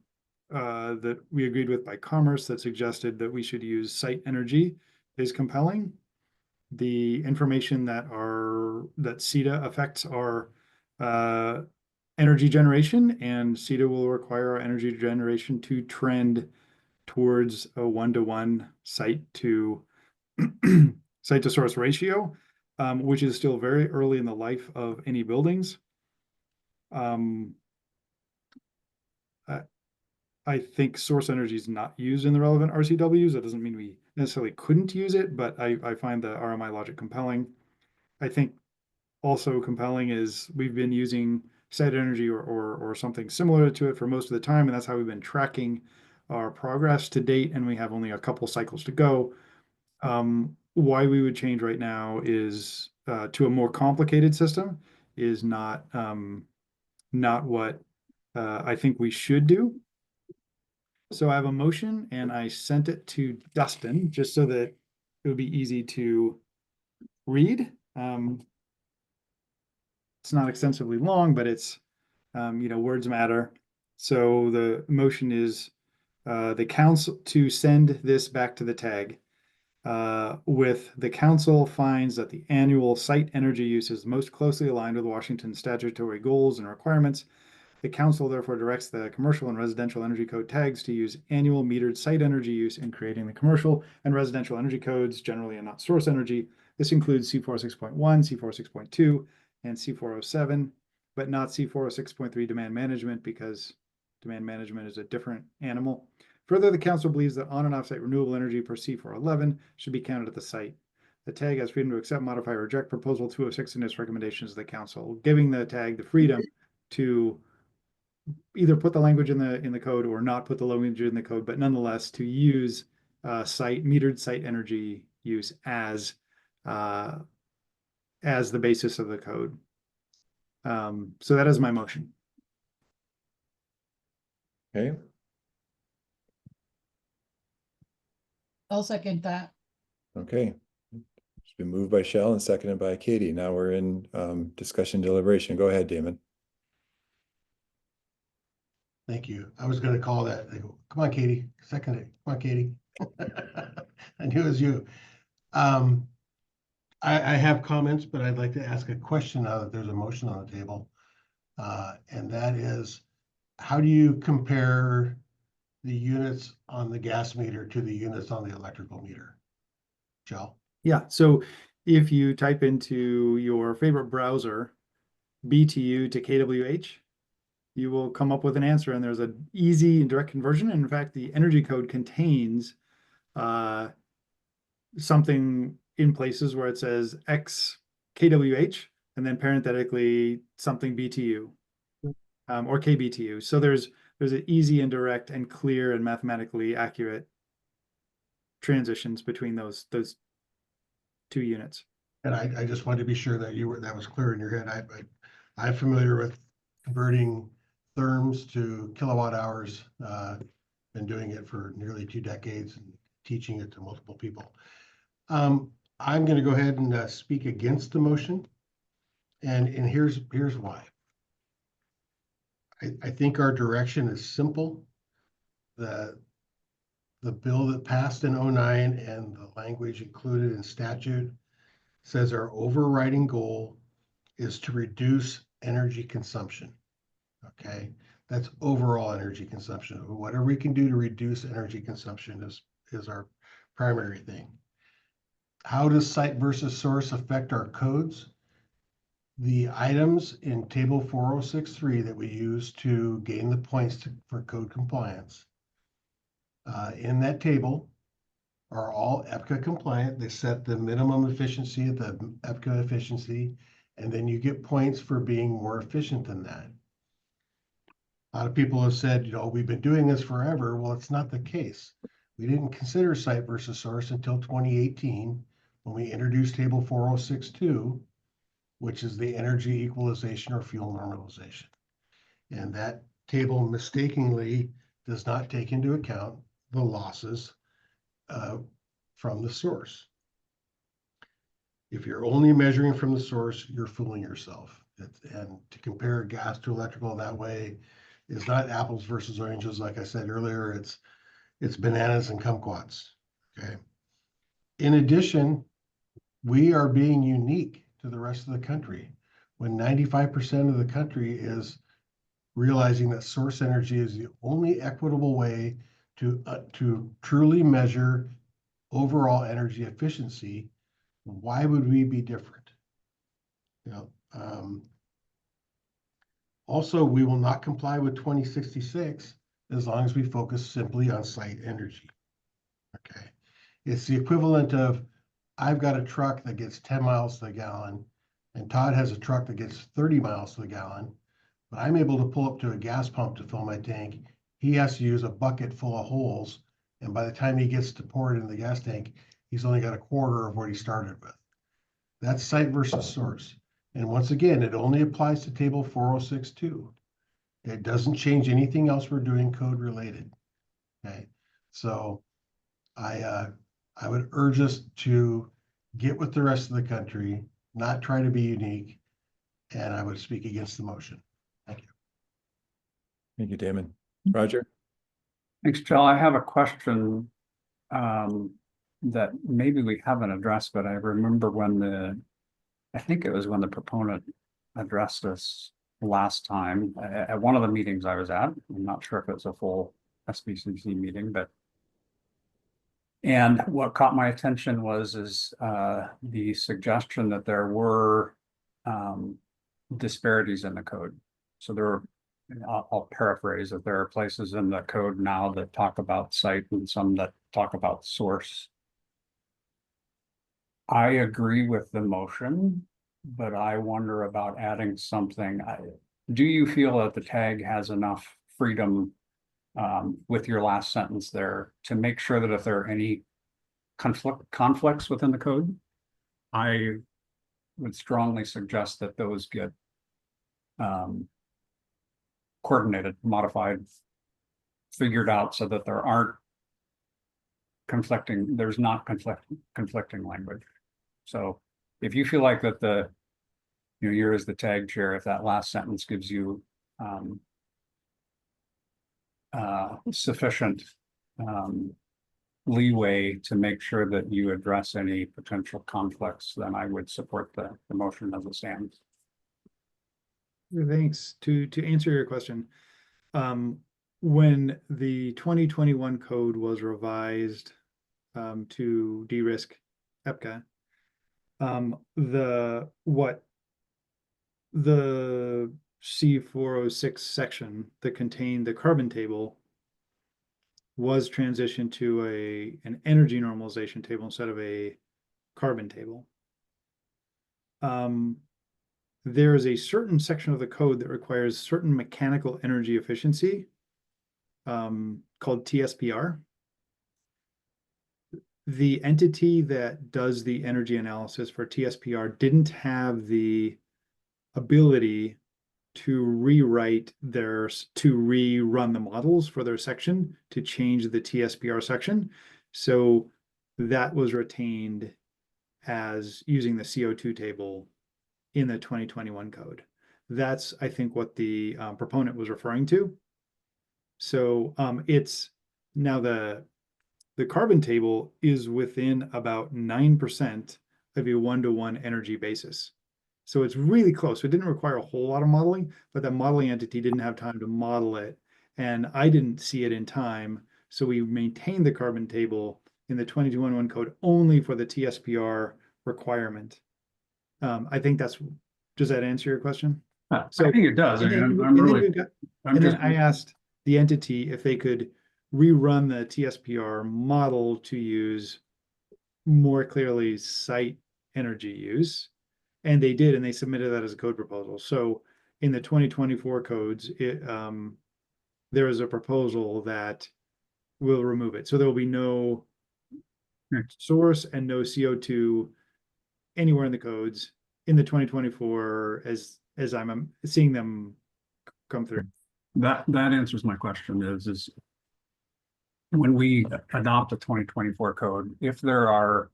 that we agreed with by Commerce that suggested that we should use site energy is compelling. The information that CETA affects our energy generation, and CETA will require our energy generation to trend towards a 1-to-1 site to source ratio, which is still very early in the life of any buildings. I think source energy is not used in the relevant RCWs. That doesn't mean we necessarily couldn't use it, but I find the RMI logic compelling. I think also compelling is we've been using site energy or something similar to it for most of the time, and that's how we've been tracking our progress to date, and we have only a couple cycles to go. Why we would change right now is to a more complicated system is not what I think we should do. So I have a motion and I sent it to Dustin just so that it would be easy to read. It's not extensively long, but it's, you know, words matter. So the motion is the council to send this back to the TAG with the council finds that the annual site energy use is most closely aligned with Washington statutory goals and requirements. The council therefore directs the commercial and residential energy code tags to use annual metered site energy use in creating the commercial and residential energy codes generally and not source energy. This includes C406.1, C406.2, and C407, but not C406.3 demand management because demand management is a different animal. Further, the council believes that on and off-site renewable energy per C411 should be counted at the site. The tag has freedom to accept, modify, or reject proposal 206 in its recommendations to the council, giving the tag the freedom to either put the language in the code or not put the language in the code, but nonetheless to use metered site energy use as the basis of the code. So that is my motion. Okay. I'll second that. Okay. It's been moved by Shell and seconded by Katie. Now we're in discussion deliberation. Go ahead, Damon. Thank you. I was going to call that. Come on, Katie. Second it. Come on, Katie. I knew it was you. I have comments, but I'd like to ask a question now that there's a motion on the table. And that is, how do you compare the units on the gas meter to the units on the electrical meter? Joe? Yeah, so if you type into your favorite browser, BTU to kWh, you will come up with an answer, and there's an easy and direct conversion. And in fact, the energy code contains something in places where it says X kWh, and then parenthetically something BTU or kBTU. So there's an easy and direct and clear and mathematically accurate transitions between those two units. And I just wanted to be sure that that was clear in your head. I'm familiar with converting therms to kilowatt hours. Been doing it for nearly 2 decades and teaching it to multiple people. I'm going to go ahead and speak against the motion, and here's why. I think our direction is simple. The bill that passed in 2009 and the language included in statute says our overriding goal is to reduce energy consumption. Okay, that's overall energy consumption. Whatever we can do to reduce energy consumption is our primary thing. How does site versus source affect our codes? The items in table 4063 that we use to gain the points for code compliance in that table are all EPCA compliant. They set the minimum efficiency at the EPCA efficiency, and then you get points for being more efficient than that. A lot of people have said, we've been doing this forever. Well, it's not the case. We didn't consider site versus source until 2018 when we introduced table 4062, which is the energy equalization or fuel normalization. And that table mistakenly does not take into account the losses from the source. If you're only measuring from the source, you're fooling yourself. And to compare gas to electrical that way is not apples versus oranges. Like I said earlier, it's bananas and kumquats. Okay. In addition, we are being unique to the rest of the country when 95% of the country is realizing that source energy is the only equitable way to truly measure overall energy efficiency. Why would we be different? Also, we will not comply with 2066 as long as we focus simply on site energy. Okay, it's the equivalent of I've got a truck that gets 10 miles to the gallon, and Todd has a truck that gets 30 miles to the gallon, but I'm able to pull up to a gas pump to fill my tank. He has to use a bucket full of holes, and by the time he gets to pour it in the gas tank, he's only got a quarter of what he started with. That's site versus source. And once again, it only applies to table 4062. It doesn't change anything else we're doing code related. Okay, so I would urge us to get with the rest of the country, not try to be unique, and I would speak against the motion. Thank you. Thank you, Damon. Roger? Thanks, Jill. I have a question. that maybe we haven't addressed, but I remember I think it was when the proponent addressed us last time at one of the meetings I was at. I'm not sure if it's a full SBCC meeting, and what caught my attention was the suggestion that there were disparities in the code. So I'll paraphrase that there are places in the code now that talk about site and some that talk about source. I agree with the motion, but I wonder about adding something. Do you feel that the tag has enough freedom with your last sentence there to make sure that if there are any conflicts within the code, I would strongly suggest that those get coordinated, modified, figured out so that there's not conflicting language. So if you feel like that you're as the tag chair, if that last sentence gives you sufficient leeway to make sure that you address any potential conflicts, then I would support the motion as it stands. Thanks. To answer your question, when the 2021 code was revised to de-risk EPCA, the C406 section that contained the carbon table was transitioned to an energy normalization table instead of a carbon table. There is a certain section of the code that requires certain mechanical energy efficiency called TSPR. The entity that does the energy analysis for TSPR didn't have the ability to rerun the models for their section to change the TSPR section. So that was retained as using the CO2 table in the 2021 code. That's, I think, what the proponent was referring to. So it's now the carbon table is within about 9% of a 1-to-1 energy basis. So it's really close. It didn't require a whole lot of modeling, but that modeling entity didn't have time to model it. And I didn't see it in time. So we maintained the carbon table in the 2021 code only for the TSPR requirement. I think does that answer your question? So I think it does. Then I asked the entity if they could rerun the TSPR model to use more clearly site energy use. And they did, and they submitted that as a code proposal. So in the 2024 codes, there is a proposal that will remove it. So there will be no source and no CO2 anywhere in the codes in the 2024 as I'm seeing them come through. That answers my question is when we adopt a 2024 code, if there are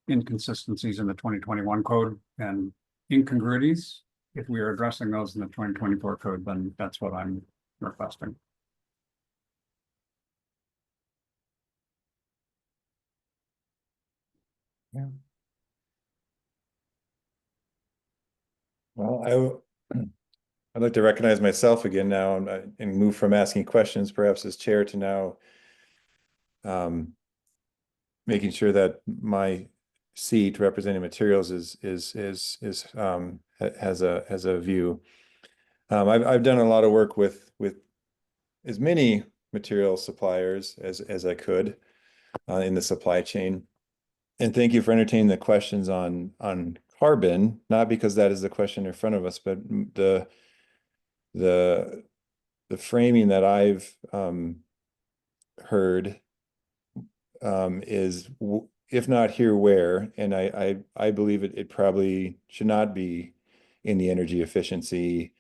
inconsistencies in the 2021 code and incongruities, if we are addressing those in the 2024 code, then that's what I'm requesting. Yeah. Well, I'd like to recognize myself again now and move from asking questions, perhaps as chair, to now making sure that my seat representing materials has a view. I've done a lot of work with as many material suppliers as I could in the supply chain. And thank you for entertaining the questions on carbon, not because that is the question in front of us, but the framing that I've heard is, if not here, where, and I believe it probably should not be in the energy efficiency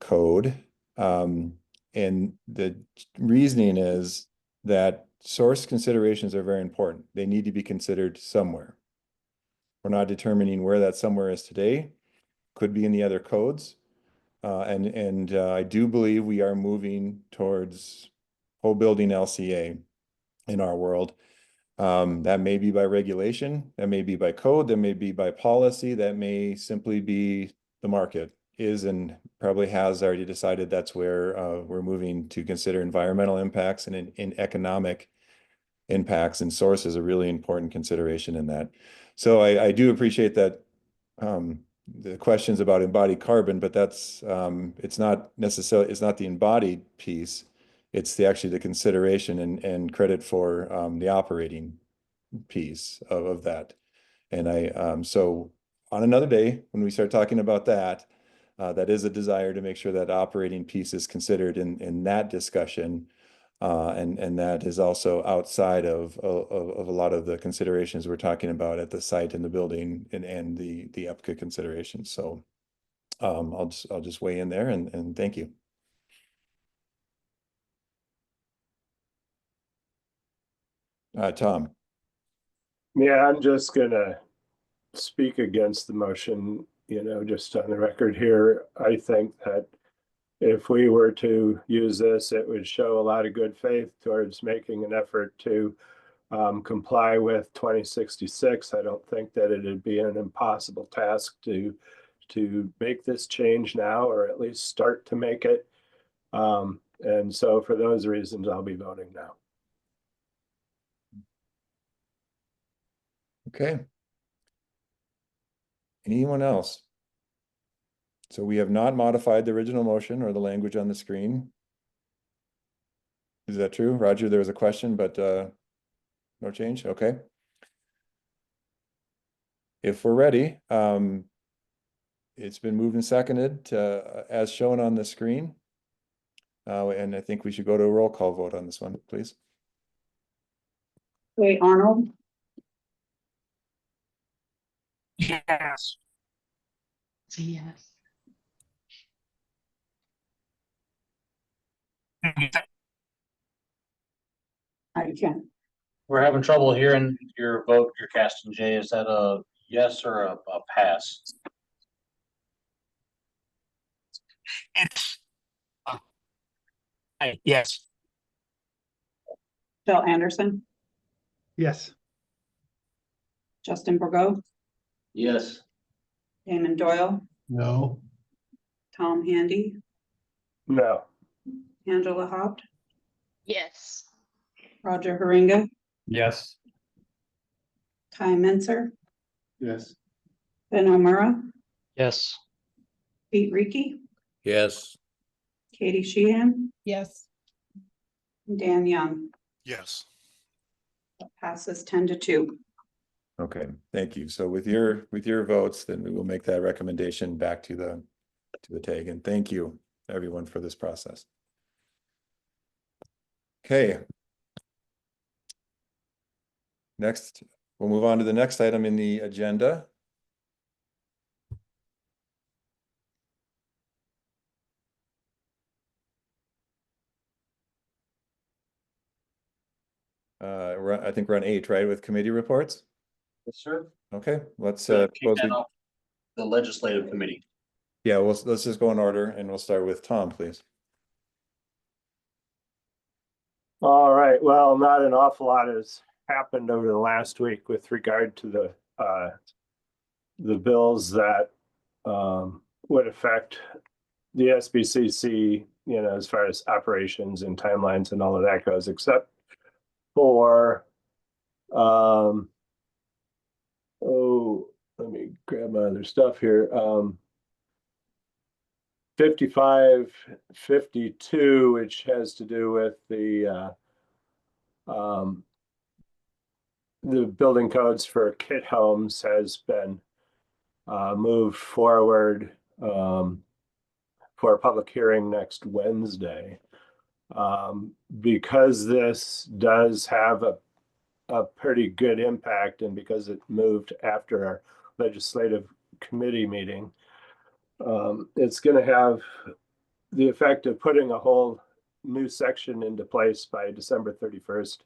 code. And the reasoning is that source considerations are very important. They need to be considered somewhere. We're not determining where that somewhere is today. Could be in the other codes. And I do believe we are moving towards whole building LCA in our world. That may be by regulation, that may be by code, that may be by policy, that may simply be the market is and probably has already decided that's where we're moving to consider environmental impacts and in economic impacts, and source is a really important consideration in that. So I do appreciate that the questions about embodied carbon, but that's it's not necessarily, it's not the embodied piece, it's actually the consideration and credit for the operating piece of that. And so on another day, when we start talking about that, that is a desire to make sure that operating piece is considered in that discussion. And that is also outside of a lot of the considerations we're talking about at the site and the building and the EPCA considerations. So I'll just weigh in there and thank you. Tom. Yeah, I'm just gonna speak against the motion, you know, just on the record here. I think that if we were to use this, it would show a lot of good faith towards making an effort to comply with 2066. I don't think that it'd be an impossible task to make this change now, or at least start to make it. And so for those reasons, I'll be voting now. Okay. Anyone else? So we have not modified the original motion or the language on the screen. Is that true? Roger, there was a question, but no change? Okay. If we're ready, it's been moved and seconded as shown on the screen. And I think we should go to a roll call vote on this one, please. Wait, Arnold? Yes. Yes. I can. We're having trouble hearing your vote you're casting, Jay. Is that a yes or a pass? It's yes. Bill Anderson, Yes. Justin Borgo, Yes. Damon Doyle, No. Tom Handy, No. Angela Haupt, Yes. Roger Haringa, Yes. Ty Menzer, Yes. Ben O'Mara, Yes. Pete Reiki, Yes. Katie Sheehan, Yes. and Dan Young. Yes. Passes 10-2. Okay, thank you. So with your votes, then we will make that recommendation back to the TAG. And thank you, everyone, for this process. Okay. Next, we'll move on to the next item in the agenda. I think we're on 8, right, with committee reports? Yes, sir. Okay, let's Kick that off the legislative committee. yeah, let's just go in order and we'll start with Tom, please. All right. Well, not an awful lot has happened over the last week with regard to the bills that would affect the SBCC, you know, as far as operations and timelines and all of that goes, except for let me grab my other stuff here. 5552, which has to do with the building codes for kit homes, has been moved forward for a public hearing next Wednesday. Because this does have a pretty good impact, and because it moved after our legislative committee meeting, it's going to have the effect of putting a whole new section into place by December 31st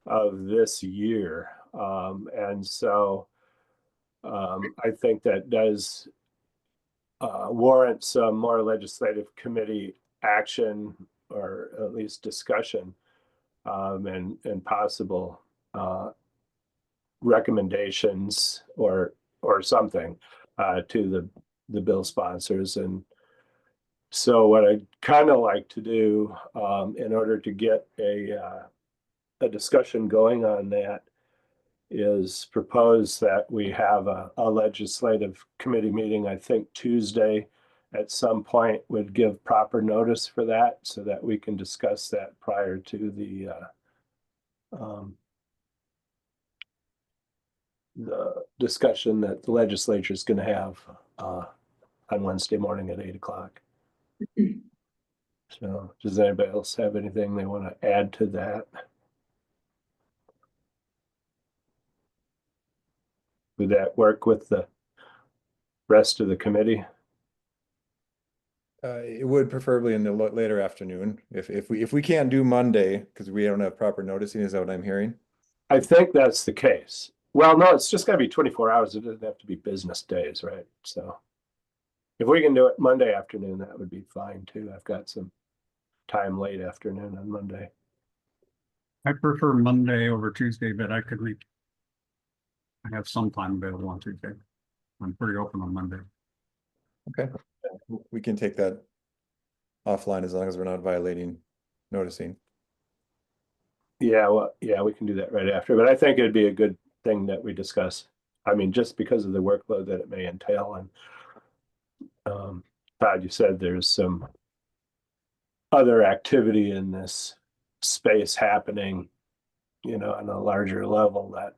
of this year. And so I think that does warrant some more legislative committee action, or at least discussion, and possible recommendations or something to the bill sponsors. And so what I'd kind of like to do in order to get a discussion going on that is propose that we have a legislative committee meeting, I think Tuesday at some point, would give proper notice for that so that we can discuss that prior to the discussion that the legislature is going to have on Wednesday morning at 8 o'clock. So does anybody else have anything they want to add to that? Would that work with the rest of the committee? It would, preferably in the later afternoon. If we can't do Monday because we don't have proper noticing, is that what I'm hearing? I think that's the case. Well, no, it's just got to be 24 hours. It doesn't have to be business days, right? So if we can do it Monday afternoon, that would be fine too. I've got some time late afternoon on Monday. I prefer Monday over Tuesday, but I have some time available on Tuesday. I'm pretty open on Monday. Okay, we can take that offline as long as we're not violating noticing. Yeah, well, yeah, we can do that right after, but I think it'd be a good thing that we discuss. I mean, just because of the workload that it may entail. And Todd, you said there's some other activity in this space happening, you know, on a larger level that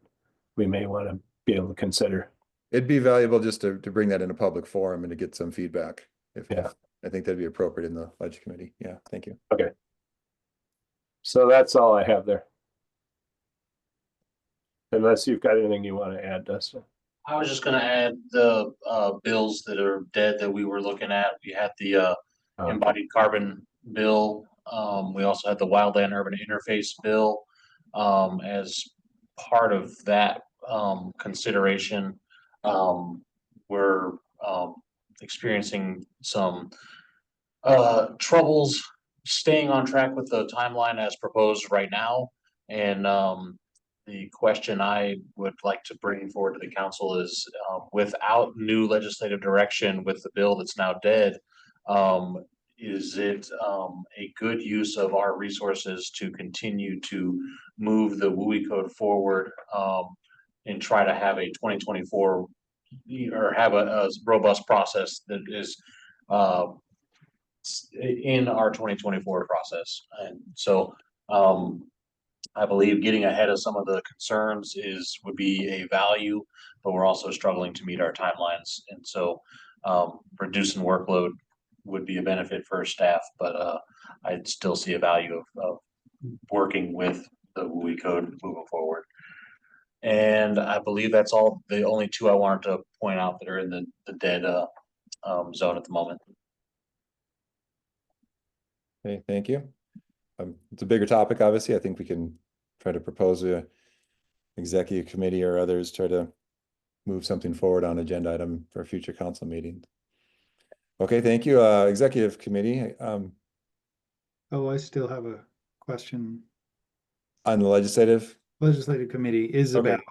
we may want to be able to consider. It'd be valuable just to bring that in a public forum and to get some feedback. Yeah. I think that'd be appropriate in the budget committee. Yeah, thank you. Okay. So that's all I have there. Unless you've got anything you want to add, Dustin. I was just gonna add the bills that are dead that we were looking at. We had the embodied carbon bill. We also had the wildland urban interface bill. As part of that consideration, we're experiencing some troubles staying on track with the timeline as proposed right now. And the question I would like to bring forward to the council is, without new legislative direction with the bill that's now dead, is it a good use of our resources to continue to move the WUI code forward and try to have a 2024 or have a robust process that is in our 2024 process? And so I believe getting ahead of some of the concerns would be a value, but we're also struggling to meet our timelines. And so reducing workload would be a benefit for staff, but I'd still see a value of working with the WUI code moving forward. And I believe that's all, the only two I wanted to point out that are in the dead zone at the moment. Okay, thank you. It's a bigger topic, obviously. I think we can try to propose a executive committee or others try to move something forward on agenda item for a future council meeting. Okay, thank you. Executive committee. Oh, I still have a question. On the legislative Committee is Okay. about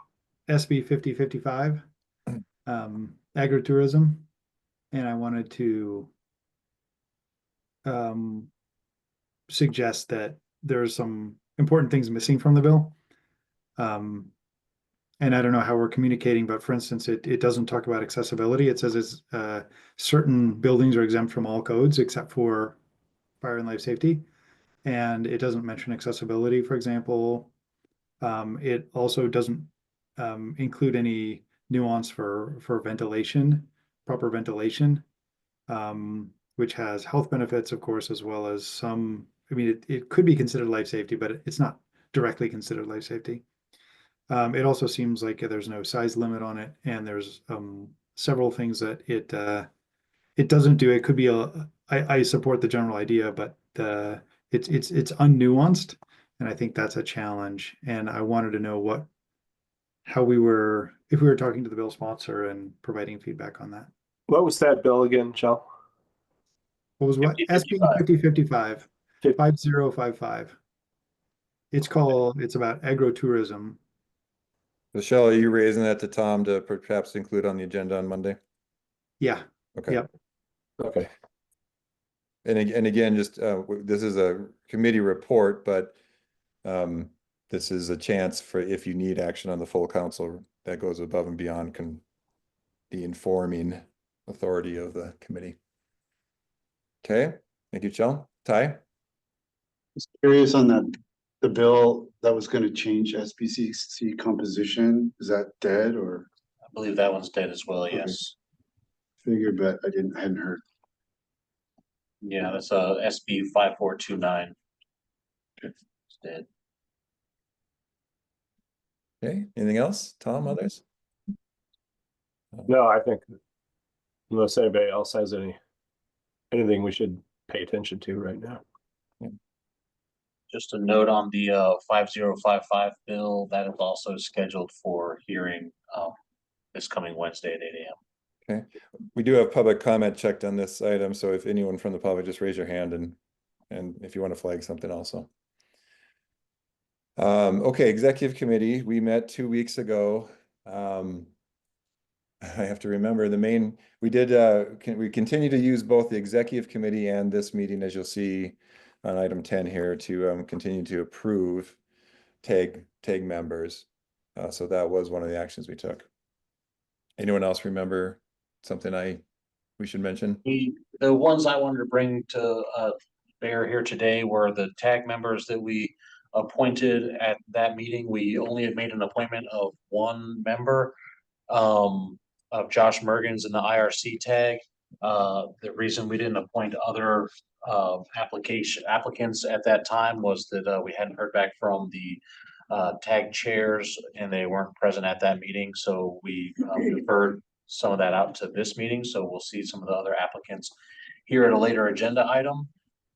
SB 5055, agritourism. And I wanted to suggest that there are some important things missing from the bill. And I don't know how we're communicating, but for instance, it doesn't talk about accessibility. It says certain buildings are exempt from all codes except for fire and life safety. And it doesn't mention accessibility, for example. It also doesn't include any nuance for ventilation, proper ventilation, which has health benefits, of course, as well as some, I mean, it could be considered life safety, but it's not directly considered life safety. It also seems like there's no size limit on it, and there's several things that it doesn't do. It could be I support the general idea, but it's unnuanced, and I think that's a challenge. And I wanted to know if we were talking to the bill sponsor and providing feedback on that. What was that bill again, Joe? What was what? SB 5055 5055. It's about agritourism, Michelle, are you raising that to Tom to perhaps include on the agenda on Monday? Yeah. Okay. Yep. Okay. And again, just this is a committee report, but this is a chance for if you need action on the full council that goes above and beyond the informing authority of the committee. Okay, thank you, Michelle. Ty? Just curious on the bill that was going to change SBCC composition. Is that dead or? I believe that one's dead as well, Okay. yes. Figured, but I hadn't heard. Yeah, that's SB 5429. It's dead. Okay, anything else? Tom, others? No, I think unless anybody else has anything we should pay attention to right now. Just a note on the 5055 bill that is also scheduled for hearing this coming Wednesday at 8 a.m. Okay, we do have public comment checked on this item, so if anyone from the public, just raise your hand and if you want to flag something also. Okay, executive committee, we met 2 weeks ago. I have to remember we continue to use both the executive committee and this meeting, as you'll see on item 10 here, to continue to approve TAG members. So that was one of the actions we took. Anyone else remember something we should mention? The ones I wanted to bring to bear here today were the TAG members that we appointed at that meeting. We only had made an appointment of one member, of Josh Mergens in the IRC TAG. The reason we didn't appoint other applicants at that time was that we hadn't heard back from the TAG chairs and they weren't present at that meeting. So we deferred some of that out to this meeting. So we'll see some of the other applicants here at a later agenda item.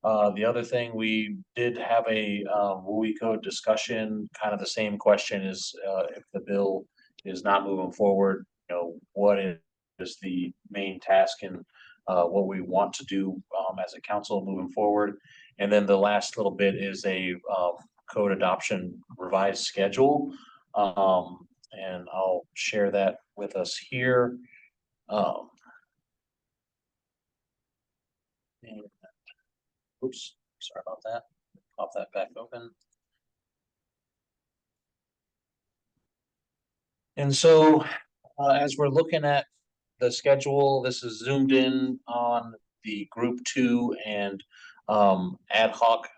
The other thing, we did have a WUI code discussion, kind of the same question is if the bill is not moving forward, what is the main task and what we want to do as a council moving forward. And then the last little bit is a code adoption revised schedule. And I'll share that with us here. Oops, sorry about that. Pop that back open. And so as we're looking at the schedule, this is zoomed in on the group 2 and ad hoc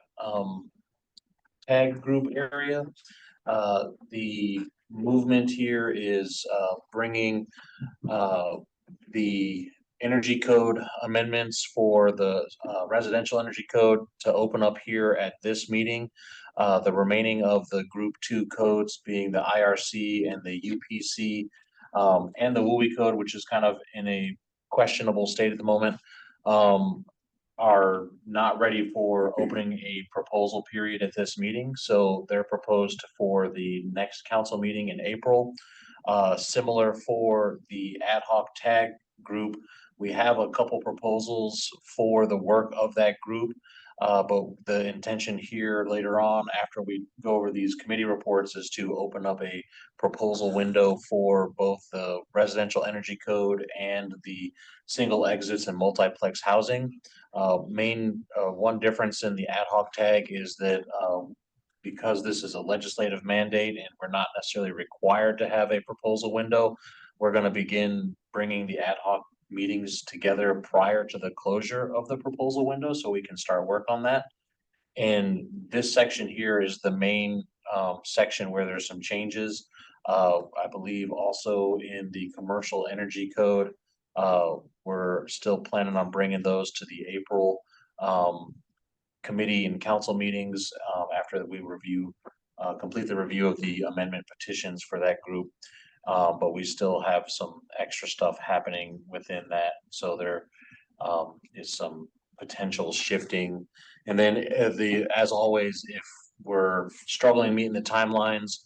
tag group area. The movement here is bringing the energy code amendments for the residential energy code to open up here at this meeting. The remaining of the group 2 codes being the IRC and the UPC and the WUI code, which is kind of in a questionable state at the moment, are not ready for opening a proposal period at this meeting. So they're proposed for the next council meeting in April. Similar for the ad hoc tag group, we have a couple proposals for the work of that group. But the intention here later on, after we go over these committee reports, is to open up a proposal window for both the residential energy code and the single exits and multiplex housing. One difference in the ad hoc tag is that because this is a legislative mandate and we're not necessarily required to have a proposal window, we're going to begin bringing the ad hoc meetings together prior to the closure of the proposal window so we can start work on that. And this section here is the main section where there's some changes. I believe also in the commercial energy code, we're still planning on bringing those to the April committee and council meetings after we complete the review of the amendment petitions for that group. But we still have some extra stuff happening within that. So there is some potential shifting. And then as always, if we're struggling meeting the timelines,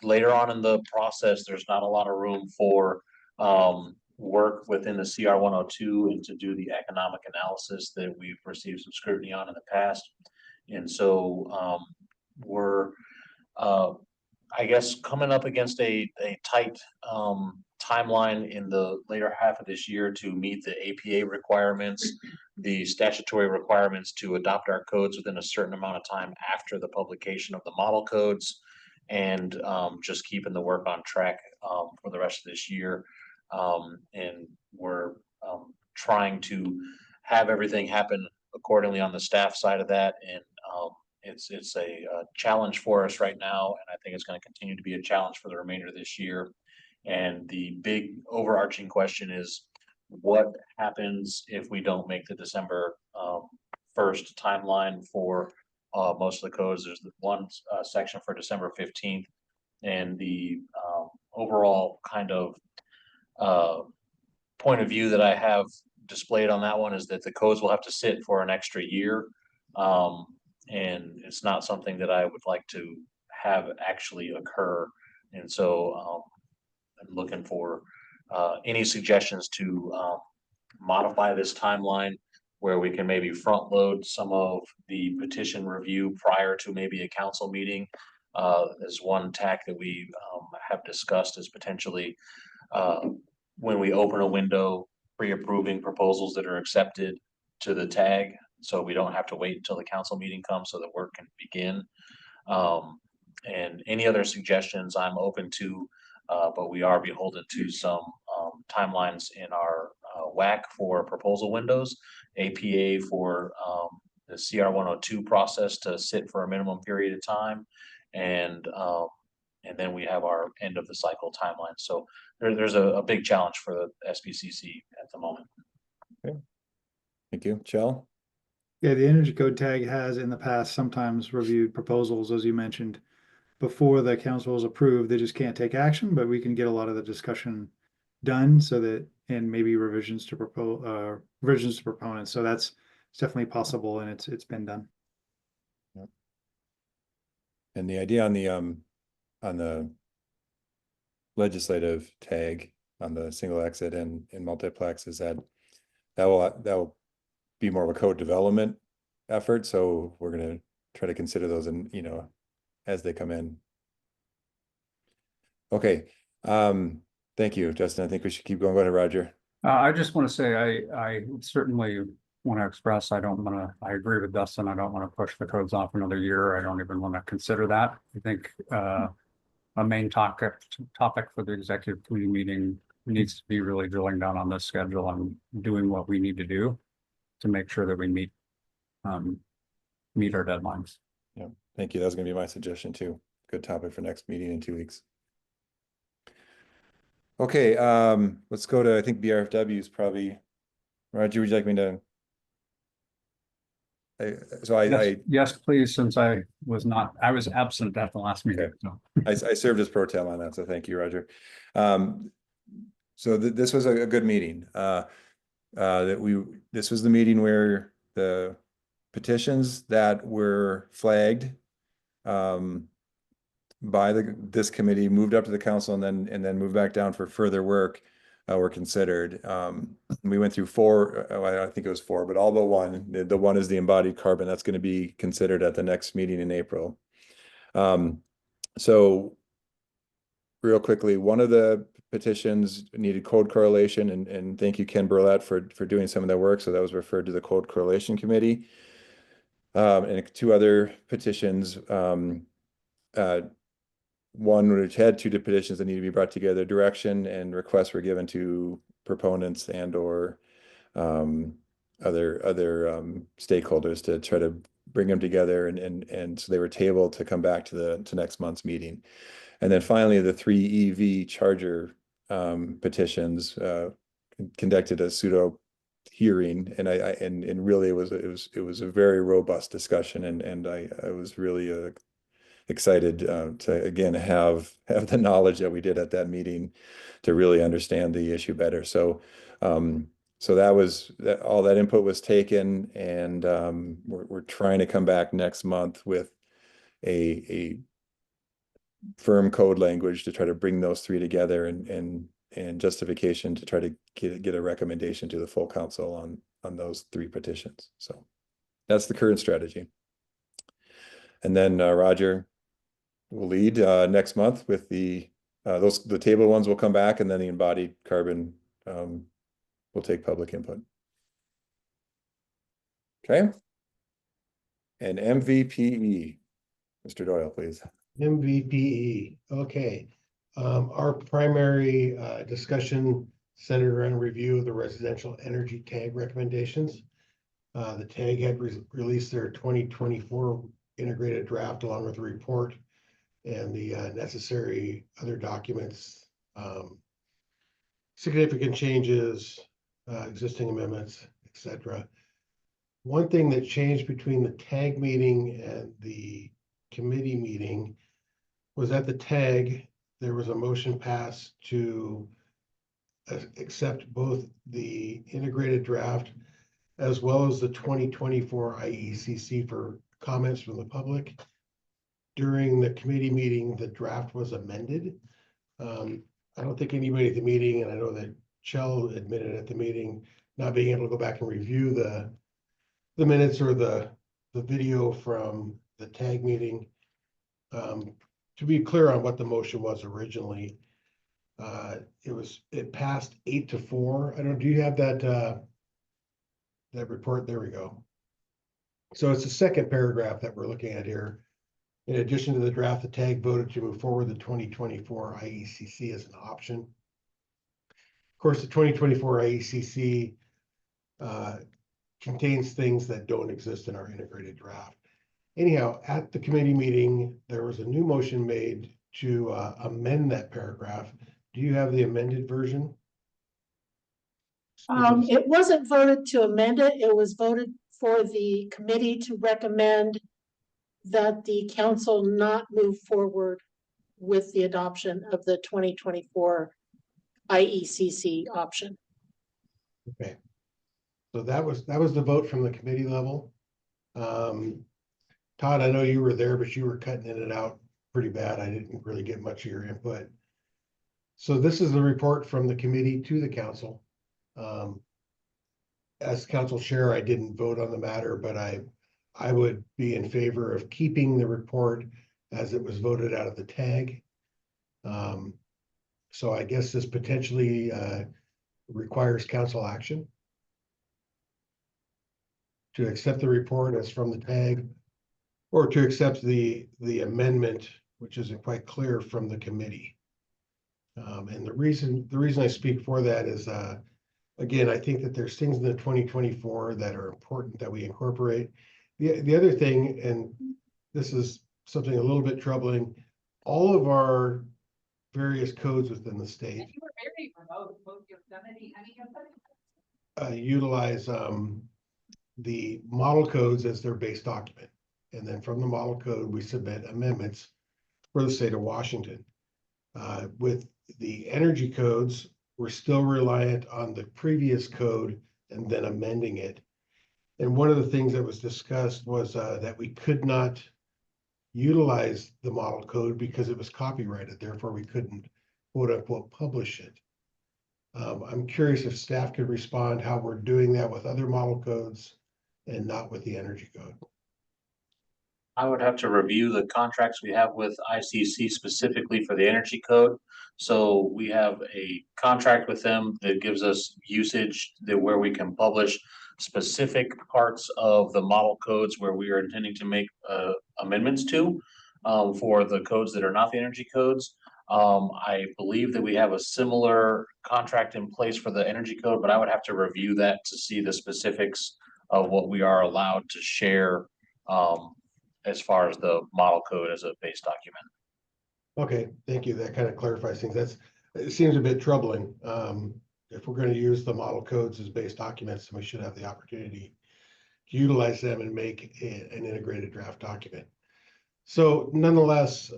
later on in the process, there's not a lot of room for work within the CR 102 and to do the economic analysis that we've received some scrutiny on in the past. And so I guess coming up against a tight timeline in the later half of this year to meet the APA requirements, the statutory requirements to adopt our codes within a certain amount of time after the publication of the model codes, and just keeping the work on track for the rest of this year. And we're trying to have everything happen accordingly on the staff side of that, and it's a challenge for us right now, and I think it's going to continue to be a challenge for the remainder of this year. And the big overarching question is, what happens if we don't make the December 1st timeline for most of the codes? There's the one section for December 15th, and the overall kind of point of view that I have displayed on that one is that the codes will have to sit for an extra year. And it's not something that I would like to have actually occur. And so I'm looking for any suggestions to modify this timeline where we can maybe front load some of the petition review prior to maybe a council meeting. As one tack that we have discussed is potentially when we open a window, pre-approving proposals that are accepted to the tag, so we don't have to wait until the council meeting comes so that work can begin. And any other suggestions I'm open to, but we are beholden to some timelines in our WAC for proposal windows, APA for the CR 102 process to sit for a minimum period of time, and then we have our end of the cycle timeline. So there's a big challenge for the SBCC at the moment. Okay. Thank you. Chell? Yeah, the energy code tag has in the past sometimes reviewed proposals, as you mentioned, before the council is approved. They just can't take action, but we can get a lot of the discussion done so that, and maybe revisions to proponents. So it's definitely possible, and it's been done. Yep. And the idea on the legislative tag on the single exit and multiplex is that will be more of a code development effort. So we're going to try to consider those and, as they come in. Okay. Thank you, Justin. I think we should keep going. Go ahead, Roger. I just want to say, I certainly want to express, I agree with Dustin. I don't want to push the codes off another year. I don't even want to consider that. I think a main topic for the executive committee meeting needs to be really drilling down on this schedule and doing what we need to do to make sure that we meet our deadlines. Yeah, thank you. That was going to be my suggestion too. Good topic for next meeting in 2 weeks. Okay, let's go to, I think BRFW is probably, Roger, would you like me to? Yes, please, since I was absent at the last meeting. Okay. So. I served as pro tem on that, so thank you, Roger. So this was a good meeting. This was the meeting where the petitions that were flagged by this committee moved up to the council and then moved back down for further work were considered. We went through 4, I think it was 4, but all but one. The one is the embodied carbon that's going to be considered at the next meeting in April. So real quickly, one of the petitions needed code correlation, and thank you, Ken Burlett, for doing some of that work. So that was referred to the Code Correlation Committee. And 2 other petitions, one which had 2 petitions that need to be brought together. Direction and requests were given to proponents and or other stakeholders to try to bring them together, and so they were tabled to come back to next month's meeting. And then finally, the 3 EV charger petitions conducted a pseudo hearing, and really it was a very robust discussion, and I was really excited to again have the knowledge that we did at that meeting to really understand the issue better. So so that was all that input was taken, and we're trying to come back next month with a firm code language to try to bring those 3 together and justification to try to get a recommendation to the full council on those 3 petitions. So that's the current strategy. And then Roger. will lead next month with the table ones will come back, and then the embodied carbon will take public input. Okay. And MVPE, Mr. Doyle, please. MVPE, okay. Our primary discussion centered around a review of the residential energy tag recommendations. The tag had released their 2024 integrated draft along with the report and the necessary other documents, significant changes, existing amendments, etc. One thing that changed between the tag meeting and the committee meeting was at the tag, there was a motion passed to accept both the integrated draft as well as the 2024 IECC for comments from the public. During the committee meeting, the draft was amended. I don't think anybody at the meeting, and I know that Chell admitted at the meeting, not being able to go back and review the minutes or the video from the tag meeting. To be clear on what the motion was originally, it passed 8-4. I don't, do you have that report? There we go. So it's the second paragraph that we're looking at here. In addition to the draft, the tag voted to move forward the 2024 IECC as an option. Of course, the 2024 IECC contains things that don't exist in our integrated draft. Anyhow, at the committee meeting, there was a new motion made to amend that paragraph. Do you have the amended version? It wasn't voted to amend it. It was voted for the committee to recommend that the council not move forward with the adoption of the 2024 IECC option. Okay. So that was the vote from the committee level. Todd, I know you were there, but you were cutting in and out pretty bad. I didn't really get much of your input. So this is the report from the committee to the council. As council chair, I didn't vote on the matter, but I would be in favor of keeping the report as it was voted out of the tag. So I guess this potentially requires council action to accept the report as from the tag, or to accept the amendment, which isn't quite clear, from the committee. And the reason I speak for that is, again, I think that there's things in the 2024 that are important that we incorporate. The other thing, and this is something a little bit troubling, all of our various codes within the state utilize the model codes as their base document. And then from the model code, we submit amendments for the state of Washington. With the energy codes, we're still reliant on the previous code and then amending it. And one of the things that was discussed was that we could not utilize the model code because it was copyrighted. Therefore, we couldn't, quote unquote, publish it. I'm curious if staff could respond how we're doing that with other model codes and not with the energy code. I would have to review the contracts we have with ICC specifically for the energy code. So we have a contract with them that gives us usage where we can publish specific parts of the model codes where we are intending to make amendments to for the codes that are not the energy codes. I believe that we have a similar contract in place for the energy code, but I would have to review that to see the specifics of what we are allowed to share as far as the model code as a base document. Okay, thank you. That kind of clarifies things. It seems a bit troubling. If we're going to use the model codes as base documents, then we should have the opportunity to utilize them and make an integrated draft document. So nonetheless,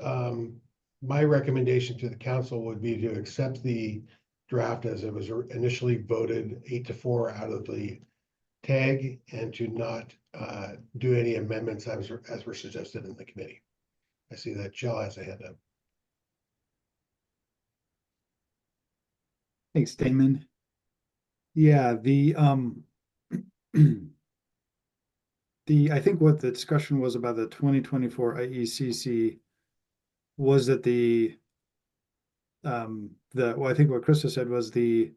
my recommendation to the council would be to accept the draft as it was initially voted 8-4 out of the tag, and to not do any amendments as were suggested in the committee. I see that Jill has a hand up. Thanks, Damon. Yeah, I think what the discussion was about the 2024 IECC was that well, I think what Krista said was the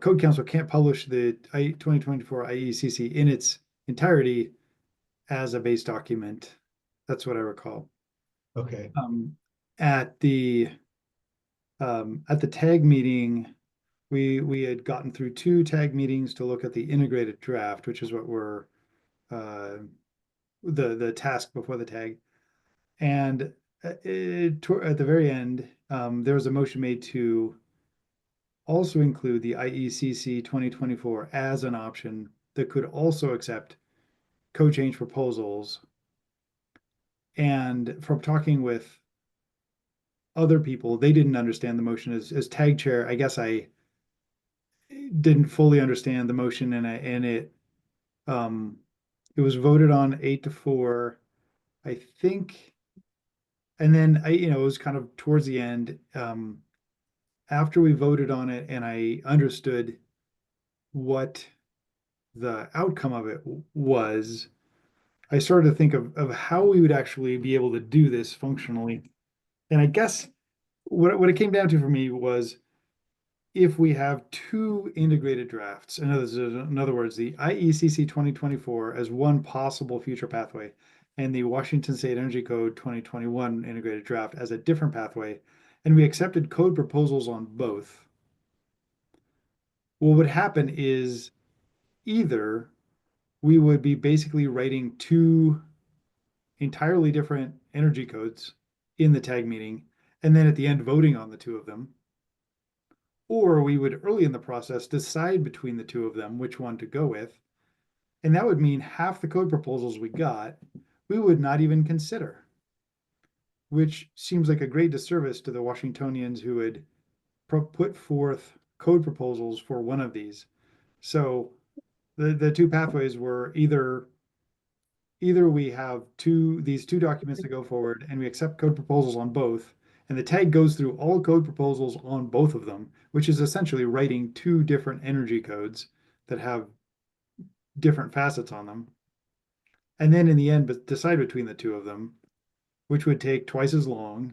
Code Council can't publish the 2024 IECC in its entirety as a base document. That's what I recall. Okay. At the TAG meeting, we had gotten through 2 TAG meetings to look at the integrated draft, which is what we're the task before the TAG. And at the very end, there was a motion made to also include the IECC 2024 as an option that could also accept code change proposals. And from talking with other people, they didn't understand the motion as TAG chair. I guess I didn't fully understand the motion, and it was voted on 8-4, I think. And then it was kind of towards the end, after we voted on it and I understood what the outcome of it was, I started to think of how we would actually be able to do this functionally. And I guess what it came down to for me was, if we have 2 integrated drafts, in other words, the IECC 2024 as one possible future pathway, and the Washington State Energy Code 2021 integrated draft as a different pathway, and we accepted code proposals on both, what would happen is either we would be basically writing 2 entirely different energy codes in the TAG meeting, and then at the end voting on the 2 of them, or we would early in the process decide between the 2 of them which one to go with. And that would mean half the code proposals we got, we would not even consider, which seems like a great disservice to the Washingtonians who would put forth code proposals for one of these. So the 2 pathways were either we have these two documents to go forward and we accept code proposals on both, and the TAG goes through all code proposals on both of them, which is essentially writing 2 different energy codes that have different facets on them. And then in the end, decide between the 2 of them, which would take twice as long,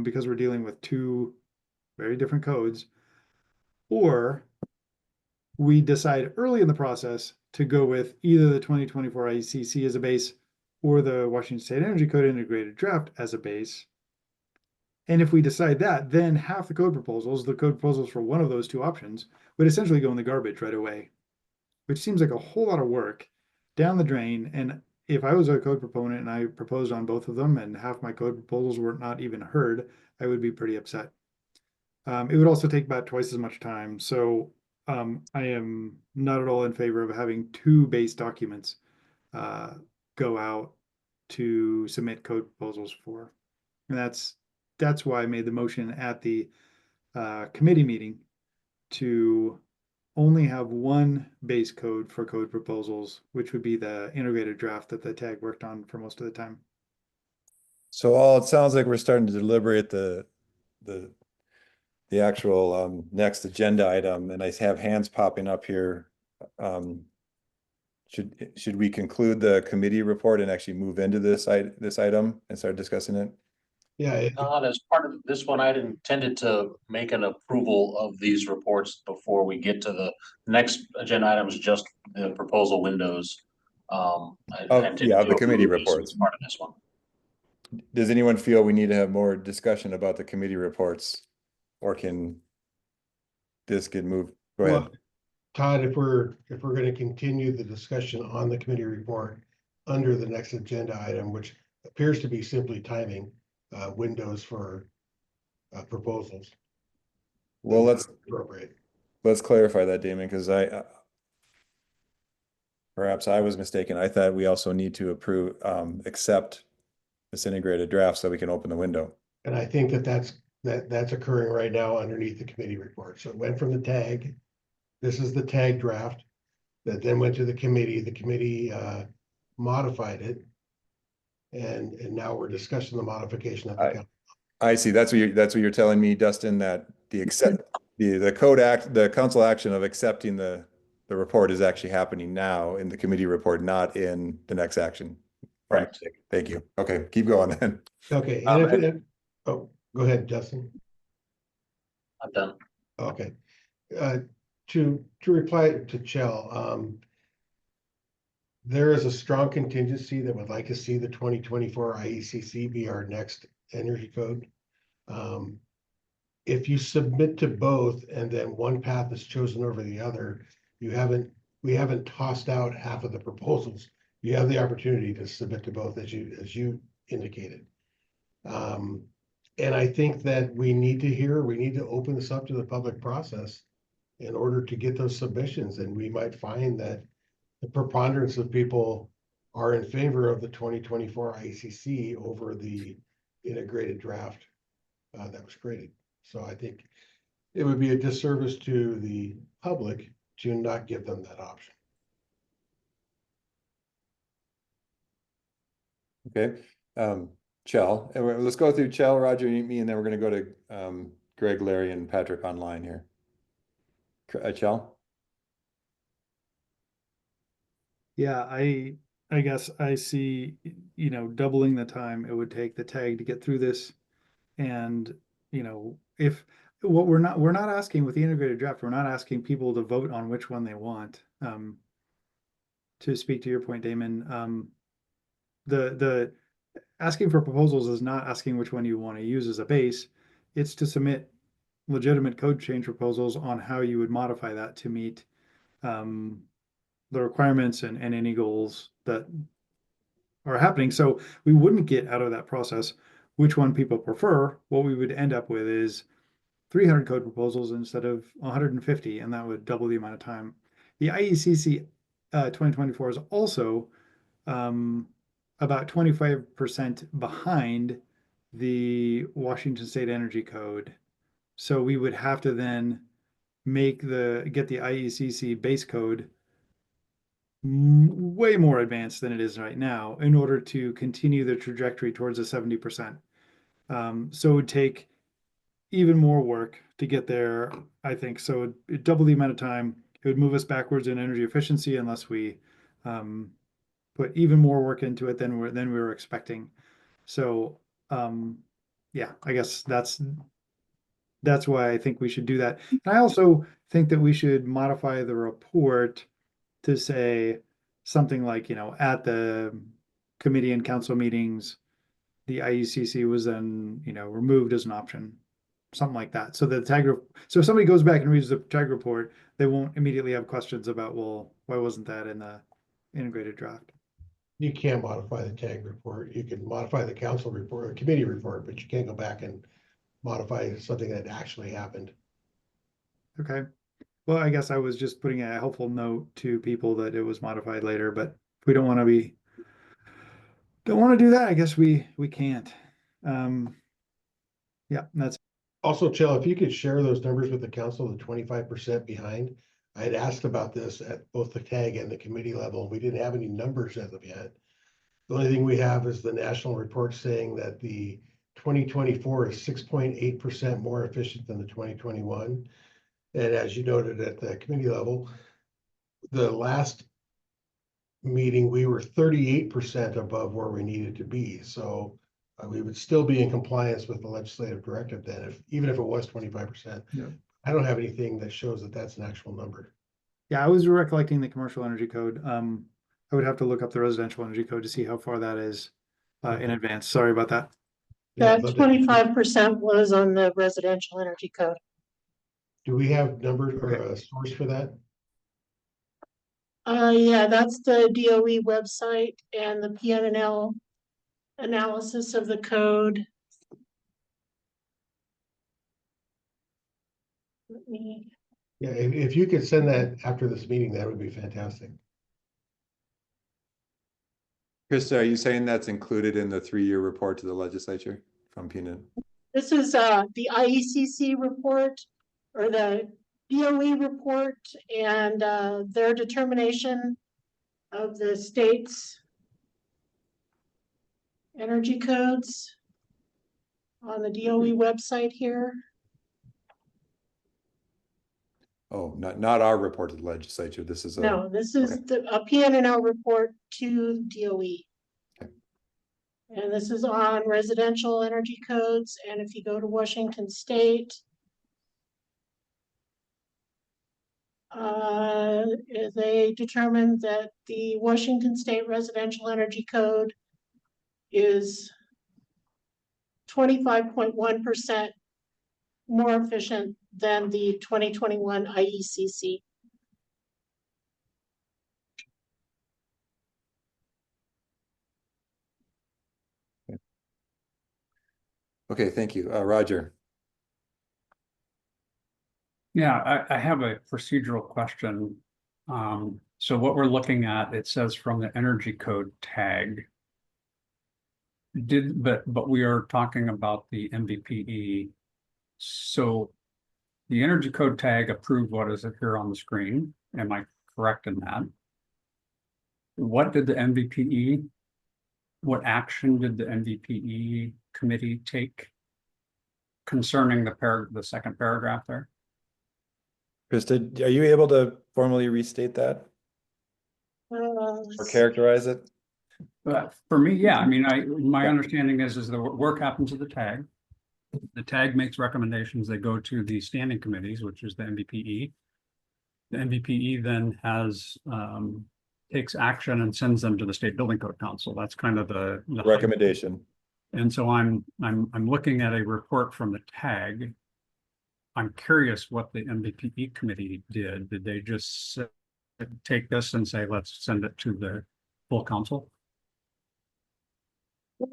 because we're dealing with 2 very different codes. Or we decide early in the process to go with either the 2024 IECC as a base or the Washington State Energy Code integrated draft as a base. And if we decide that, then half the code proposals for one of those 2 options, would essentially go in the garbage right away, which seems like a whole lot of work down the drain. And if I was a code proponent and I proposed on both of them and half my code proposals were not even heard, I would be pretty upset. It would also take about twice as much time. So I am not at all in favor of having 2 base documents go out to submit code proposals for. And that's why I made the motion at the committee meeting to only have 1 base code for code proposals, which would be the integrated draft that the TAG worked on for most of the time. So it sounds like we're starting to deliberate the actual next agenda item, and I have hands popping up here. Should we conclude the committee report and actually move into this item and start discussing it? Yeah. Not as part of this one, I'd intended to make an approval of these reports before we get to the next agenda items, just the proposal windows. The committee reports. Part of this one. Does anyone feel we need to have more discussion about the committee reports, or can this get moved? Go ahead. Well, Todd, if we're going to continue the discussion on the committee report under the next agenda item, which appears to be simply timing windows for proposals. Well, appropriate. Let's clarify that, Damon, because perhaps I was mistaken. I thought we also need to accept this integrated draft so we can open the window. And I think that's occurring right now underneath the committee report. So it went from the TAG. This is the TAG draft that then went to the committee. The committee modified it, and now we're discussing the modification of the. I see. That's what you're telling me, Dustin, that the council action of accepting the report is actually happening now in the committee report, not in the next action. Correct. Thank you. Okay, keep going then. Okay. Oh, go ahead, Justin. I'm done. Okay. To reply to Chell, there is a strong contingency that would like to see the 2024 IECC be our next energy code. If you submit to both and then one path is chosen over the other, we haven't tossed out half of the proposals. You have the opportunity to submit to both as you indicated. And I think that we need to open this up to the public process in order to get those submissions. And we might find that the preponderance of people are in favor of the 2024 ICC over the integrated draft that was created. So I think it would be a disservice to the public to not give them that option. Okay, Chell, and let's go through Chell, Roger, me, and then we're going to go to Greg, Larry, and Patrick online here. Chell? Yeah, I guess I see, doubling the time it would take the tag to get through this. And, if what we're not asking with the integrated draft, we're not asking people to vote on which one they want. To speak to your point, Damon, the asking for proposals is not asking which one you want to use as a base. It's to submit legitimate code change proposals on how you would modify that to meet the requirements and any goals that are happening. So we wouldn't get out of that process which one people prefer. What we would end up with is 300 code proposals instead of 150, and that would double the amount of time. The IECC 2024 is also about 25% behind the Washington State Energy Code. So we would have to then get the IECC base code way more advanced than it is right now in order to continue the trajectory towards a 70%. So it would take even more work to get there, I think. So it double the amount of time. It would move us backwards in energy efficiency unless we put even more work into it than we were expecting. So yeah, I guess that's why I think we should do that. And I also think that we should modify the report to say something like, at the committee and council meetings, the IECC was then, removed as an option, something like that. So the so if somebody goes back and reads the tag report, they won't immediately have questions about, well, why wasn't that in the integrated draft? You can modify the tag report. You can modify the council report or committee report, but you can't go back and modify something that actually happened. Okay. Well, I guess I was just putting a helpful note to people that it was modified later, but if we don't want to do that, I guess we can't. Yeah, that's also, Chell, if you could share those numbers with the council, the 25% behind. I had asked about this at both the tag and the committee level. We didn't have any numbers as of yet. The only thing we have is the national report saying that the 2024 is 6.8% more efficient than the 2021. And as you noted at the committee level, the last meeting, we were 38% above where we needed to be. So we would still be in compliance with the legislative directive then, even if it was 25%. Yeah. I don't have anything that shows that that's an actual number. Yeah, I was recollecting the commercial energy code. I would have to look up the residential energy code to see how far that is in advance. Sorry about that. Yeah, That 25% was on the residential energy code. do we have numbers or a source for that? Yeah, that's the DOE website and the PNL analysis of the code. Let me. Yeah, if you could send that after this meeting, that would be fantastic. Krista, are you saying that's included in the 3-year report to the legislature from PNN? This is the IECC report or the DOE report and their determination of the state's energy codes on the DOE website here. Oh, not our report to the legislature. This is No, this is a PNL report to DOE. Okay. And this is on residential energy codes. And if you go to Washington State, they determined that the Washington State Residential Energy Code is 25.1% more efficient than the 2021 IECC. Okay, thank you. Roger. Yeah, I have a procedural question. So what we're looking at, it says from the energy code tag. But we are talking about the MVPE. So the energy code tag approved what is here on the screen. Am I correct in that? What did the MVPE, what action did the MVPE committee take concerning the second paragraph there? Krista, are you able to formally restate that or characterize it? For me, yeah. I mean, my understanding is the work happens at the tag. The tag makes recommendations. They go to the standing committees, which is the MVPE. The MVPE then takes action and sends them to the State Building Code Council. That's kind of the recommendation. And so I'm looking at a report from the tag. I'm curious what the MVPE committee did. Did they just take this and say, let's send it to the full council? So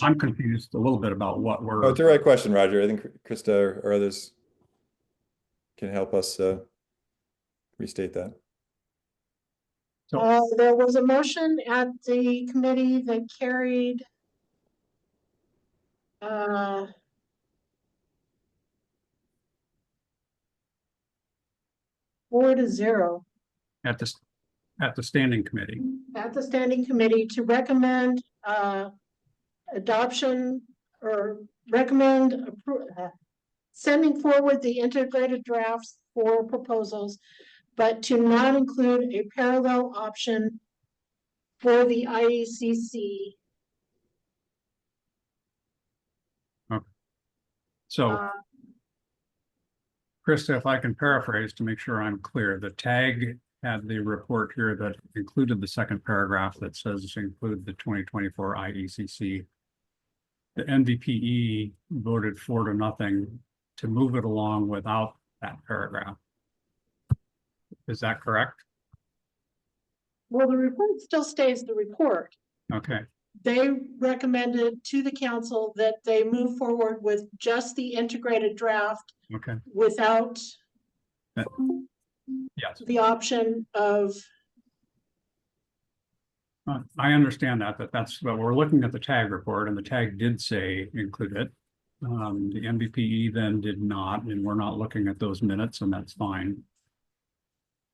I'm confused a little bit about what we're. Oh, it's the right question, Roger. I think Krista or others can help us restate that. There was a motion at the committee that carried 4-0 At the standing committee. at the standing committee to recommend adoption or recommend sending forward the integrated drafts for proposals, but to not include a parallel option for the IECC. Okay. So, Krista, if I can paraphrase to make sure I'm clear, the tag had the report here that included the second paragraph that says include the 2024 IECC. The NVPE voted 4-0 to move it along without that paragraph. Is that correct? Well, the report still stays the report. Okay. They recommended to the council that they move forward with just the integrated draft. Okay. Without yes, the option of. I understand that's, but we're looking at the tag report and the tag did say include it. The MVPE then did not, and we're not looking at those minutes, and that's fine.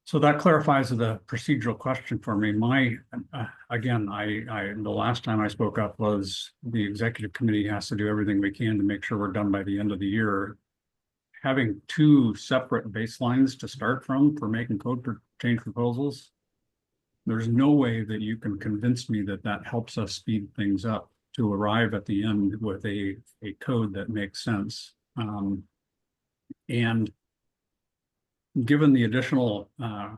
So that clarifies the procedural question for me. Again, the last time I spoke up was the executive committee has to do everything we can to make sure we're done by the end of the year. Having two separate baselines to start from for making code change proposals, there's no way that you can convince me that that helps us speed things up to arrive at the end with a code that makes sense. And given the additional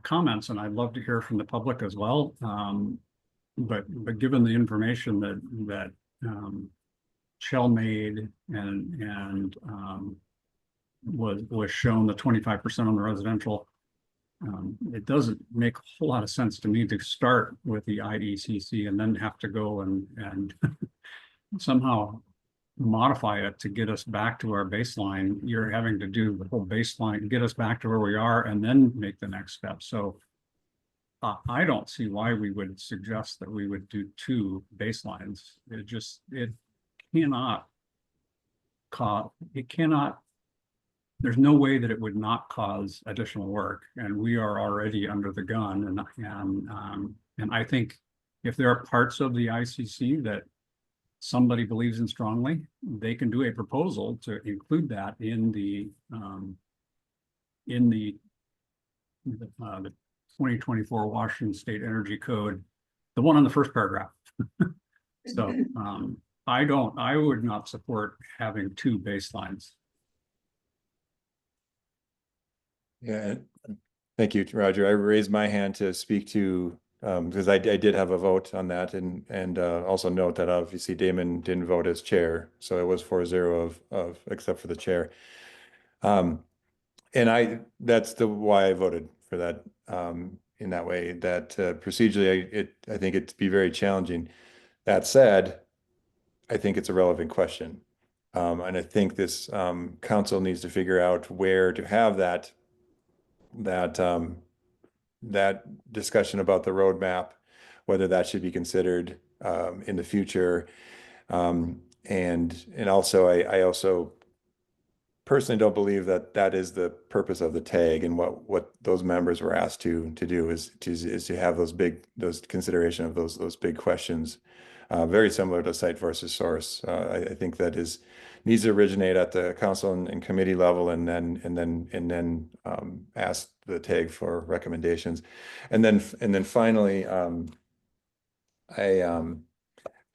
comments, and I'd love to hear from the public as well, but given the information that Shell made and was shown the 25% on the residential, it doesn't make a whole lot of sense to me to start with the IECC and then have to go and somehow modify it to get us back to our baseline. You're having to do the whole baseline, get us back to where we are, and then make the next step. So I don't see why we would suggest that we would do two baselines. It cannot, there's no way that it would not cause additional work, and we are already under the gun. And I think if there are parts of the ICC that somebody believes in strongly, they can do a proposal to include that in the 2024 Washington State Energy Code, the one on the first paragraph. So I would not support having two baselines. Yeah, thank you, Roger. I raised my hand to speak to, because I did have a vote on that, and also note that obviously Damon didn't vote as chair, so it was 4-0 of except for the chair. And that's why I voted for that, in that way, that procedurally I think it'd be very challenging. That said, I think it's a relevant question. And I think this council needs to figure out where to have that discussion about the roadmap, whether that should be considered in the future. And also, I also personally don't believe that that is the purpose of the tag, and what those members were asked to do is to have those consideration of those big questions, very similar to site versus source. I think that needs to originate at the council and committee level, and then ask the tag for recommendations, and then finally, I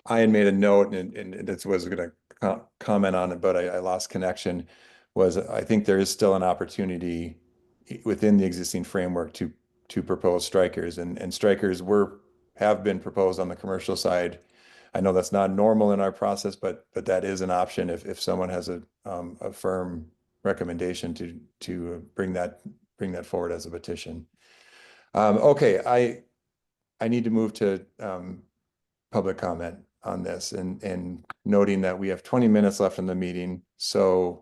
had made a note, and this was going to comment on it, but I lost connection. I think there is still an opportunity within the existing framework to propose strikers, and strikers have been proposed on the commercial side. I know that's not normal in our process, but that is an option if someone has a firm recommendation to bring that forward as a petition. Okay, I need to move to public comment on this, and noting that we have 20 minutes left in the meeting, so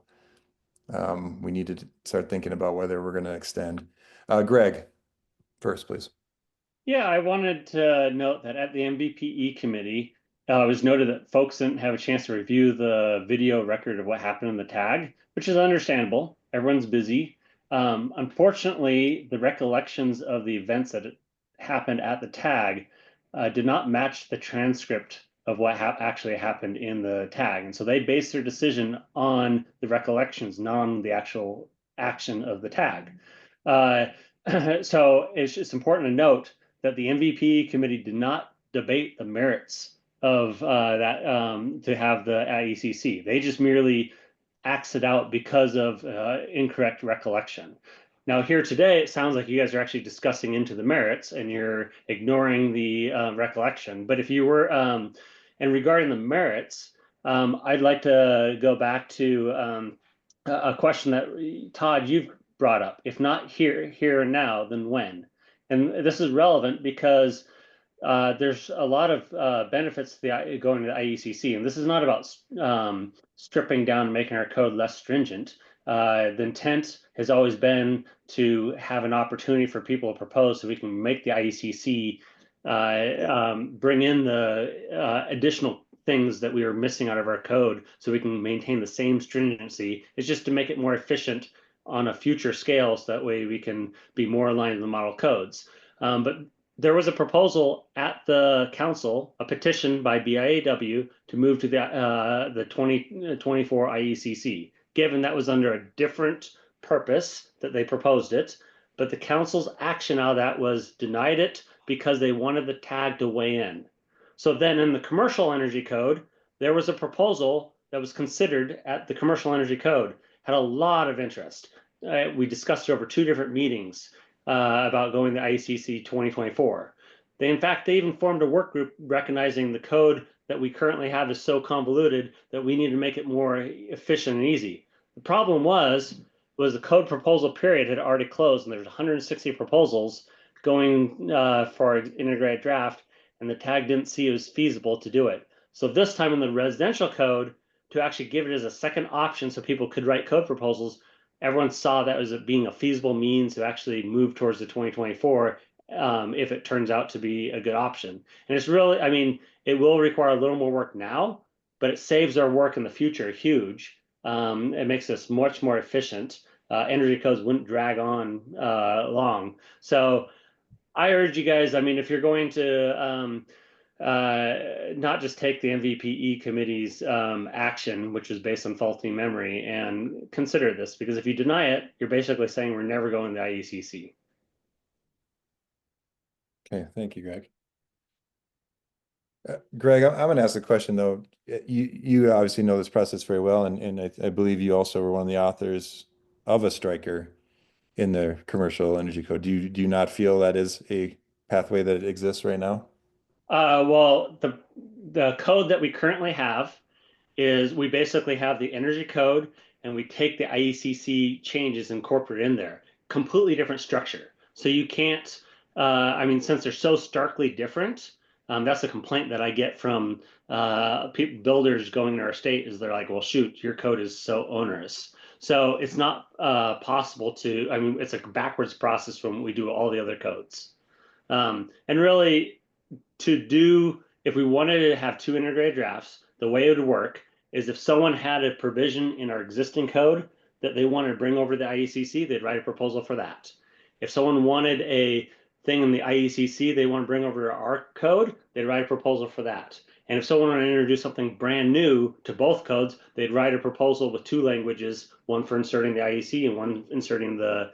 we need to start thinking about whether we're going to extend. Greg, first, please. Yeah, I wanted to note that at the MVPE committee, it was noted that folks didn't have a chance to review the video record of what happened in the tag, which is understandable. Everyone's busy. Unfortunately, the recollections of the events that happened at the tag did not match the transcript of what actually happened in the tag. And so they based their decision on the recollections, not on the actual action of the tag. So it's important to note that the MVP committee did not debate the merits of that to have the IECC. They just merely axed it out because of incorrect recollection. Now here today, it sounds like you guys are actually discussing into the merits and you're ignoring the recollection. But if you were, and regarding the merits, I'd like to go back to a question that Todd, you've brought up. If not here and now, then when? And this is relevant because there's a lot of benefits to going to the IECC, and this is not about stripping down and making our code less stringent. The intent has always been to have an opportunity for people to propose so we can make the IECC bring in the additional things that we are missing out of our code so we can maintain the same stringency. It's just to make it more efficient on a future scale so that way we can be more aligned with the model codes. But there was a proposal at the council, a petition by BIAW to move to the 2024 IECC, given that was under a different purpose that they proposed it. But the council's action out of that was denied it because they wanted the tag to weigh in. So then in the commercial energy code, there was a proposal that was considered at the commercial energy code, had a lot of interest. We discussed it over 2 different meetings about going to IECC 2024. In fact, they even formed a work group recognizing the code that we currently have is so convoluted that we need to make it more efficient and easy. The problem was the code proposal period had already closed, and there's 160 proposals going for an integrated draft, and the tag didn't see it was feasible to do it. So this time in the residential code, to actually give it as a second option so people could write code proposals, everyone saw that as being a feasible means to actually move towards the 2024 if it turns out to be a good option. And it's really, I mean, it will require a little more work now, but it saves our work in the future huge. It makes us much more efficient. Energy codes wouldn't drag on long. So I urge you guys, I mean, if you're going to not just take the MVPE committee's action, which is based on faulty memory, and consider this, because if you deny it, you're basically saying we're never going to IECC. Okay, thank you, Greg. Greg, I'm going to ask a question though. You obviously know this process very well, and I believe you also were one of the authors of a striker in the commercial energy code. Do you not feel that is a pathway that exists right now? Well, the code that we currently have is we basically have the energy code and we take the IECC changes and incorporate in there. Completely different structure. So you can't, I mean, since they're so starkly different, that's a complaint that I get from people, builders going to our state is they're like, well, shoot, your code is so onerous. So it's not possible to, I mean, it's a backwards process from what we do all the other codes. And really, if we wanted to have two integrated drafts, the way it would work is if someone had a provision in our existing code that they wanted to bring over to the IECC, they'd write a proposal for that. If someone wanted a thing in the IECC they want to bring over to our code, they'd write a proposal for that. And if someone wanted to introduce something brand new to both codes, they'd write a proposal with two languages, one for inserting the IEC and one inserting the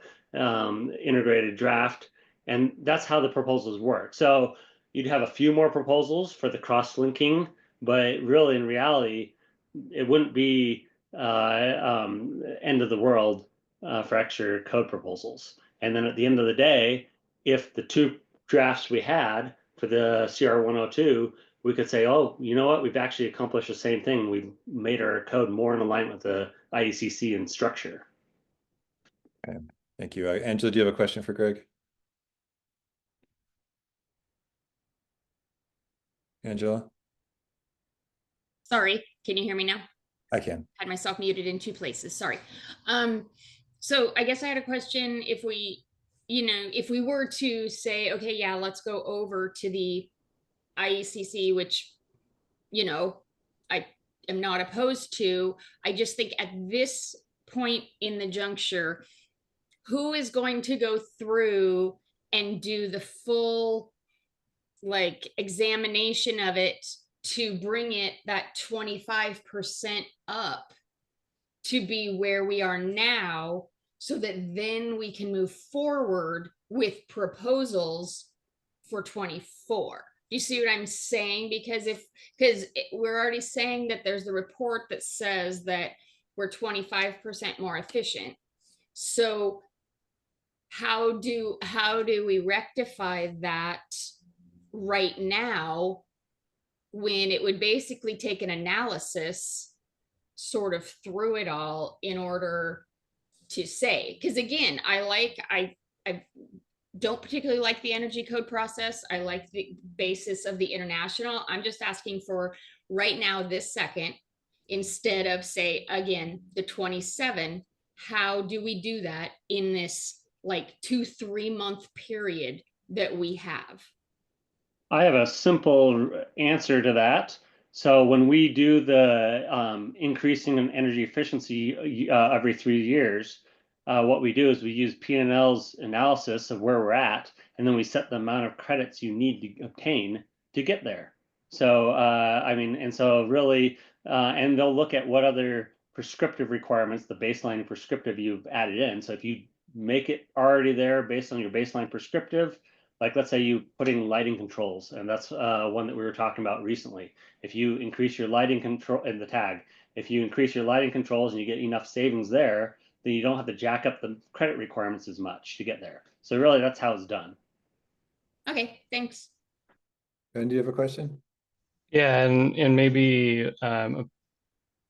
integrated draft. And that's how the proposals work. So you'd have a few more proposals for the cross-linking, but really in reality, it wouldn't be end of the world for extra code proposals. And then at the end of the day, if the two drafts we had for the CR 102, we could say, oh, you know what, we've actually accomplished the same thing. We've made our code more in alignment with the IECC and structure. Okay. Thank you. Angela, do you have a question for Greg? Angela? Sorry, can you hear me now? I can. Had myself muted in two places. Sorry. So I guess I had a question. If we, if we were to say, okay, yeah, let's go over to the IECC, which, I am not opposed to. I just think at this point in the juncture, who is going to go through and do the full examination of it to bring it that 25% up to be where we are now, so that then we can move forward with proposals for 24. You see what I'm saying? Because we're already saying that there's the report that says that we're 25% more efficient. So how do we rectify that right now, when it would basically take an analysis sort of through it all in order to say? Because again, I don't particularly like the energy code process. I like the basis of the international. I'm just asking for right now, this second, instead of say, again, the 27, how do we do that in this 2-3 month period that we have? I have a simple answer to that. So when we do the increasing in energy efficiency every 3 years, what we do is we use P&L's analysis of where we're at, and then we set the amount of credits you need to obtain to get there. So, I mean, and so really, and they'll look at what other prescriptive requirements, the baseline prescriptive you've added in. So if you make it already there based on your baseline prescriptive, like let's say you putting lighting controls, and that's one that we were talking about recently. If you increase your lighting control in the tag, if you increase your lighting controls and you get enough savings there, then you don't have to jack up the credit requirements as much to get there. So really, that's how it's done. Okay, thanks. Ben, do you have a question? Yeah, and maybe a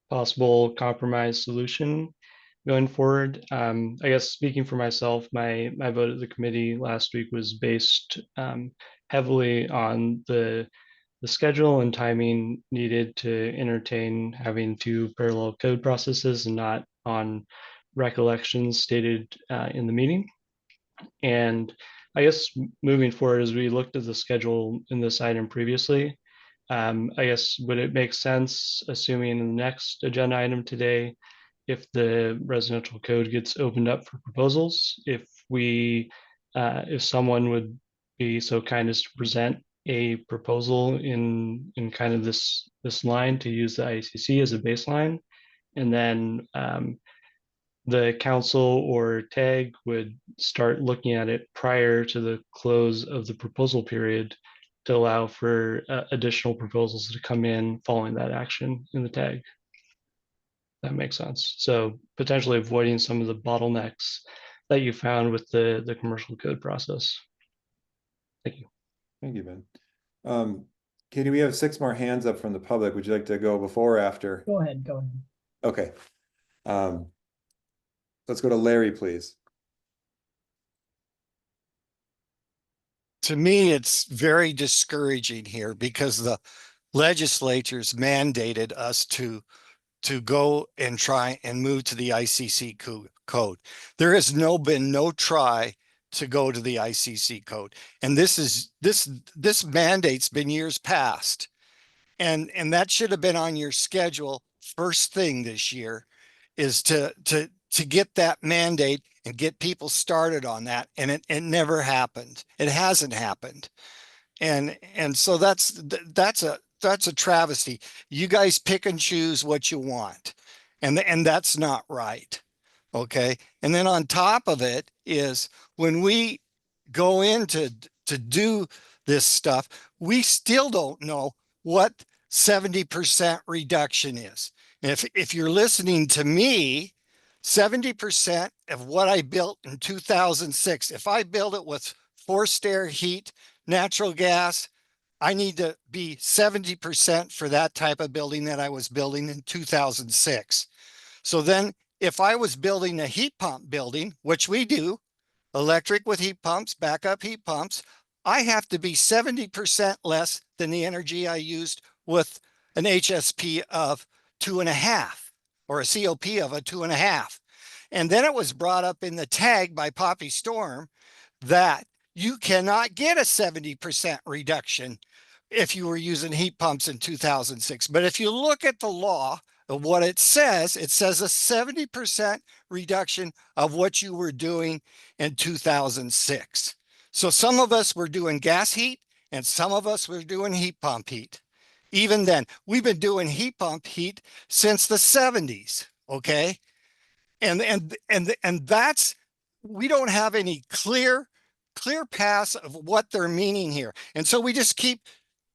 possible compromise solution going forward. I guess speaking for myself, my vote at the committee last week was based heavily on the schedule and timing needed to entertain having two parallel code processes and not on recollections stated in the meeting. And I guess moving forward, as we looked at the schedule in this item previously, I guess would it make sense, assuming in the next agenda item today, if the residential code gets opened up for proposals, if someone would be so kind as to present a proposal in kind of this line to use the ICC as a baseline, and then the council or TAG would start looking at it prior to the close of the proposal period to allow for additional proposals to come in following that action in the tag. That makes sense. So potentially avoiding some of the bottlenecks that you found with the commercial code process. Thank you. Thank you, Ben. Katie, we have 6 more hands up from the public. Would you like to go before or after? Go ahead, go ahead. Okay. Let's go to Larry, please. To me, it's very discouraging here because the legislatures mandated us to go and try and move to the ICC code. There has been no try to go to the ICC code. And this mandate's been years past. And that should have been on your schedule first thing this year, is to get that mandate and get people started on that. And it never happened. It hasn't happened. And so that's a travesty. You guys pick and choose what you want. And that's not right. Okay. And then on top of it is when we go in to do this stuff, we still don't know what 70% reduction is. And if you're listening to me, 70% of what I built in 2006, if I build it with forced air heat, natural gas, I need to be 70% for that type of building that I was building in 2006. So then if I was building a heat pump building, which we do, electric with heat pumps, backup heat pumps, I have to be 70% less than the energy I used with an HSP of 2.5 or a COP of a 2.5. And then it was brought up in the tag by Poppy Storm that you cannot get a 70% reduction if you were using heat pumps in 2006. But if you look at the law of what it says a 70% reduction of what you were doing in 2006. So some of us were doing gas heat and some of us were doing heat pump heat. Even then, we've been doing heat pump heat since the 70s, okay? And that's, we don't have any clear paths of what they're meaning here. And so we just keep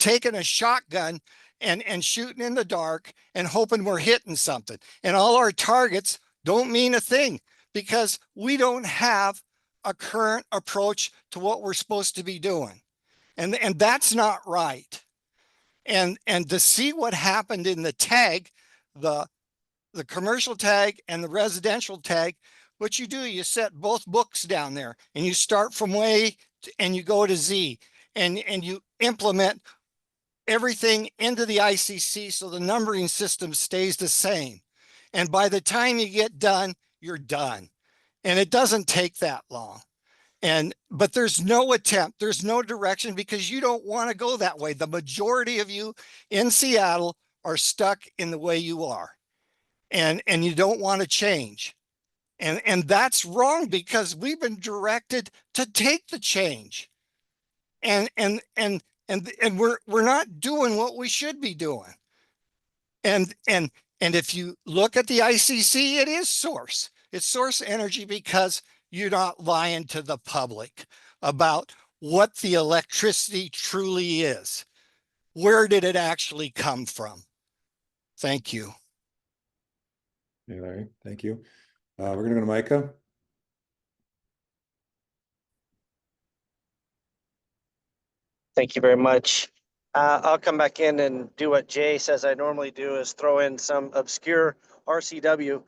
taking a shotgun and shooting in the dark and hoping we're hitting something. And all our targets don't mean a thing because we don't have a current approach to what we're supposed to be doing. And that's not right. And to see what happened in the tag, the commercial tag and the residential tag, what you do, you set both books down there and you start from and you go to Z and you implement everything into the ICC so the numbering system stays the same. And by the time you get done, you're done. And it doesn't take that long. But there's no attempt, there's no direction because you don't want to go that way. The majority of you in Seattle are stuck in the way you are. And you don't want to change. And that's wrong because we've been directed to take the change. And we're not doing what we should be doing. And if you look at the ICC, it is source. It's source energy because you're not lying to the public about what the electricity truly is. Where did it actually come from? Thank you. Hey, Larry, thank you. We're gonna go to Micah. Thank you very much. I'll come back in and do what Jay says I normally do, is throw in some obscure RCW.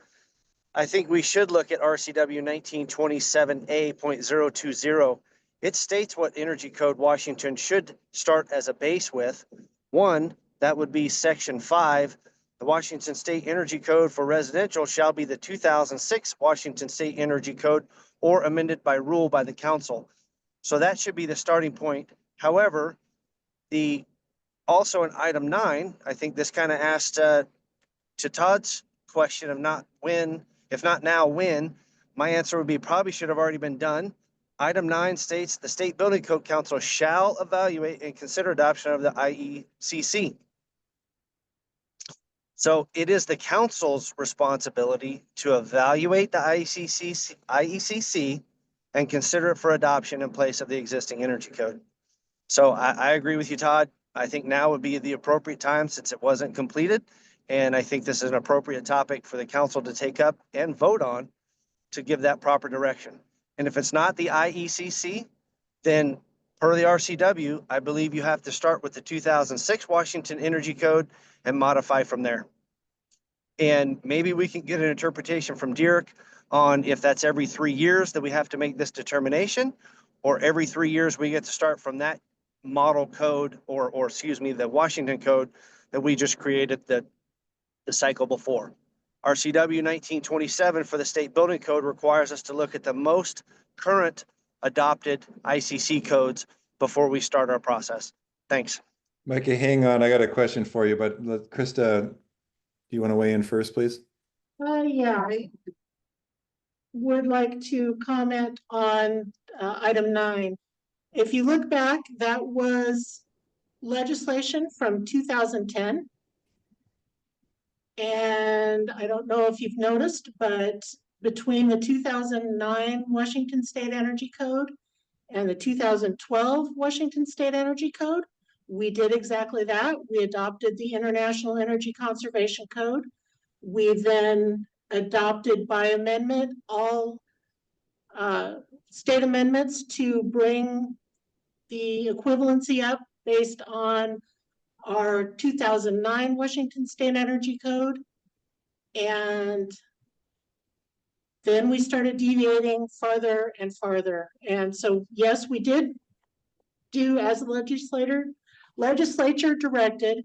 I think we should look at RCW 1927A.020. It states what Energy Code Washington should start as a base with. One, that would be Section 5. The Washington State Energy Code for residential shall be the 2006 Washington State Energy Code or amended by rule by the council. So that should be the starting point. However, also in item 9, I think this kind of asked to Todd's question of not when, if not now, when. My answer would be probably should have already been done. Item 9 states the State Building Code Council shall evaluate and consider adoption of the IECC. So it is the council's responsibility to evaluate the IECC and consider it for adoption in place of the existing energy code. So I agree with you, Todd. I think now would be the appropriate time since it wasn't completed. And I think this is an appropriate topic for the council to take up and vote on to give that proper direction. And if it's not the IECC, then per the RCW, I believe you have to start with the 2006 Washington Energy Code and modify from there. And maybe we can get an interpretation from Dirk on if that's every 3 years that we have to make this determination, or every 3 years we get to start from that model code or excuse me, the Washington code that we just created the cycle before. RCW 1927 for the state building code requires us to look at the most current adopted ICC codes before we start our process. Thanks. Micah, hang on. I got a question for you, but Krista, do you want to weigh in first, please? Yeah, I would like to comment on item 9. If you look back, that was legislation from 2010. And I don't know if you've noticed, but between the 2009 Washington State Energy Code and the 2012 Washington State Energy Code, we did exactly that. We adopted the International Energy Conservation Code. We then adopted by amendment all state amendments to bring the equivalency up based on our 2009 Washington State Energy Code. And then we started deviating farther and farther. And so, yes, we did do as the legislature directed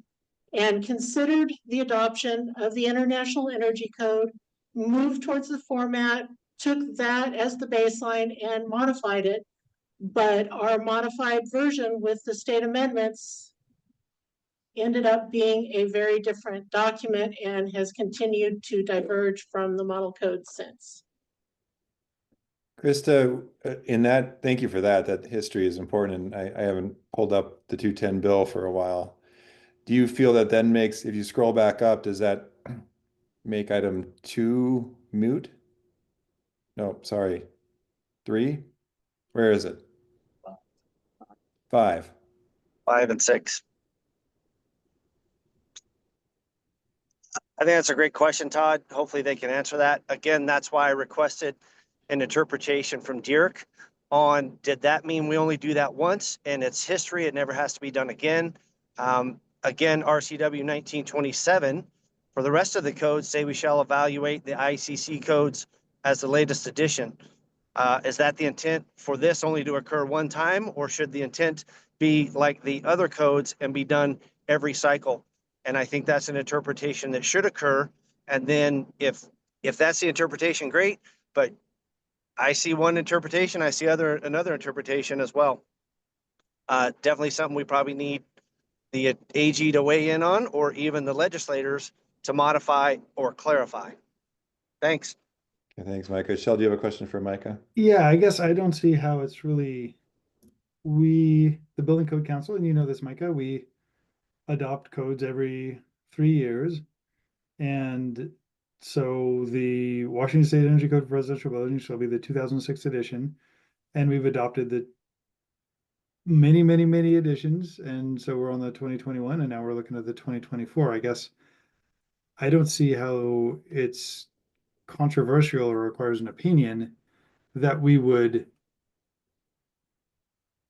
and considered the adoption of the International Energy Code, moved towards the format, took that as the baseline and modified it. But our modified version with the state amendments ended up being a very different document and has continued to diverge from the model code since. Krista, in that, thank you for that. That history is important. And I haven't pulled up the 210 bill for a while. Do you feel that then makes, if you scroll back up, does that make item 2 moot? No, sorry. 3? Where is it? 5. 5 and 6. I think that's a great question, Todd. Hopefully they can answer that. Again, that's why I requested an interpretation from Dirk on, did that mean we only do that once and it's history, it never has to be done again? Again, RCW 1927, for the rest of the codes, say we shall evaluate the ICC codes as the latest edition. Is that the intent for this only to occur one time, or should the intent be like the other codes and be done every cycle? And I think that's an interpretation that should occur. And then if that's the interpretation, great. But I see one interpretation, I see another interpretation as well. Definitely something we probably need the AG to weigh in on, or even the legislators to modify or clarify. Thanks. Okay, thanks, Micah. Shell, do you have a question for Micah? Yeah, I guess I don't see how it's really, the Building Code Council, and you know this, Micah, we adopt codes every 3 years. And so the Washington State Energy Code for Residential Buildings shall be the 2006 edition. And we've adopted the many editions. And so we're on the 2021 and now we're looking at the 2024. I guess I don't see how it's controversial or requires an opinion that we would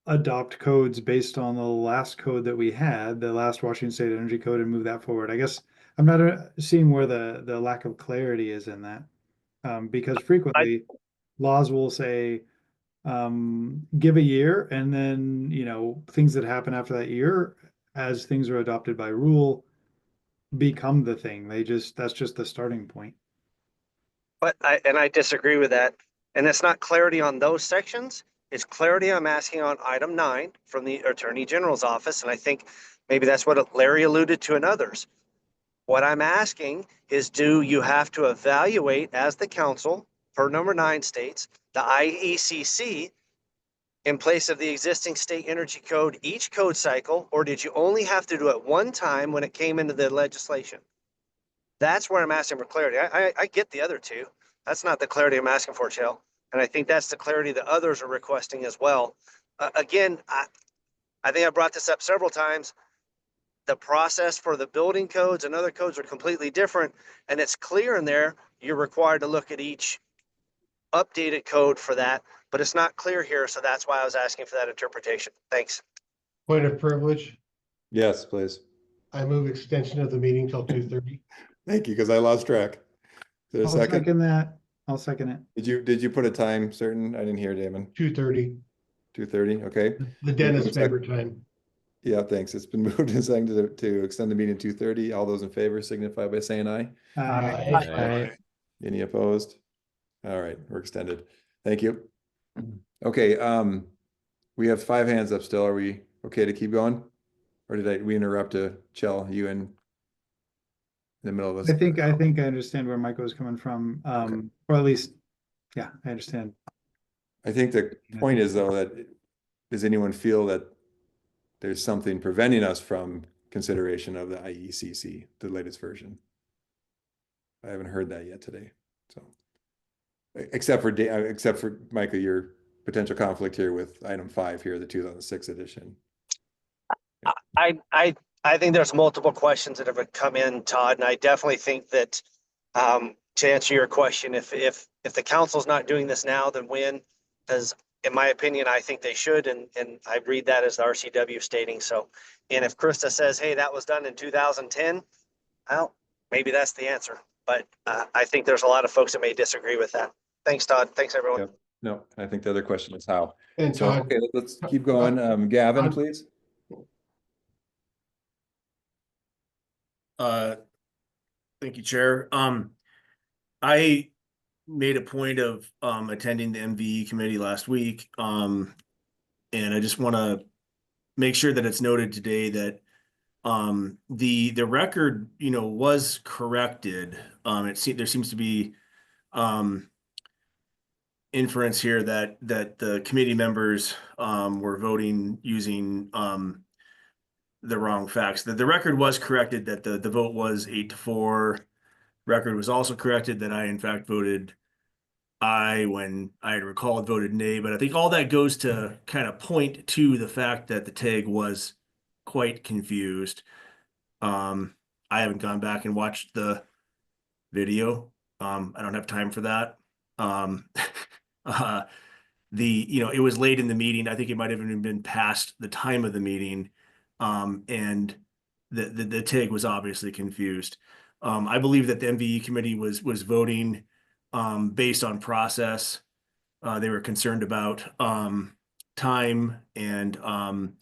adopt codes based on the last code that we had, the last Washington State Energy Code, and move that forward. I guess I'm not seeing where the lack of clarity is in that, because frequently laws will say, give a year, and then, you know, things that happen after that year, as things are adopted by rule, become the thing. That's just the starting point. But I disagree with that. And it's not clarity on those sections. It's clarity I'm asking on item 9 from the Attorney General's office. And I think maybe that's what Larry alluded to and others. What I'm asking is, do you have to evaluate as the council, per number 9 states, the IECC in place of the existing state energy code each code cycle, or did you only have to do it one time when it came into the legislation? That's where I'm asking for clarity. I get the other two. That's not the clarity I'm asking for, Shell. And I think that's the clarity that others are requesting as well. Again, I think I brought this up several times. The process for the building codes and other codes are completely different, and it's clear in there, you're required to look at each updated code for that, but it's not clear here, so that's why I was asking for that interpretation. Thanks. Point of privilege. Yes, please. I move extension of the meeting till 2:30. Thank you, because I lost track. Is there a I'll second? second that. I'll second it. Did you put a time certain? I didn't hear, Damon. 2:30, 2:30, okay. the dentist's favorite time. Yeah, thanks. It's been moved and seconded to extend the meeting to 2:30. All those in favor signify by saying aye. Aye. Any opposed? All right, we're extended. Thank you. Okay, we have 5 hands up still. Are we okay to keep going? Or did we interrupt Chell, you in the middle of this? I think I understand where Michael was coming from. Or at least, yeah, I understand. I think the point is though that does anyone feel that there's something preventing us from consideration of the IECC, the latest version? I haven't heard that yet today. So, except for Michael, your potential conflict here with item 5 here, the 2006 edition. I think there's multiple questions that have come in, Todd, and I definitely think that to answer your question, if the council's not doing this now, then when? Because in my opinion, I think they should, and I read that as the RCW stating so. And if Krista says, hey, that was done in 2010, well, maybe that's the answer. But I think there's a lot of folks that may disagree with that. Thanks, Todd. Thanks, everyone. Yep. No, I think the other question is how. And So, Todd, okay, let's keep going. Gavin, please. Thank you, Chair. I made a point of attending the MVE committee last week. And I just want to make sure that it's noted today that the record, was corrected. There seems to be inference here that the committee members were voting using the wrong facts. The record was corrected that the vote was 8-4. Record was also corrected that I in fact voted aye when I had recalled voted nay, but I think all that goes to kind of point to the fact that the TAG was quite confused. I haven't gone back and watched the video. I don't have time for that. It was late in the meeting. I think it might have even been past the time of the meeting. And the TAG was obviously confused. I believe that the MVE committee was voting based on process. They were concerned about time and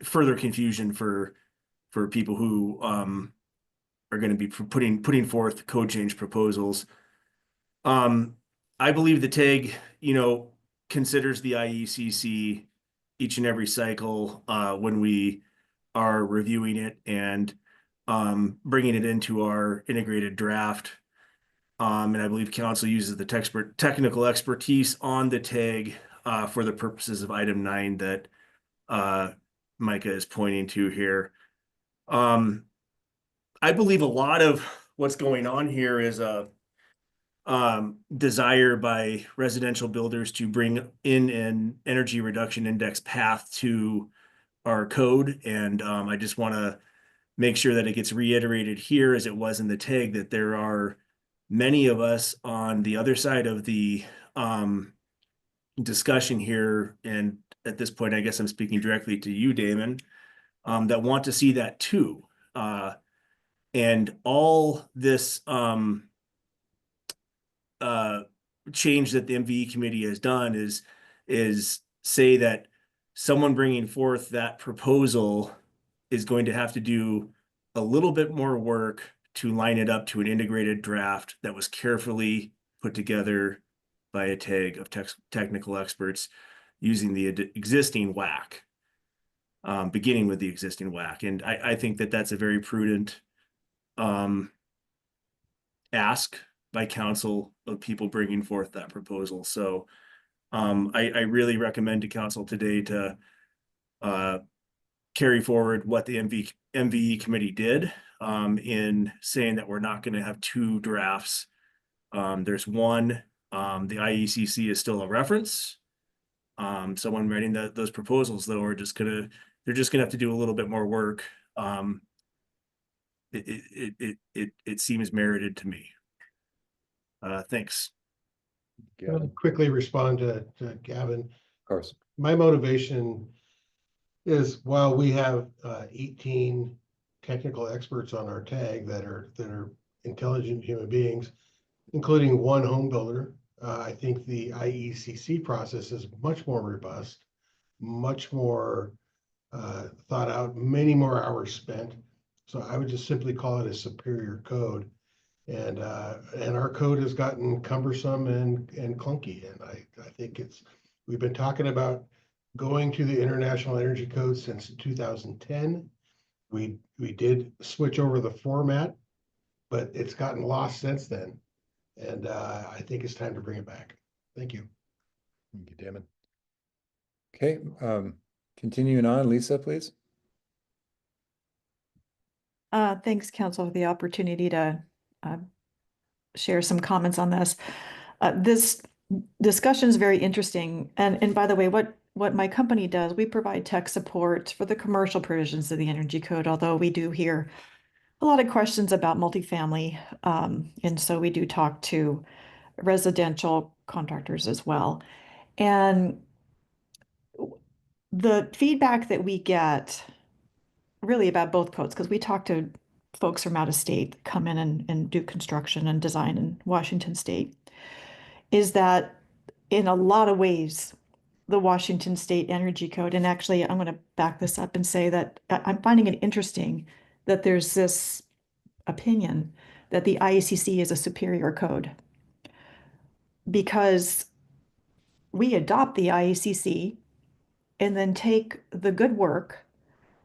further confusion for people who are going to be putting forth code change proposals. I believe the TAG, considers the IECC each and every cycle when we are reviewing it and bringing it into our integrated draft. And I believe council uses the technical expertise on the TAG for the purposes of item 9 that Micah is pointing to here. I believe a lot of what's going on here is a desire by residential builders to bring in an energy reduction index path to our code. And I just want to make sure that it gets reiterated here as it was in the TAG that there are many of us on the other side of the discussion here. And at this point, I guess I'm speaking directly to you, Damon, that want to see that too. And all this change that the MVE committee has done is say that someone bringing forth that proposal is going to have to do a little bit more work to line it up to an integrated draft that was carefully put together by a TAG of technical experts using the existing WAC, beginning with the existing WAC. And I think that that's a very prudent ask by council of people bringing forth that proposal. So I really recommend to council today to carry forward what the MVE committee did in saying that we're not going to have 2 drafts. There's one, the IECC is still a reference. Someone writing those proposals, though, are just going to, they're just gonna have to do a little bit more work. It seems merited to me. Thanks. I'll quickly respond to Gavin. Of course. My motivation is while we have 18 technical experts on our tag that are intelligent human beings, including one home builder, I think the IECC process is much more robust, much more thought out, many more hours spent. So I would just simply call it a superior code. And our code has gotten cumbersome and clunky. And I think we've been talking about going to the International Energy Code since 2010. We did switch over the format, but it's gotten lost since then. And I think it's time to bring it back. Thank you. Thank you, Damon. Okay, continuing on, Lisa, please. Thanks, Council, for the opportunity to share some comments on this. This discussion is very interesting. And by the way, what my company does, we provide tech support for the commercial provisions of the Energy Code, although we do hear a lot of questions about multifamily. And so we do talk to residential contractors as well. And the feedback that we get really about both codes, because we talk to folks from out of state that come in and do construction and design in Washington State, is that in a lot of ways, the Washington State Energy Code, and actually I'm going to back this up and say that I'm finding it interesting that there's this opinion that the IECC is a superior code, because we adopt the IECC and then take the good work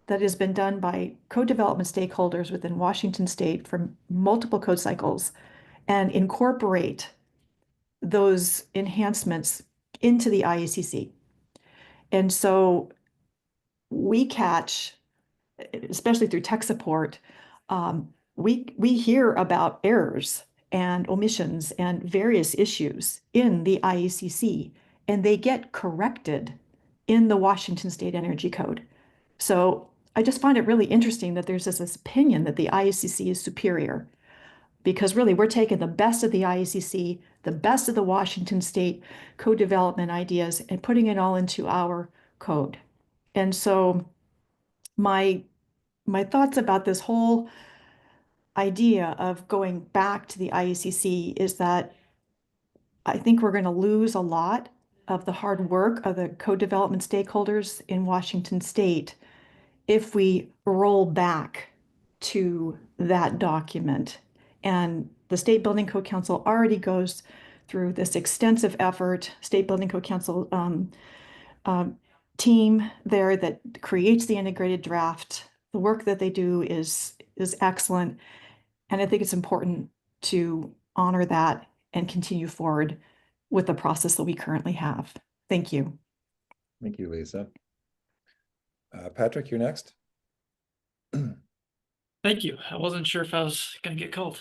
that has been done by code development stakeholders within Washington State for multiple code cycles and incorporate those enhancements into the IECC. And so we catch, especially through tech support, we hear about errors and omissions and various issues in the IECC, and they get corrected in the Washington State Energy Code. So I just find it really interesting that there's this opinion that the IECC is superior, because really we're taking the best of the IECC, the best of the Washington State code development ideas, and putting it all into our code. And so my thoughts about this whole idea of going back to the IECC is that I think we're going to lose a lot of the hard work of the code development stakeholders in Washington State if we roll back to that document. And the State Building Code Council already goes through this extensive effort, State Building Code Council team there that creates the integrated draft. The work that they do is excellent. And I think it's important to honor that and continue forward with the process that we currently have. Thank you. Thank you, Lisa. Patrick, you're next. Thank you. I wasn't sure if I was going to get called.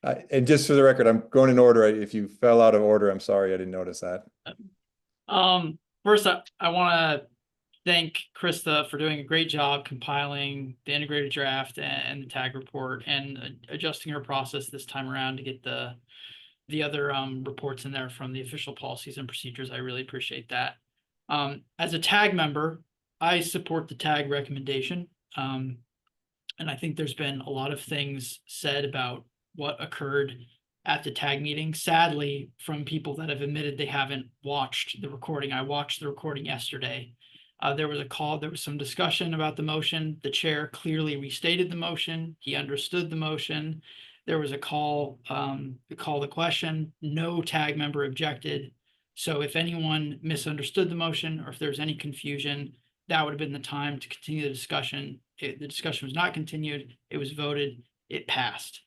And just for the record, I'm going in order. If you fell out of order, I'm sorry, I didn't notice that. First, I want to thank Krista for doing a great job compiling the integrated draft and the tag report and adjusting her process this time around to get the other reports in there from the official policies and procedures. I really appreciate that. As a tag member, I support the tag recommendation. And I think there's been a lot of things said about what occurred at the tag meeting, sadly, from people that have admitted they haven't watched the recording. I watched the recording yesterday. There was a call, there was some discussion about the motion. The chair clearly restated the motion. He understood the motion. There was a call to call the question. No tag member objected. So if anyone misunderstood the motion or if there's any confusion, that would have been the time to continue the discussion. The discussion was not continued. It was voted. It passed.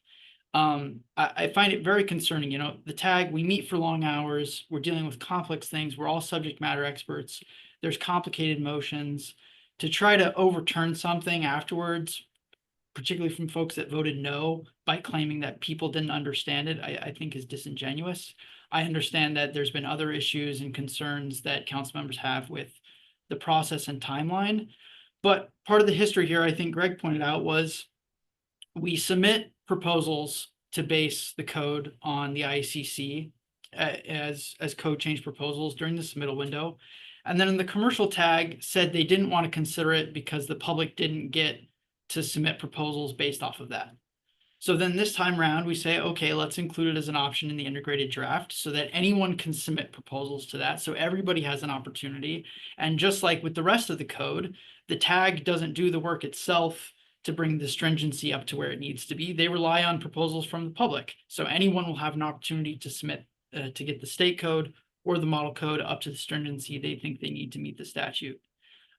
I find it very concerning. You know, the tag, we meet for long hours. We're dealing with complex things. We're all subject matter experts. There's complicated motions. To try to overturn something afterwards, particularly from folks that voted no by claiming that people didn't understand it, I think is disingenuous. I understand that there's been other issues and concerns that council members have with the process and timeline. But part of the history here, I think Greg pointed out, was we submit proposals to base the code on the ICC as code change proposals during the submittal window. And then in the commercial tag said they didn't want to consider it because the public didn't get to submit proposals based off of that. So then this time around, we say, okay, let's include it as an option in the integrated draft so that anyone can submit proposals to that. So everybody has an opportunity. And just like with the rest of the code, the tag doesn't do the work itself to bring the stringency up to where it needs to be. They rely on proposals from the public. So anyone will have an opportunity to submit to get the state code or the model code up to the stringency they think they need to meet the statute.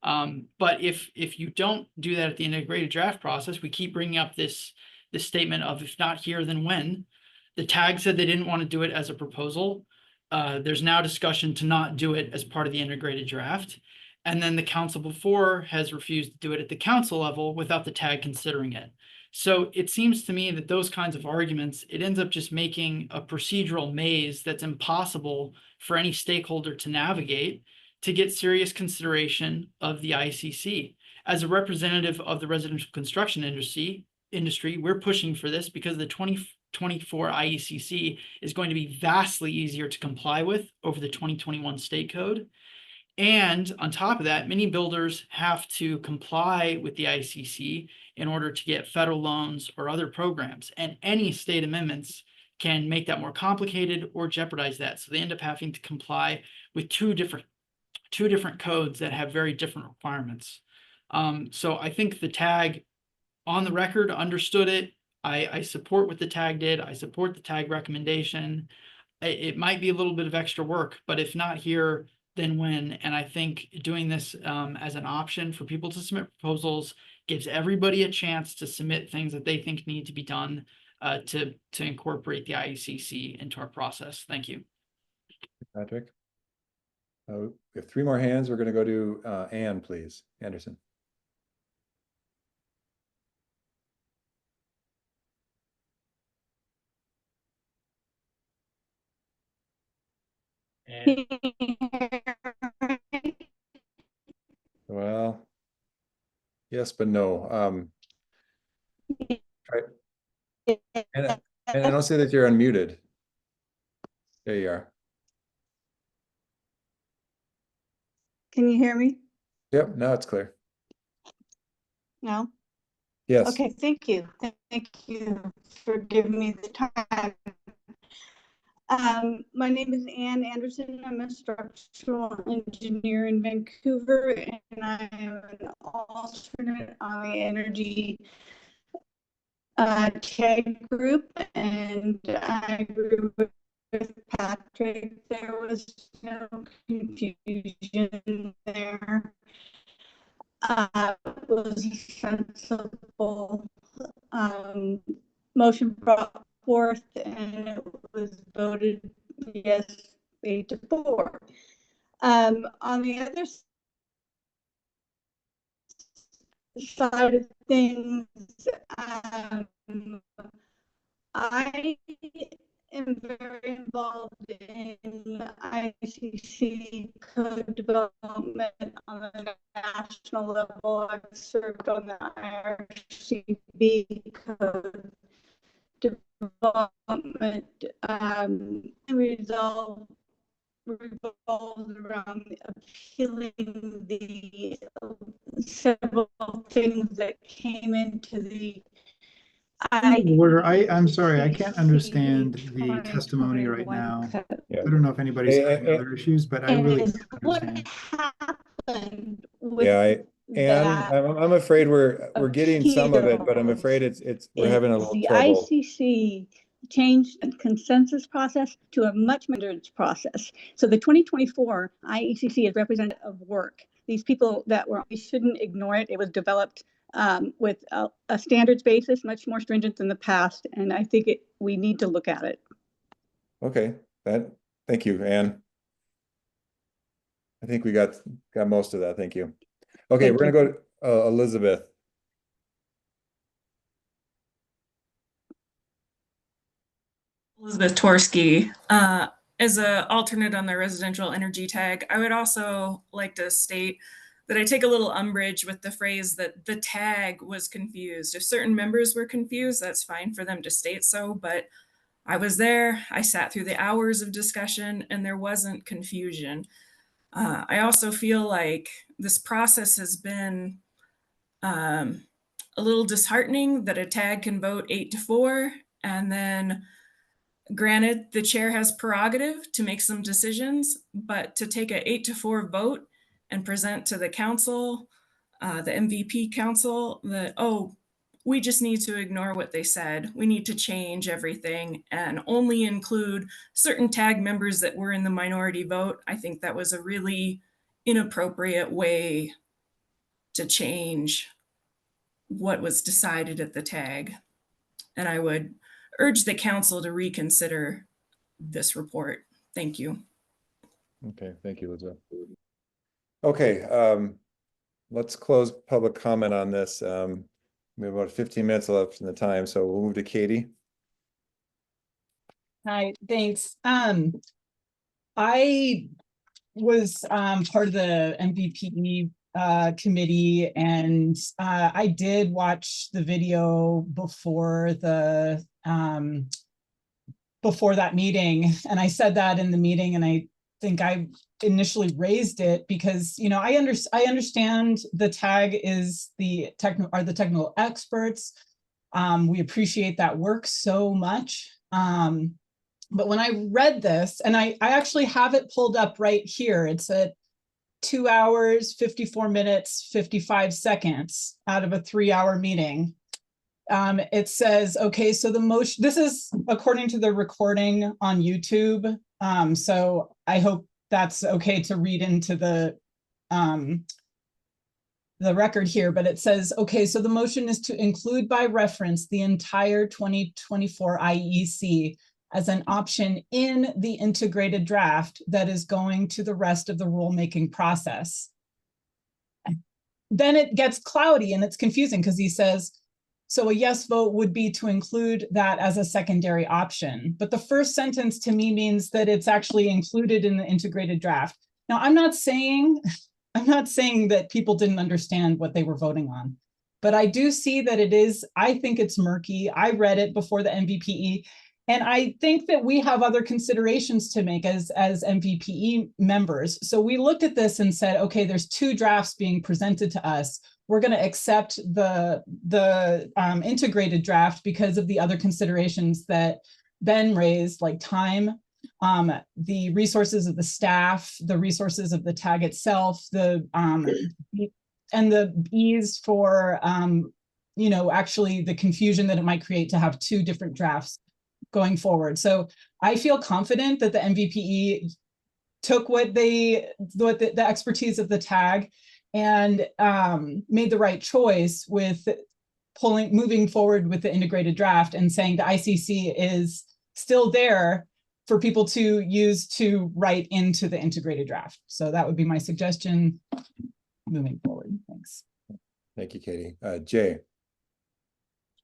But if you don't do that at the integrated draft process, we keep bringing up this statement of if not here, then when. The tag said they didn't want to do it as a proposal. There's now discussion to not do it as part of the integrated draft. And then the council before has refused to do it at the council level without the tag considering it. So it seems to me that those kinds of arguments, it ends up just making a procedural maze that's impossible for any stakeholder to navigate to get serious consideration of the ICC. As a representative of the residential construction industry, we're pushing for this because the 2024 IECC is going to be vastly easier to comply with over the 2021 state code. And on top of that, many builders have to comply with the ICC in order to get federal loans or other programs. And any state amendments can make that more complicated or jeopardize that. So they end up having to comply with two different codes that have very different requirements. So I think the tag on the record understood it. I support what the tag did. I support the tag recommendation. It might be a little bit of extra work, but if not here, then when? And I think doing this as an option for people to submit proposals gives everybody a chance to submit things that they think need to be done to incorporate the IECC into our process. Thank you. Patrick. We have 3 more hands. We're going to go to Ann, please. Anderson. Well, yes, but no. Try. And I don't say that you're unmuted. There you are. Can you hear me? Yep, now it's clear. No? Yes. Okay, thank you. Thank you for giving me the time. My name is Ann Anderson. I'm a structural engineer in Vancouver, and I am an alternate on the energy tag group, and I agree with Patrick. There was no confusion there. It was a sensible motion brought forth, and it was voted yes 8-4. On the other side of things, I am very involved in ICC code development on the national level. I've served on the IRCB code development. Revolves around appealing the several things that came into the I'm sorry, I can't understand the testimony right now. Yeah. I don't know if anybody's having other issues, but I really can't understand. happened with Yeah, that I'm afraid we're getting some of it, but I'm afraid we're having a little the trouble. ICC changed the consensus process to a much more process. So the 2024 IECC is representative of work. These people we shouldn't ignore it. It was developed with a standards basis, much more stringent than the past. And I think we need to look at it. Okay, thank you, Ann. I think we got most of that. Thank you. Okay, we're gonna go to Elizabeth. Elizabeth Torsky. as a alternate on the residential energy tag, I would also like to state that I take a little umbrage with the phrase that the tag was confused. If certain members were confused, that's fine for them to state so, but I was there, I sat through the hours of discussion, and there wasn't confusion. I also feel like this process has been a little disheartening that a tag can vote 8-4, and then granted, the chair has prerogative to make some decisions, but to take a 8-4 vote and present to the council, the MVP council, that, oh, we just need to ignore what they said. We need to change everything and only include certain tag members that were in the minority vote. I think that was a really inappropriate way to change what was decided at the tag. And I would urge the council to reconsider this report. Thank you. Okay, thank you, Elizabeth. Okay, let's close public comment on this. We have about 15 minutes left in the time, so we'll move to Katie. Hi, thanks. I was part of the MVP committee, and I did watch the video before the before that meeting, and I said that in the meeting, and I think I initially raised it because, you know, I understand the tag is the technical experts. We appreciate that work so much. But when I read this, and I actually have it pulled up right here, it's at 2 hours, 54 minutes, 55 seconds out of a 3-hour meeting. It says, okay, so the motion, this is according to the recording on YouTube. So I hope that's okay to read into the record here, but it says, okay, so the motion is to include by reference the entire 2024 IEC as an option in the integrated draft that is going to the rest of the rulemaking process. Then it gets cloudy and it's confusing because he says, so a yes vote would be to include that as a secondary option. But the first sentence to me means that it's actually included in the integrated draft. Now, I'm not saying that people didn't understand what they were voting on, but I do see that it is, I think it's murky. I read it before the MVPE, and I think that we have other considerations to make as MVPE members. So we looked at this and said, okay, there's 2 drafts being presented to us. We're going to accept the integrated draft because of the other considerations that Ben raised, like time, the resources of the staff, the resources of the tag itself, and the ease for, you know, actually the confusion that it might create to have 2 different drafts going forward. So I feel confident that the MVPE took the expertise of the tag and made the right choice with moving forward with the integrated draft and saying the ICC is still there for people to use to write into the integrated draft. So that would be my suggestion moving forward. Thanks. Thank you, Katie. Jay.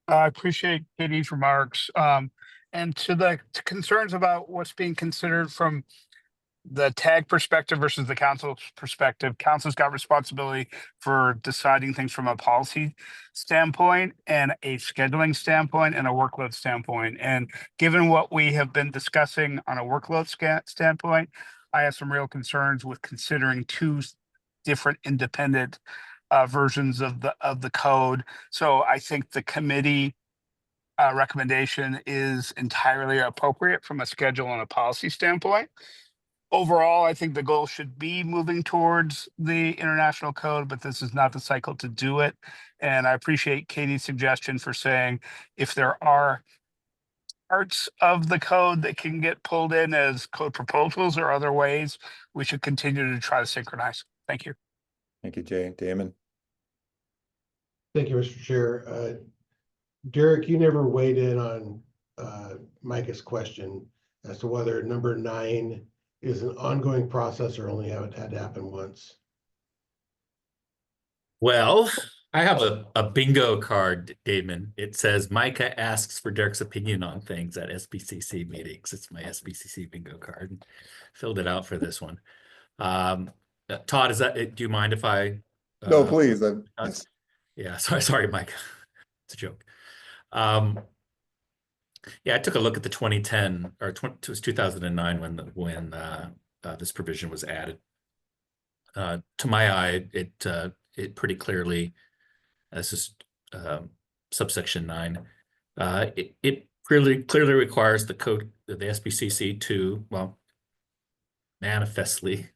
I appreciate Katie's remarks. And to the concerns about what's being considered from the tag perspective versus the council's perspective, council's got responsibility for deciding things from a policy standpoint and a scheduling standpoint and a workload standpoint. And given what we have been discussing on a workload standpoint, I have some real concerns with considering 2 different independent versions of the code. So I think the committee recommendation is entirely appropriate from a schedule and a policy standpoint. Overall, I think the goal should be moving towards the international code, but this is not the cycle to do it. And I appreciate Katie's suggestion for saying if there are parts of the code that can get pulled in as code proposals or other ways, we should continue to try to synchronize. Thank you. Thank you, Jay. Damon. Thank you, Mr. Chair. Derek, you never weighed in on Micah's question as to whether number 9 is an ongoing process or only how it had to happen once. Well, I have a bingo card, Damon. It says Micah asks for Derek's opinion on things at SBCC meetings. It's my SBCC bingo card. Filled it out for this one. Todd, do you mind if I? No, please. Yeah, sorry, Mike. It's a joke. Yeah, I took a look at the 2010 or it was 2009 when this provision was added. To my eye, it pretty clearly, this is subsection 9. It clearly requires the SBCC to, well, manifestly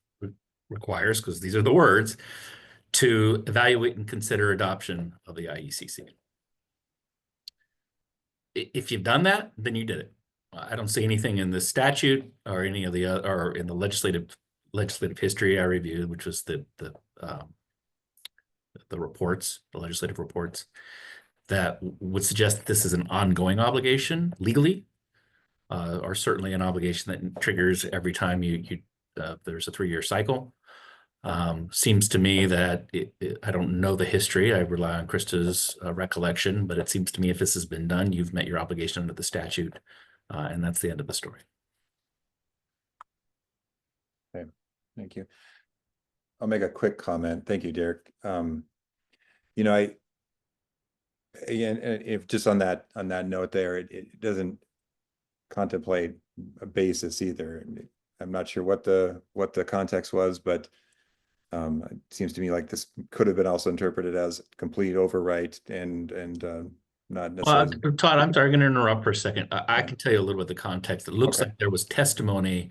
requires, because these are the words, to evaluate and consider adoption of the IECC. If you've done that, then you did it. I don't see anything in the statute or any of the or in the legislative history I reviewed, which was the reports, the legislative reports, that would suggest that this is an ongoing obligation legally, or certainly an obligation that triggers every time there's a 3-year cycle. Seems to me that I don't know the history. I rely on Krista's recollection, but it seems to me if this has been done, you've met your obligation under the statute, and that's the end of the story. Okay, thank you. I'll make a quick comment. Thank you, Derek. You know, if just on that note there, it doesn't contemplate a basis either. I'm not sure what the context was, but it seems to me like this could have been also interpreted as complete overwrite and not necessarily. Well, Todd, I'm sorry, I'm going to interrupt for a second. I can tell you a little bit of the context. It looks like there was testimony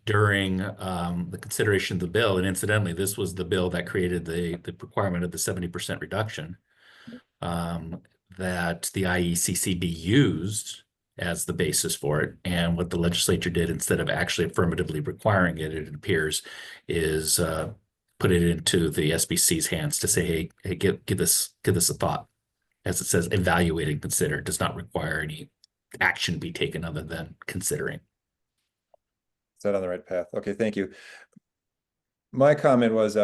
during the consideration of the bill, and incidentally, this was the bill that created the requirement of the 70% reduction, that the IECC be used as the basis for it. And what the legislature did, instead of actually affirmatively requiring it, it appears, is put it into the SBC's hands to say, hey, give this a thought. As it says, evaluate and consider. It does not require any action be taken other than considering. Is that on the right path? Okay, thank you. My comment was,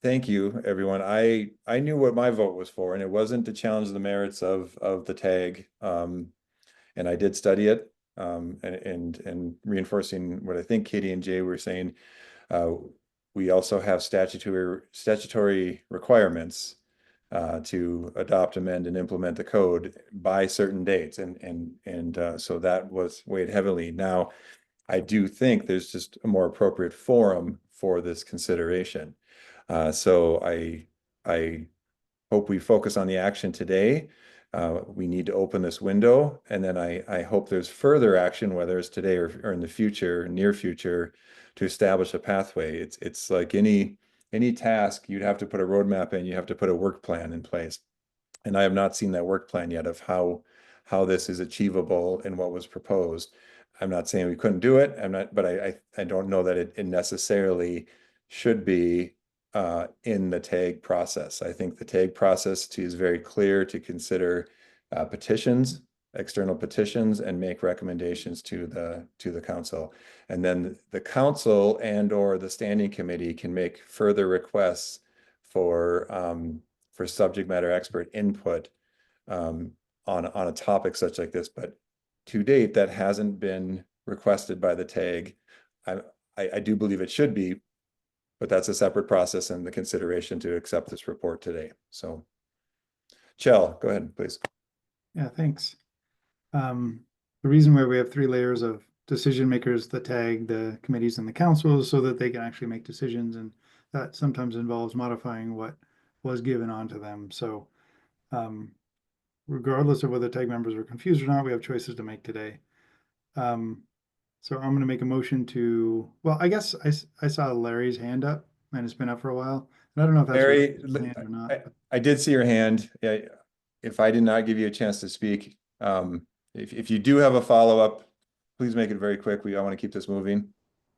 thank you, everyone. I knew what my vote was for, and it wasn't to challenge the merits of the tag. And I did study it, and reinforcing what I think Katie and Jay were saying. We also have statutory requirements to adopt, amend, and implement the code by certain dates, and so that was weighed heavily. Now, I do think there's just a more appropriate forum for this consideration. So I hope we focus on the action today. We need to open this window, and then I hope there's further action, whether it's today or in the future, near future, to establish a pathway. It's like any task, you'd have to put a roadmap in, you have to put a work plan in place. And I have not seen that work plan yet of how this is achievable and what was proposed. I'm not saying we couldn't do it. But I don't know that it necessarily should be in the tag process. I think the tag process is very clear to consider petitions, external petitions, and make recommendations to the council. And then the council and or the standing committee can make further requests for subject matter expert input on a topic such like this. But to date, that hasn't been requested by the tag. I do believe it should be, but that's a separate process and the consideration to accept this report today. So, Chell, go ahead, please. Yeah, thanks. The reason why we have 3 layers of decision makers, the tag, the committees, and the council, so that they can actually make decisions, and that sometimes involves modifying what was given onto them. So regardless of whether tag members are confused or not, we have choices to make today. So I'm going to make a motion to, well, I guess I saw Larry's hand up, and it's been up for a while. And I don't know if that's Larry, hand or not. I did see your hand. Yeah, if I did not give you a chance to speak, if you do have a follow-up, please make it very quick. I want to keep this moving.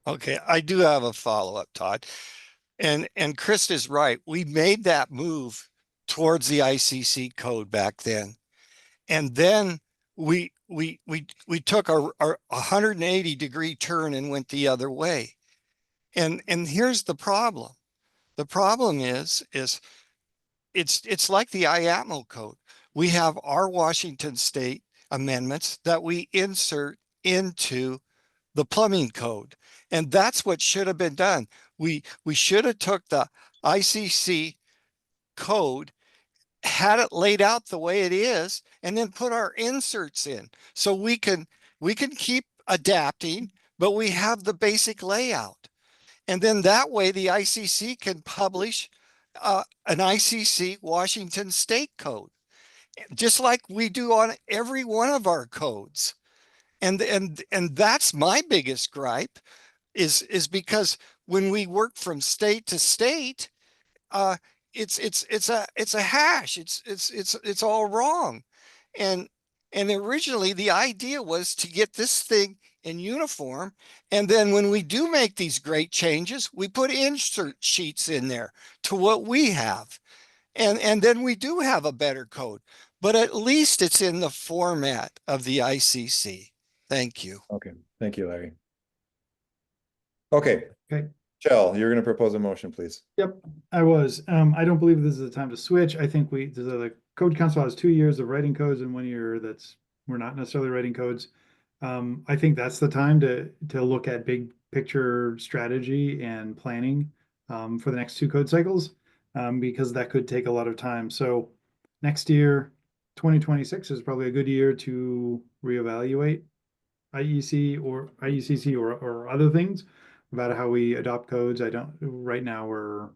Okay, I do have a follow-up, Todd. And Chris is right. We made that move towards the ICC code back then. And then we took a 180-degree turn and went the other way. And here's the problem. The problem is it's like the IATMO code. We have our Washington State amendments that we insert into the plumbing code. And that's what should have been done. We should have took the ICC code, had it laid out the way it is, and then put our inserts in. So we can keep adapting, but we have the basic layout. And then that way the ICC can publish an ICC Washington State code, just like we do on every one of our codes. And that's my biggest gripe is because when we work from state to state, it's a hash. It's all wrong. And originally the idea was to get this thing in uniform. And then when we do make these great changes, we put insert sheets in there to what we have. And then we do have a better code, but at least it's in the format of the ICC. Thank you. Okay, thank you, Larry. Okay. Okay. Shell, you're going to propose a motion, please. Yep, I was. I don't believe this is the time to switch. I think the Code Council has 2 years of writing codes and 1 year we're not necessarily writing codes. I think that's the time to look at big picture strategy and planning for the next 2 code cycles, because that could take a lot of time. So next year, 2026 is probably a good year to reevaluate IEC or IECC or other things about how we adopt codes. Right now we're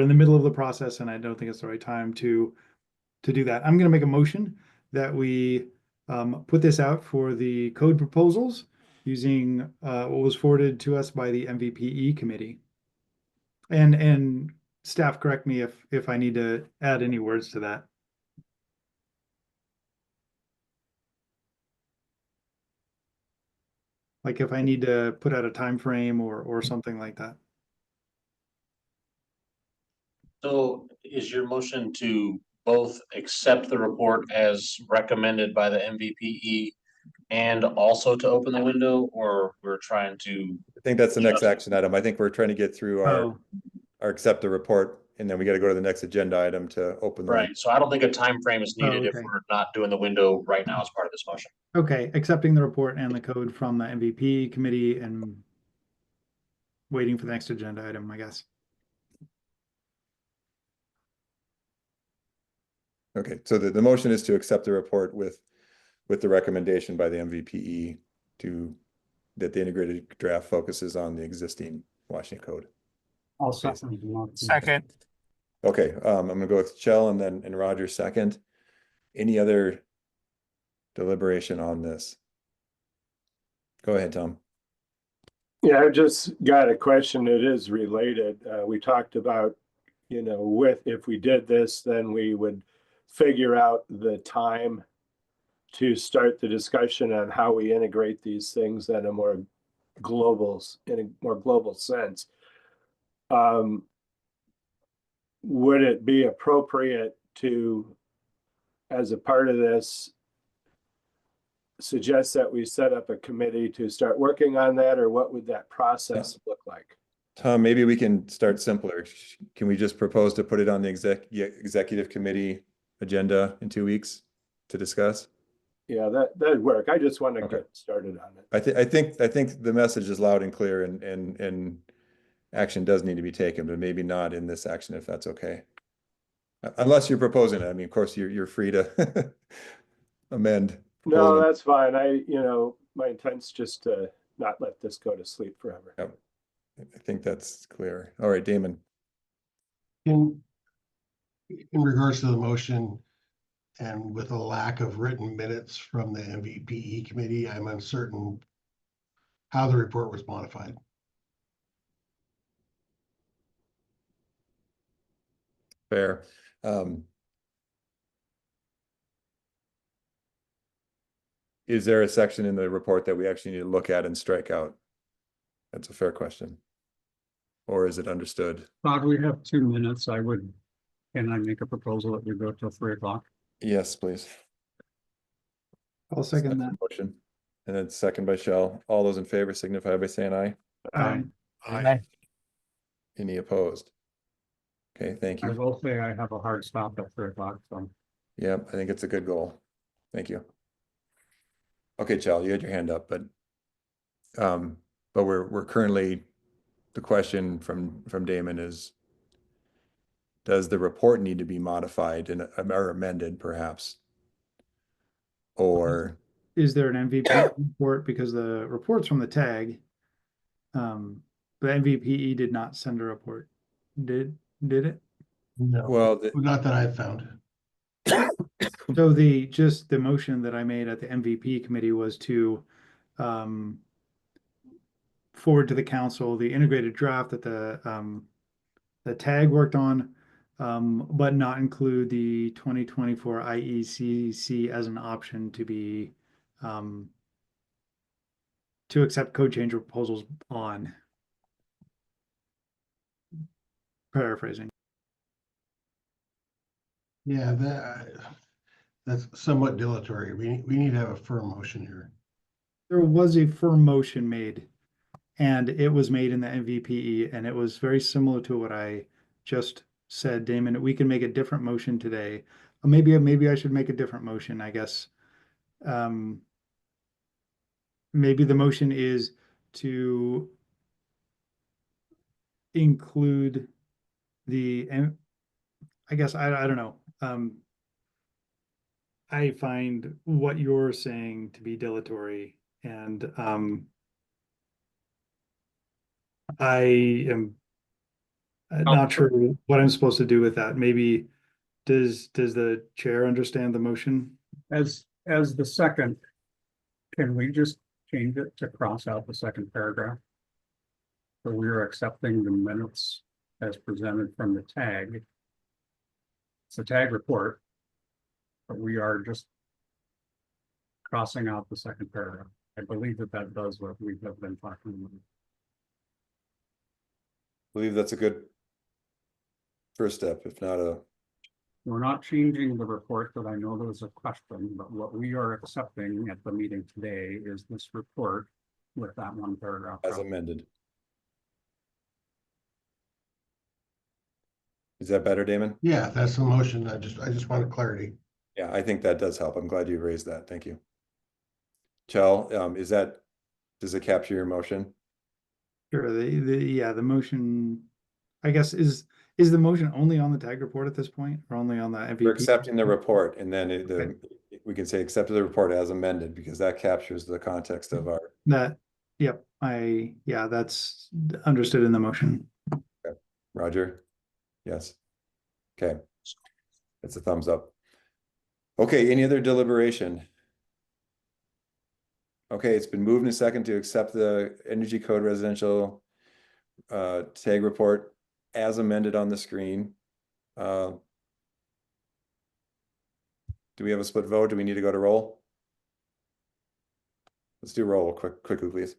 in the middle of the process, and I don't think it's the right time to do that. I'm going to make a motion that we put this out for the code proposals using what was forwarded to us by the MVPE committee. And staff, correct me if I need to add any words to that. Like if I need to put out a time frame or something like that. So is your motion to both accept the report as recommended by the MVPE and also to open the window, or we're trying to? I think that's the next action item. I think we're trying to get through our accept the report, and then we got to go to the next agenda item to open the Right. So I don't think a time frame is needed if okay. we're not doing the window right now as part of this motion. Okay, accepting the report and the code from the MVP committee and waiting for the next agenda item, I guess. Okay, so the motion is to accept the report with the recommendation by the MVPE that the integrated draft focuses on the existing Washington code. I'll second. Second. Okay, I'm gonna go with Chell and Roger second. Any other deliberation on this? Go ahead, Tom. Yeah, I just got a question. It is related. We talked about, if we did this, then we would figure out the time to start the discussion on how we integrate these things in a more global sense. Would it be appropriate to, as a part of this, suggest that we set up a committee to start working on that, or what would that process look like? Tom, maybe we can start simpler. Can we just propose to put it on the executive committee agenda in 2 weeks to discuss? Yeah, that'd work. I just want to get started on it. I think the message is loud and clear, and action does need to be taken, but maybe not in this action, if that's okay. Unless you're proposing it. I mean, of course, you're free to amend. No, that's fine. My intent's just to not let this go to sleep forever. Yep. I think that's clear. All right, Damon. In regards to the motion, and with a lack of written minutes from the MVPE committee, I'm uncertain how the report was modified. Fair. Is there a section in the report that we actually need to look at and strike out? That's a fair question. Or is it understood? Todd, we have 2 minutes. Can I make a proposal that we go till 3 o'clock? Yes, please. I'll second that motion. And then second by Shell. All those in favor signify by saying aye. Aye. Aye. Any opposed? Okay, thank I you. will say I have a hard stop at 3 o'clock, so. Yep, I think it's a good goal. Thank you. Okay, Chell, you had your hand up, but we're currently, the question from Damon is, does the report need to be modified and or amended perhaps? Or Is there an MVP report? Because the report's from the tag. The MVPE did not send a report. Did it? No, well, not that I've found. So just the motion that I made at the MVP committee was to forward to the council the integrated draft that the tag worked on, but not include the 2024 IECC as an option to be to accept code change proposals on. Paraphrasing. Yeah, that's somewhat dilatory. We need to have a firm motion here. There was a firm motion made, and it was made in the MVPE, and it was very similar to what I just said, Damon. We can make a different motion today. Maybe I should make a different motion, I guess. Maybe the motion is to include I guess I don't know. I find what you're saying to be dilatory, and I am not sure what I'm supposed to do with that. Maybe does the chair understand the motion? As the second, can we just change it to cross out the second paragraph? So we are accepting the minutes as presented from the tag. It's a tag report, but we are just crossing out the second paragraph. I believe that does what we have been talking about. I believe that's a good first step, if not a. We're not changing the report, but I know there was a question, but what we are accepting at the meeting today is this report with that one paragraph. As amended. Is that better, Damon? Yeah, that's the motion. I just wanted clarity. Yeah, I think that does help. I'm glad you raised that. Thank you. Chell, does it capture your motion? Sure. The motion, I guess, is the motion only on the tag report at this point, or only on the MVP? We're accepting the report, and then we can say accept the report as amended, because that captures the context of our. Yep. That's understood in the motion. Okay. Roger. Yes. Okay. That's a thumbs up. Okay, any other deliberation? Okay, it's been moved in a second to accept the Energy Code Residential tag report as amended on the screen. Do we have a split vote? Do we need to go to roll? Let's do roll quickly, please.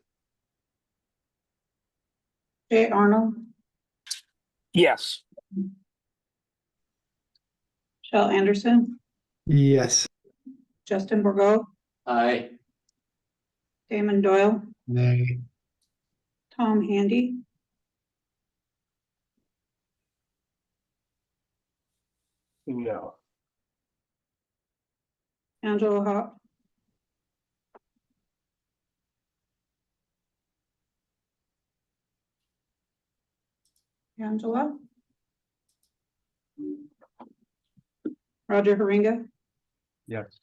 Jay Arnold, Yes. Shell Anderson, Yes. Justin Borgo, Aye. Damon Doyle, Nay. Tom Handy, No. Angela Hawk, Angela, Roger Haringa, Yes.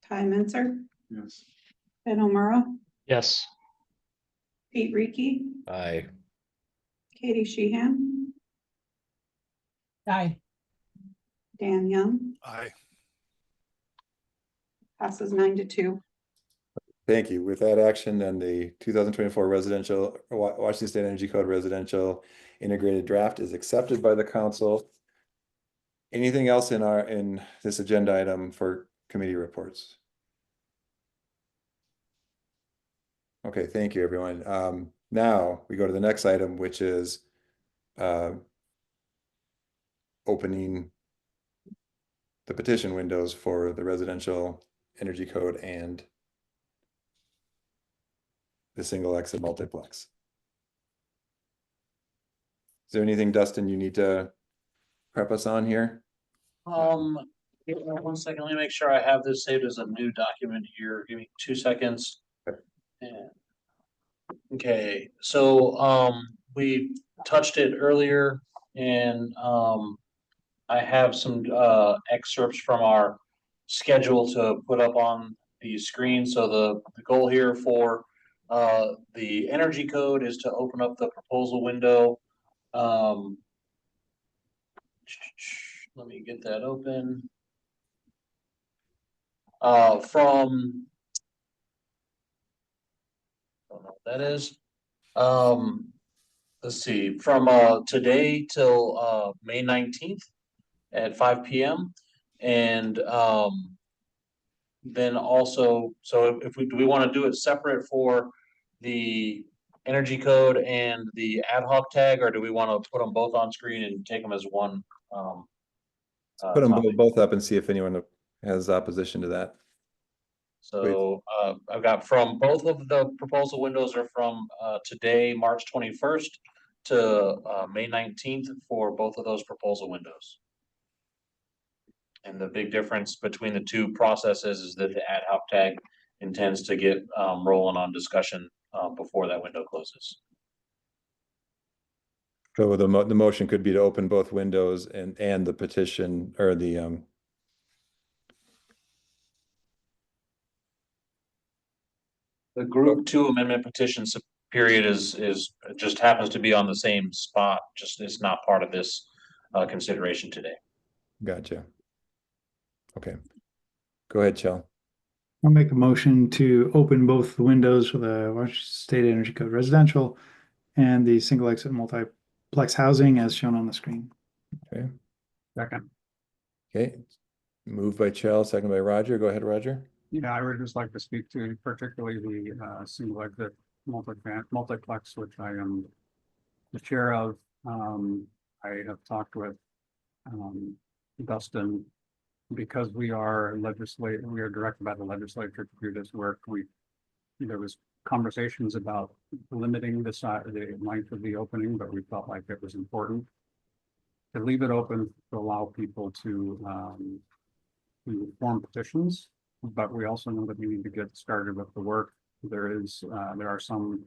Ty Menser, Yes. Ben O'Mara, Yes. Pete Reekey, Aye. Katie Sheehan, Aye. Dan Young, Aye. passes 9-2. Thank you. With that action, then the 2024 Washington State Energy Code Residential Integrated Draft is accepted by the council. Anything else in this agenda item for committee reports? Okay, thank you, everyone. Now we go to the next item, which is opening the petition windows for the residential energy code and the single exit multiplex. Is there anything, Dustin, you need to prep us on here? Give me 1 second, let me make sure I have this saved as a new document here, give me 2 seconds. And- Okay, so, we touched it earlier and, I have some, excerpts from our schedule to put up on the screen, so the goal here for, the energy code is to open up the proposal window. Let me get that open. From, I don't know what that is. Let's see, from today till May 19th at 5 p.m. And then also, so if we do we want to do it separate for the energy code and the ad hoc tag, or do we want to put them both on screen and take them as one Put them topic? both up and see if anyone has opposition to that. So I've got from both of the proposal windows are from today, March 21st to May 19th for both of those proposal windows. And the big difference between the two processes is that the ad hoc tag intends to get rolling on discussion before that window closes. So the motion could be to open both windows and the petition or the The group 2 amendment petition period is just happens to be on the same spot, just it's not part of this consideration today. Gotcha. Okay. Go ahead, Chell. I'll make a motion to open both the windows for the Washington State Energy Code residential and the single exit multiplex housing as shown on the screen. Okay. Second. Okay. Moved by Chell, second by Roger. Go ahead, Roger. Yeah, I would just like to speak to particularly the single exit multiplex, which I am the chair of. I have talked with Dustin, because we are directed by the legislature to do this work. There was conversations about limiting the length of the opening, but we felt like it was important to leave it open to allow people to form petitions. But we also know that we need to get started with the work. There are some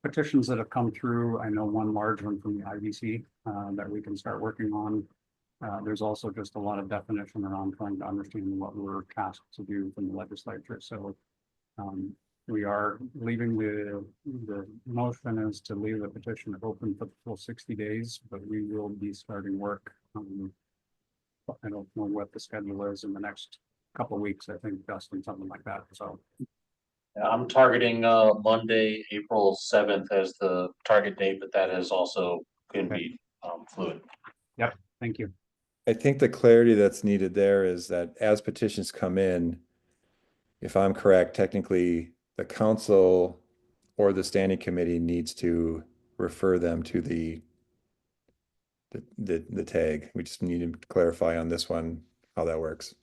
petitions that have come through. I know one large one from the IBC that we can start working on. There's also just a lot of definition around trying to understand what we're tasked to do from the legislature. So we are leaving the motion is to leave the petition open for the full 60 days, but we will be starting work. I don't know what the schedule is in the next couple of weeks. I think Dustin, something like that. So I'm targeting Monday, April 7th as the target date, but that is also can be fluid. Yep, thank you. I think the clarity that's needed there is that as petitions come in, if I'm correct, technically the council or the standing committee needs to refer them to the tag. We just need to clarify on this one how that works.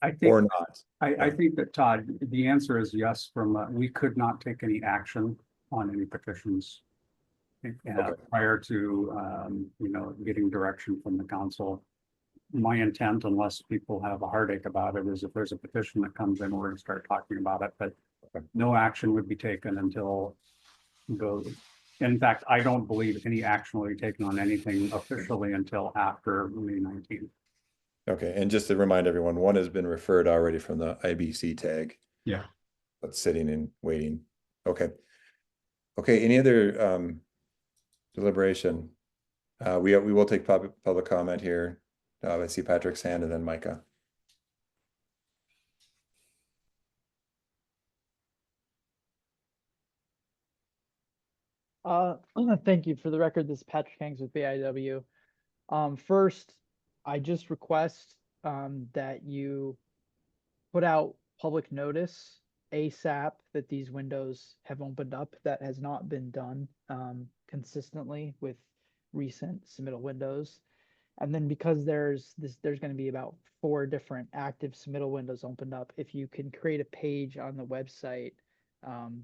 I think, or not. I think that, Todd, the answer is yes. We could not take any action on any petitions prior to getting direction from the council. My intent, unless people have a heartache about it, is if there's a petition that comes in, we're going to start talking about it. But no action would be taken until in fact, I don't believe any action will be taken on anything officially until after May 19th. Okay, and just to remind everyone, one has been referred already from the IBC tag. Yeah. That's sitting and waiting. Okay. Okay, any other deliberation? We will take public comment here. I see Patrick's hand and then Micah. Thank you. For the record, this is Patrick Hanks with BIW. First, I just request that you put out public notice ASAP that these windows have opened up. That has not been done consistently with recent submittal windows. And then because there's going to be about 4 different active submittal windows opened up, if you can create a page on the website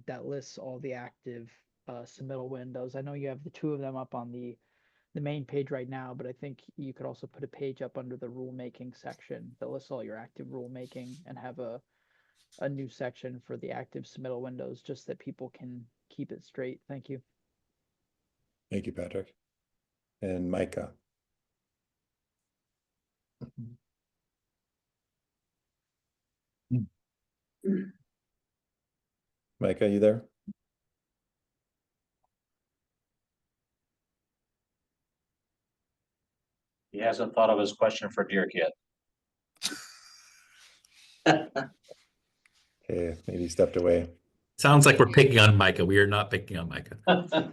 that lists all the active submittal windows. I know you have the two of them up on the main page right now, but I think you could also put a page up under the rulemaking section that lists all your active rulemaking and have a new section for the active submittal windows, just that people can keep it straight. Thank you. Thank you, Patrick. And Micah. Micah, you there? He hasn't thought of his question for Dirk yet. Okay, maybe he stepped away. Sounds like we're picking on Micah. We are not picking on Micah.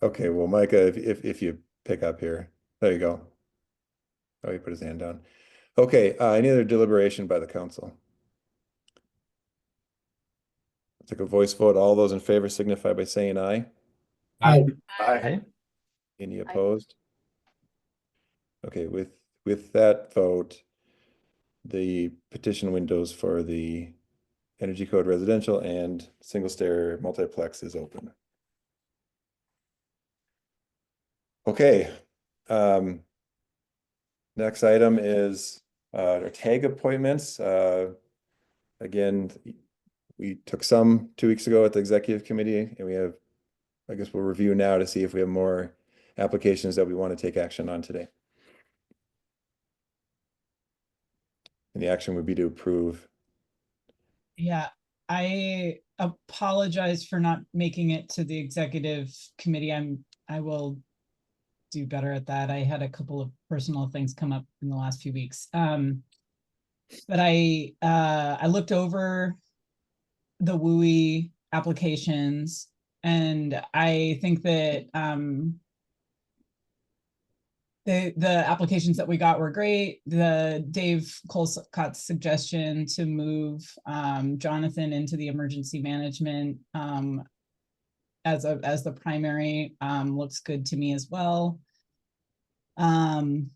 Okay, well, Micah, if you pick up here, there you go. Oh, he put his hand down. Okay, any other deliberation by the council? Take a voice vote. All those in favor signify by saying aye. Aye. Aye. Any opposed? Okay, with that vote, the petition windows for the Energy Code residential and single stair multiplex is open. Okay. Next item is our tag appointments. Again, we took some 2 weeks ago at the executive committee, and we have, I guess we'll review now to see if we have more applications that we want to take action on today. And the action would be to approve. Yeah, I apologize for not making it to the executive committee. I will do better at that. I had a couple of personal things come up in the last few weeks. But I looked over the WUI applications, and I think that the applications that we got were great. The Dave Colcott's suggestion to move Jonathan into the emergency management as the primary looks good to me as well. And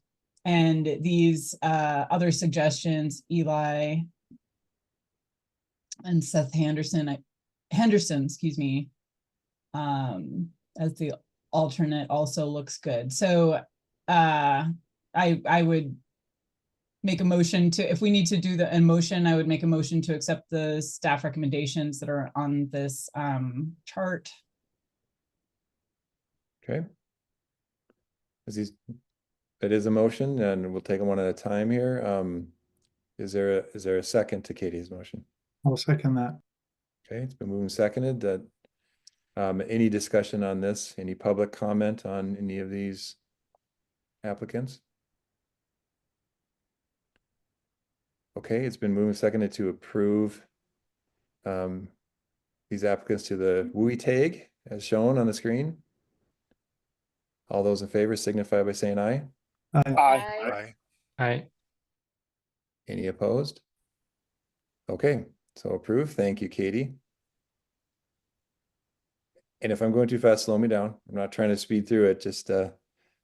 these other suggestions, Eli and Seth Henderson, excuse me, as the alternate also looks good. So I would make a motion to, if we need to do a motion, I would make a motion to accept the staff recommendations that are on this chart. Okay. It is a motion, and we'll take them one at a time here. Is there a second to Katie's motion? I'll second that. Okay, it's been moved and seconded. That any discussion on this? Any public comment on any of these applicants? Okay, it's been moved and seconded to approve these applicants to the WUI tag as shown on the screen. All those in favor signify by saying aye. Aye. Aye. Aye. Any opposed? Okay, so approved. Thank you, Katie. And if I'm going too fast, slow me down. I'm not trying to speed through it. Just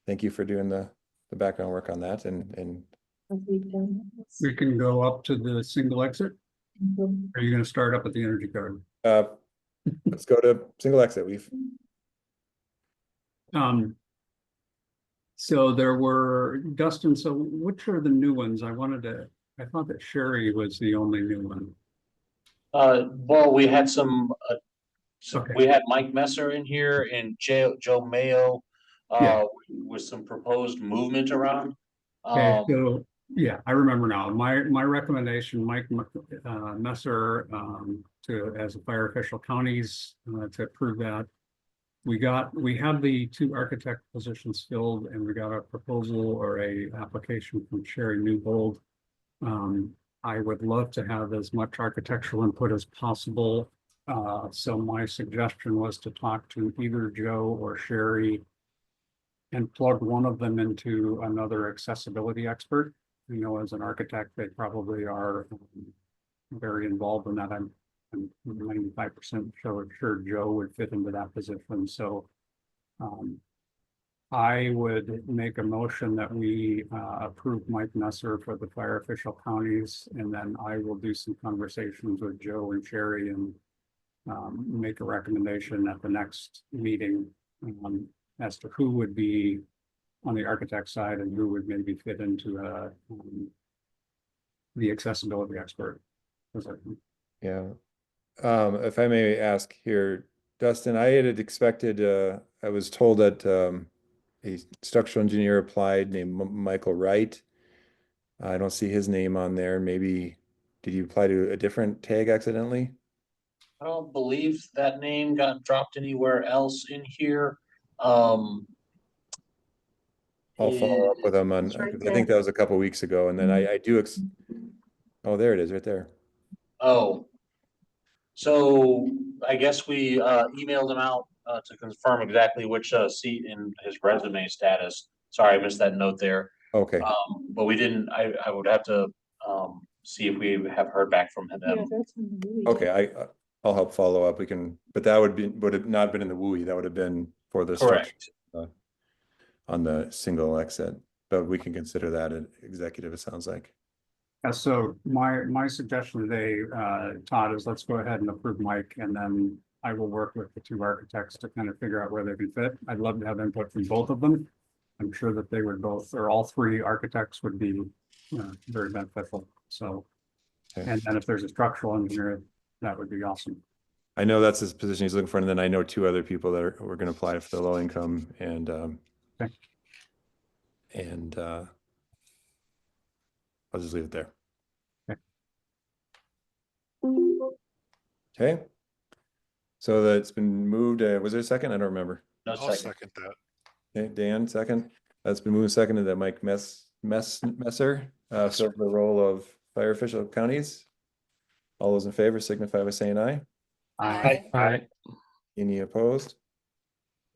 thank you for doing the background work on that. And We can go up to the single exit. Are you going to start up at the energy code? let's go to single exit. So there were, Dustin, so which are the new ones? I thought that Sherry was the only new one. Well, we had some, Okay. we had Mike Messer in here and Joe Mayo, Yeah. with some proposed movement around. Okay, so yeah, I remember now. My recommendation, Mike Messer, as a fire official counties to approve that. We have the 2 architect positions filled, and we got a proposal or a application from Sherry Newbold. I would love to have as much architectural input as possible. So my suggestion was to talk to either Joe or Sherry and plug one of them into another accessibility expert. You know, as an architect, they probably are very involved in that. I'm 95% sure Joe would fit into that position. So I would make a motion that we approve Mike Messer for the fire official counties, and then I will do some conversations with Joe and Sherry and make a recommendation at the next meeting as to who would be on the architect side and who would maybe fit into the accessibility expert. Yeah. If I may ask here, Dustin, I had expected, I was told that a structural engineer applied named Michael Wright. I don't see his name on there. Maybe, did you apply to a different tag accidentally? I don't believe that name got dropped anywhere else in here. I'll follow up with him on, It's right 'cause I think there. that was a couple weeks ago, and then I do, oh, there it is, right there. Oh. So I guess we emailed him out to confirm exactly which seat in his resume status. Sorry, I missed that note there. Okay, But we didn't, I would have to see if we have heard back from him. Yeah, that's in the movie. okay, I'll help follow up. We can, but that would have not been in the WUI. That would have been for the structure on the single exit, but we can consider that an executive, it sounds like. So my suggestion today, Todd, is let's go ahead and approve Mike, and then I will work with the two architects to kind of figure out where they can fit. I'd love to have input from both of them. I'm sure that they would both, or all three architects would be very beneficial. So, Okay. and then if there's a structural engineer, that would be awesome. I know that's his position he's looking for, and then I know two other people that we're going to apply for the low income, and Okay. and I'll just leave it there. Okay. So that's been moved. Was there a second? I don't remember. No I'll second. second that. Okay, Dan, second. That's been moved and seconded that Mike Messer fill the role of fire official of counties. All those in favor signify by saying aye. Aye. Any opposed?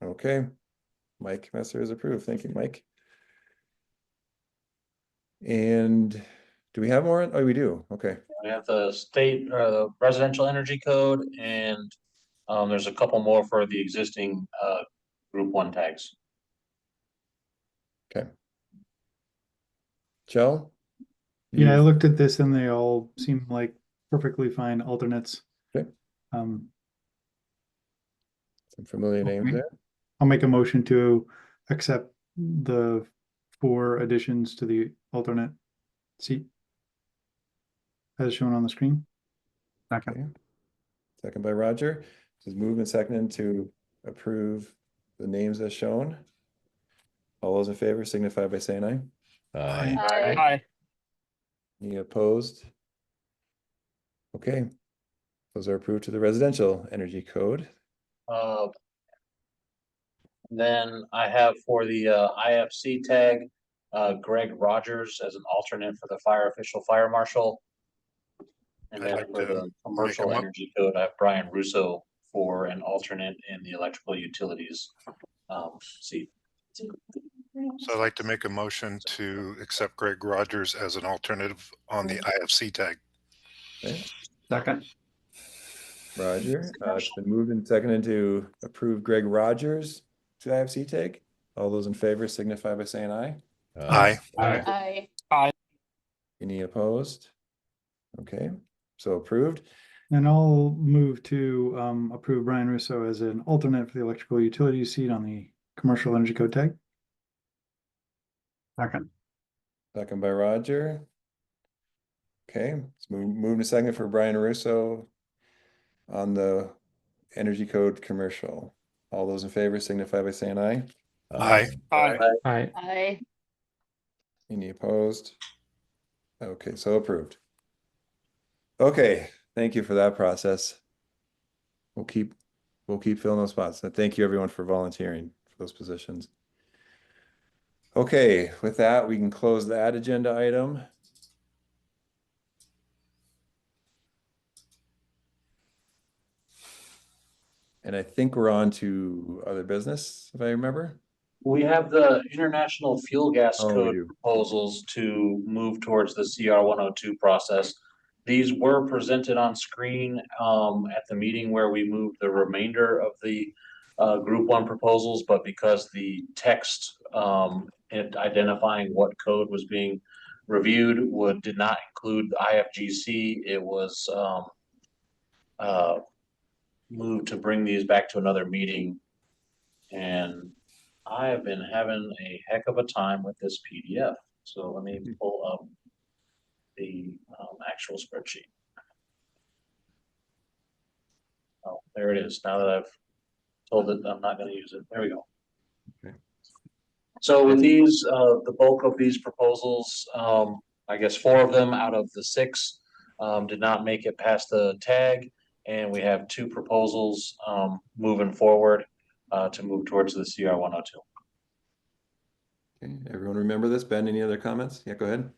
Okay. Mike Messer is approved. Thank you, Mike. And do we have more? Oh, we do. Okay. We have the state residential energy code, and there's a couple more for the existing group 1 tags. Okay. Joe? Yeah, I looked at this and they all seem like perfectly fine alternates. Okay. Um, Some familiar names okay. there. I'll make a motion to accept the 4 additions to the alternate seat as shown on the screen. Okay. Second by Roger. This is moved and seconded to approve the names as shown. All those in favor signify by saying aye. Aye. Any opposed? Okay. Those are approved to the residential energy code. Then I have for the IFC tag, Greg Rogers as an alternate for the fire official fire marshal. And I'd then like for to the commercial make a energy code, I have Brian Russo for an alternate in the electrical utilities seat. So I'd like to make a motion to accept Greg Rogers as an alternative on the IFC tag. Okay. Second. Roger. It's been moved and seconded to approve Greg Rogers to IFC tag. All those in favor signify by saying aye. Aye. Aye. Any opposed? Okay, so approved. And I'll move to approve Brian Russo as an alternate for the electrical utilities seat on the commercial energy code tag. Second. Second by Roger. Okay, it's moved to second for Brian Russo on the energy code commercial. All those in favor signify by saying aye. Aye. Aye. Any opposed? Okay, so approved. Okay, thank you for that process. We'll keep filling those spots. And thank you everyone for volunteering for those positions. Okay, with that, we can close that agenda item. And I think we're on to other business, if I remember. We have the international fuel gas Oh, we code do. proposals to move towards the CR 102 process. These were presented on screen at the meeting where we moved the remainder of the group 1 proposals, but because the text and identifying what code was being reviewed did not include the IFGC, it was move to bring these back to another meeting. And I have been having a heck of a time with this PDF. So let me pull up the actual spreadsheet. Oh, there it is. Now that I've told it I'm not going to use it. There we go. Okay. So with these, the bulk of these proposals, I guess 4 of them out of the 6 did not make it past the tag. And we have 2 proposals moving forward to move towards the CR 102. Okay, everyone remember this? Ben, any other comments? Yeah, go ahead.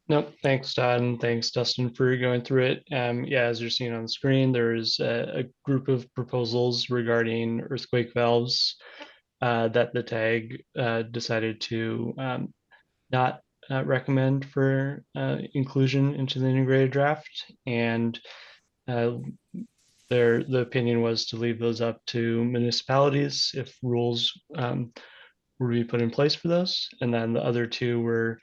Nope. Thanks, Todd, and thanks, Dustin, for going through it. Yeah, as you're seeing on the screen, there's a group of proposals regarding earthquake valves that the tag decided to not recommend for inclusion into the integrated draft, and the opinion was to leave those up to municipalities if rules were to be put in place for those, and then the other 2 were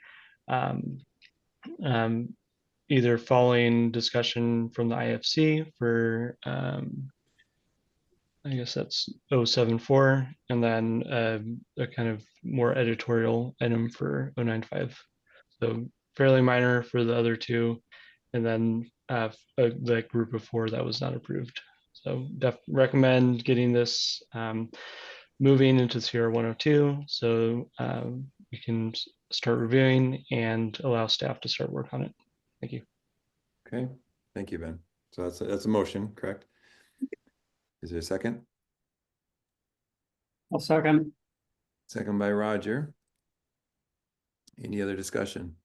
either following discussion from the IFC for I guess that's 074, and then a kind of more editorial item for 095. So fairly minor for the other 2, and then the group of 4 that was not approved. So recommend getting this moving into CR 102 so we can start reviewing and allow staff to start work on it. Thank you. Okay, thank you, Ben. So that's a motion, correct? Is there a second? I'll second. Second by Roger. Any other discussion?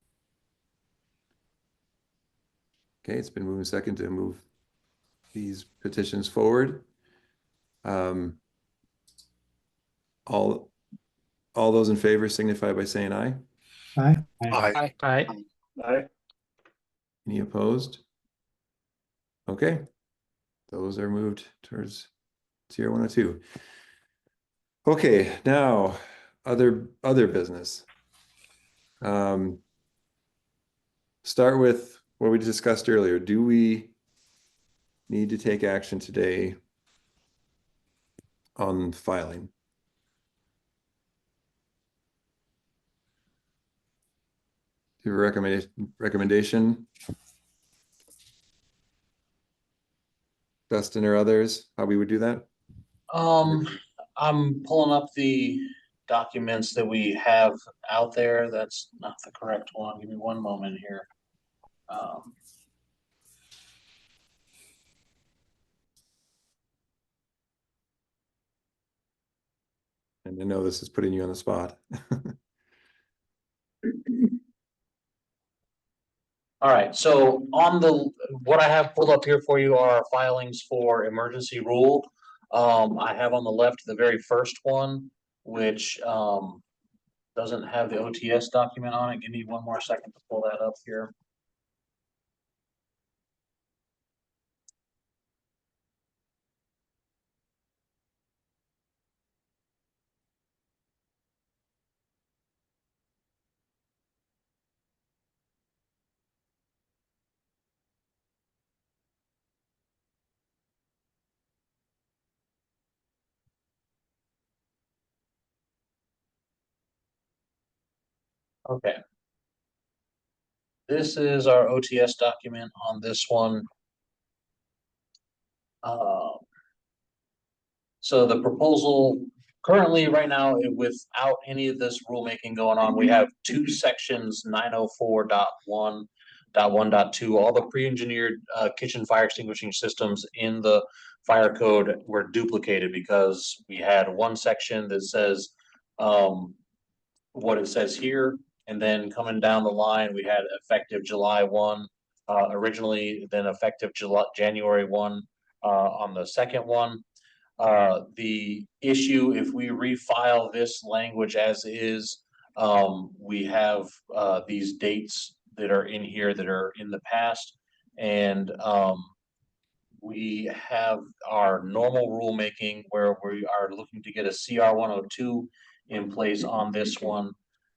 Okay, it's been moved and second to move these petitions forward. All those in favor signify by saying aye. Aye. Aye. Aye. Aye. Any opposed? Okay, those are moved towards CR 102. Okay, now other business. Start with what we discussed earlier. Do we need to take action today on filing? Do you have a recommendation? Dustin or others, how we would do that? I'm pulling up the documents that we have out there. That's not the correct one. Give me one moment here. And I know this is putting you on the spot. All right, so on what I have pulled up here for you are filings for emergency rule. I have on the left the very first one, which doesn't have the OTS document on it. Give me one more second to pull that up here. Okay. This is our OTS document on this one. So the proposal currently right now, without any of this rulemaking going on, we have 2 sections, 904.1.1.2, all the pre-engineered kitchen fire extinguishing systems in the fire code were duplicated because we had one section that says what it says here, and then coming down the line, we had effective July 1 originally, then effective January 1 on the second one. The issue, if we refile this language as is, we have these dates that are in here that are in the past, and we have our normal rulemaking where we are looking to get a CR 102 in place on this one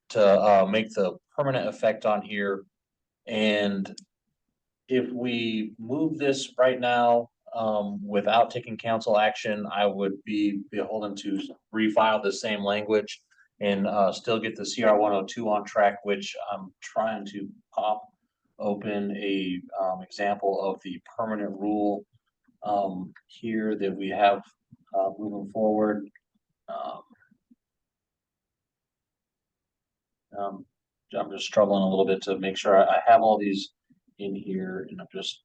to make the permanent effect on here. And if we move this right now, without taking council action, I would be beholden to refile the same language and still get the CR 102 on track, which I'm trying to pop open a example of the permanent rule here that we have moving forward. I'm just struggling a little bit to make sure I have all these in here, and I'm just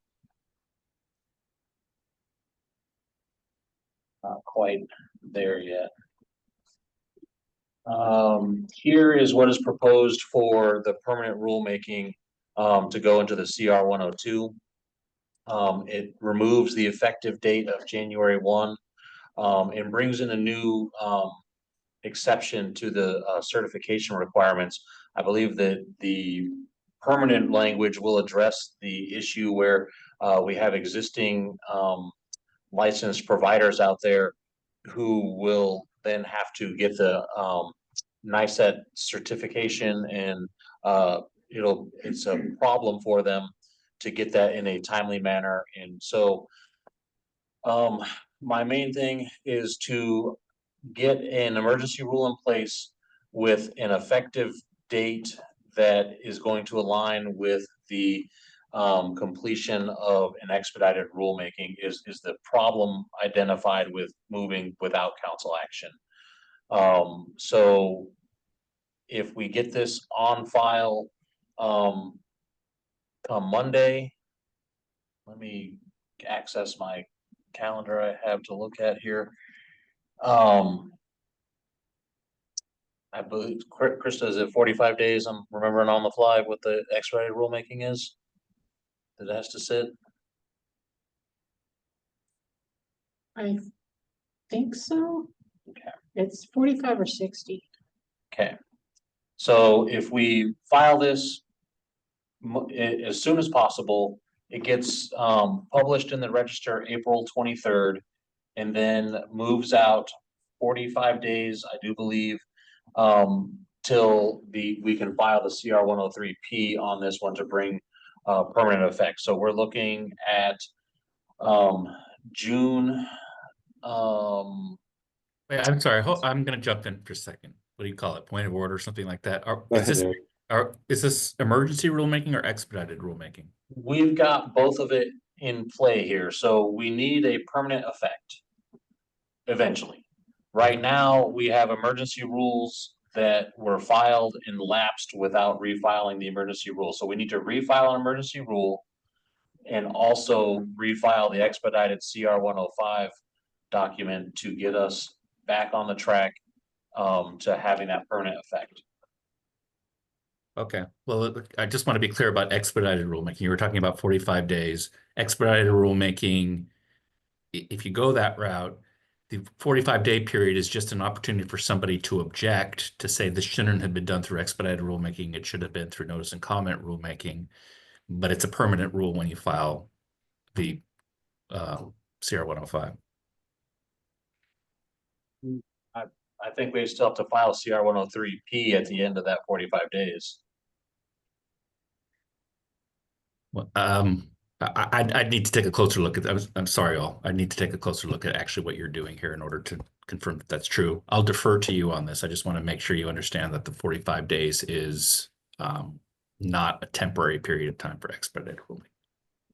not quite there yet. Here is what is proposed for the permanent rulemaking to go into the CR 102. It removes the effective date of January 1 and brings in a new exception to the certification requirements. I believe that the permanent language will address the issue where we have existing licensed providers out there who will then have to get the NICET certification, and it's a problem for them to get that in a timely manner. And so my main thing is to get an emergency rule in place with an effective date that is going to align with the completion of an expedited rulemaking is the problem identified with moving without council action. So if we get this on file come Monday, let me access my calendar I have to look at here. I believe Krista, is it 45 days? I'm remembering on the fly what the expedited rulemaking is that has to sit. I think so. Okay. It's 45 or 60. Okay. So if we file this as soon as possible, it gets published in the Register April 23rd, and then moves out 45 days, I do believe, till we can file the CR 103P on this one to bring permanent effect. So we're looking at June. Wait, I'm sorry. I'm going to jump in for a second. What do you call it? Point of order or something like that? Is this emergency rulemaking or expedited rulemaking? We've got both of it in play here. So we need a permanent effect eventually. Right now, we have emergency rules that were filed and lapsed without refiling the emergency rule. So we need to refile an emergency rule and also refile the expedited CR 105 document to get us back on the track to having that permanent effect. Okay. Well, I just want to be clear about expedited rulemaking. You were talking about 45 days. Expedited rulemaking, if you go that route, the 45-day period is just an opportunity for somebody to object, to say this shouldn't have been done through expedited rulemaking. It should have been through notice and comment rulemaking, but it's a permanent rule when you file the CR 105. I think we still have to file CR 103P at the end of that 45 days. Well, I'd need to take a closer look at that. I'm sorry, all. I need to take a closer look at actually what you're doing here in order to confirm that that's true. I'll defer to you on this. I just want to make sure you understand that the 45 days is not a temporary period of time for expedited ruling.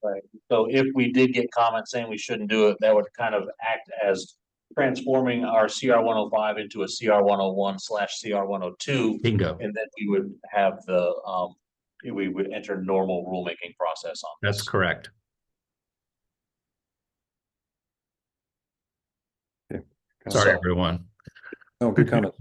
Right. So if we did get comments saying we shouldn't do it, that would kind of act as transforming our CR 105 into a CR 101/CR 102. Bingo. And then we would have the we would enter normal rulemaking process on this. That's correct. Okay. Sorry, everyone. Oh, good comment.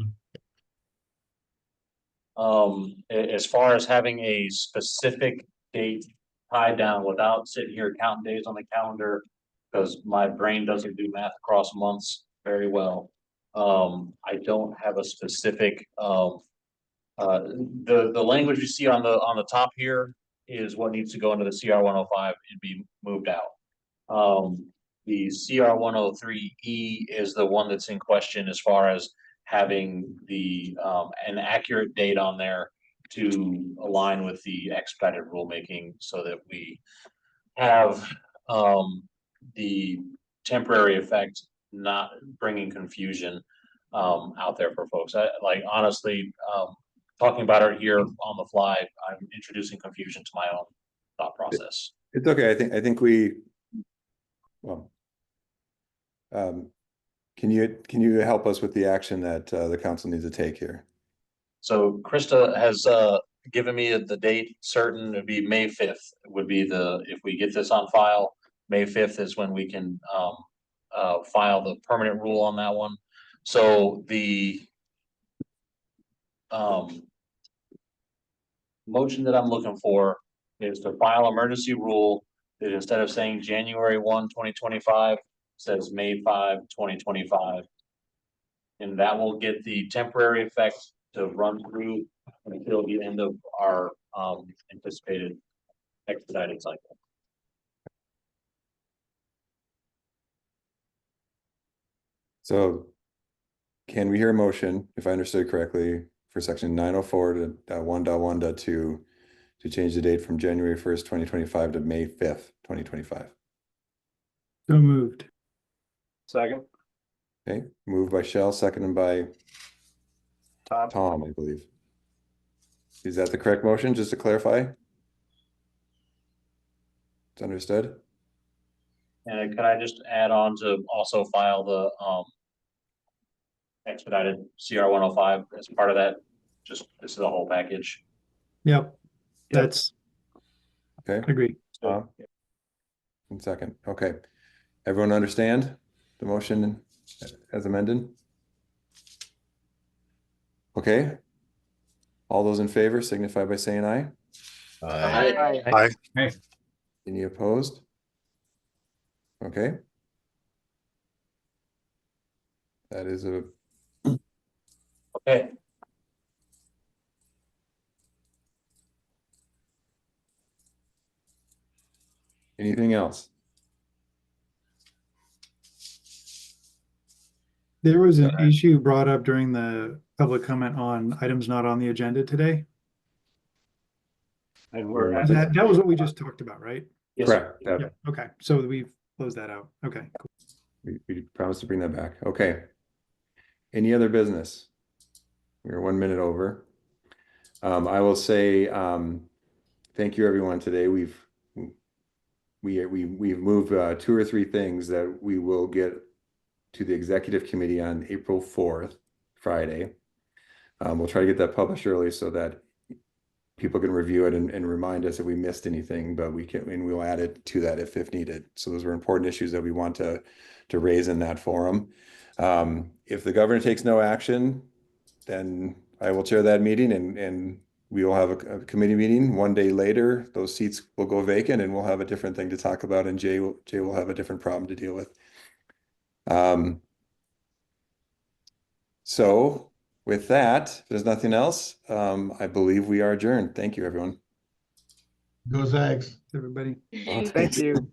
As far as having a specific date tied down without sitting here counting days on the calendar, because my brain doesn't do math across months very well. I don't have a specific the language you see on the top here is what needs to go into the CR 105 and be moved out. The CR 103E is the one that's in question as far as having the an accurate date on there to align with the expedited rulemaking, so that we have the temporary effect not bringing confusion out there for folks. Like honestly, talking about it here on the fly, I'm introducing confusion to my own thought process. It's okay. I think we, well, can you help us with the action that the council needs to take here? So Krista has given me the date certain. It'd be May 5th would be if we get this on file, May 5th is when we can file the permanent rule on that one. So the motion that I'm looking for is to file emergency rule that instead of saying January 1, 2025, says May 5, 2025. And that will get the temporary effect to run through until the end of our anticipated expedited cycle. So can we hear a motion, if I understood correctly, for section 904.1.1.2 to change the date from January 1st, 2025 to May 5th, 2025? So moved. Second. Okay, moved by Shell, seconded by Tom, I believe. Is that the correct motion, just to clarify? It's understood? And can I just add on to also file the expedited CR 105 as part of that? Just this is a whole package. Yep. That's okay. Agreed. One second. Okay. Everyone understand the motion as amended? Okay. All those in favor signify by saying aye. Aye. Aye. Aye. Any opposed? Okay. That is a okay. Anything else? There was an issue brought up during the public comment on items not on the agenda today. And we're that was what we just talked about, right? Yes. Correct. Yeah. Okay. So we've closed that out. Okay. Cool. We promised to bring that back. Okay. Any other business? We're 1 minute over. I will say thank you everyone today. We've moved 2 or 3 things that we will get to the executive committee on April 4th, Friday. We'll try to get that published early so that people can review it and remind us if we missed anything, but we'll add it to that if needed. So those are important issues that we want to raise in that forum. If the governor takes no action, then I will chair that meeting and we will have a committee meeting 1 day later. Those seats will go vacant and we'll have a different thing to talk about, and Jay will have a different problem to deal with. So with that, if there's nothing else, I believe we are adjourned. Thank you, everyone. Go Zags, everybody. Thank you.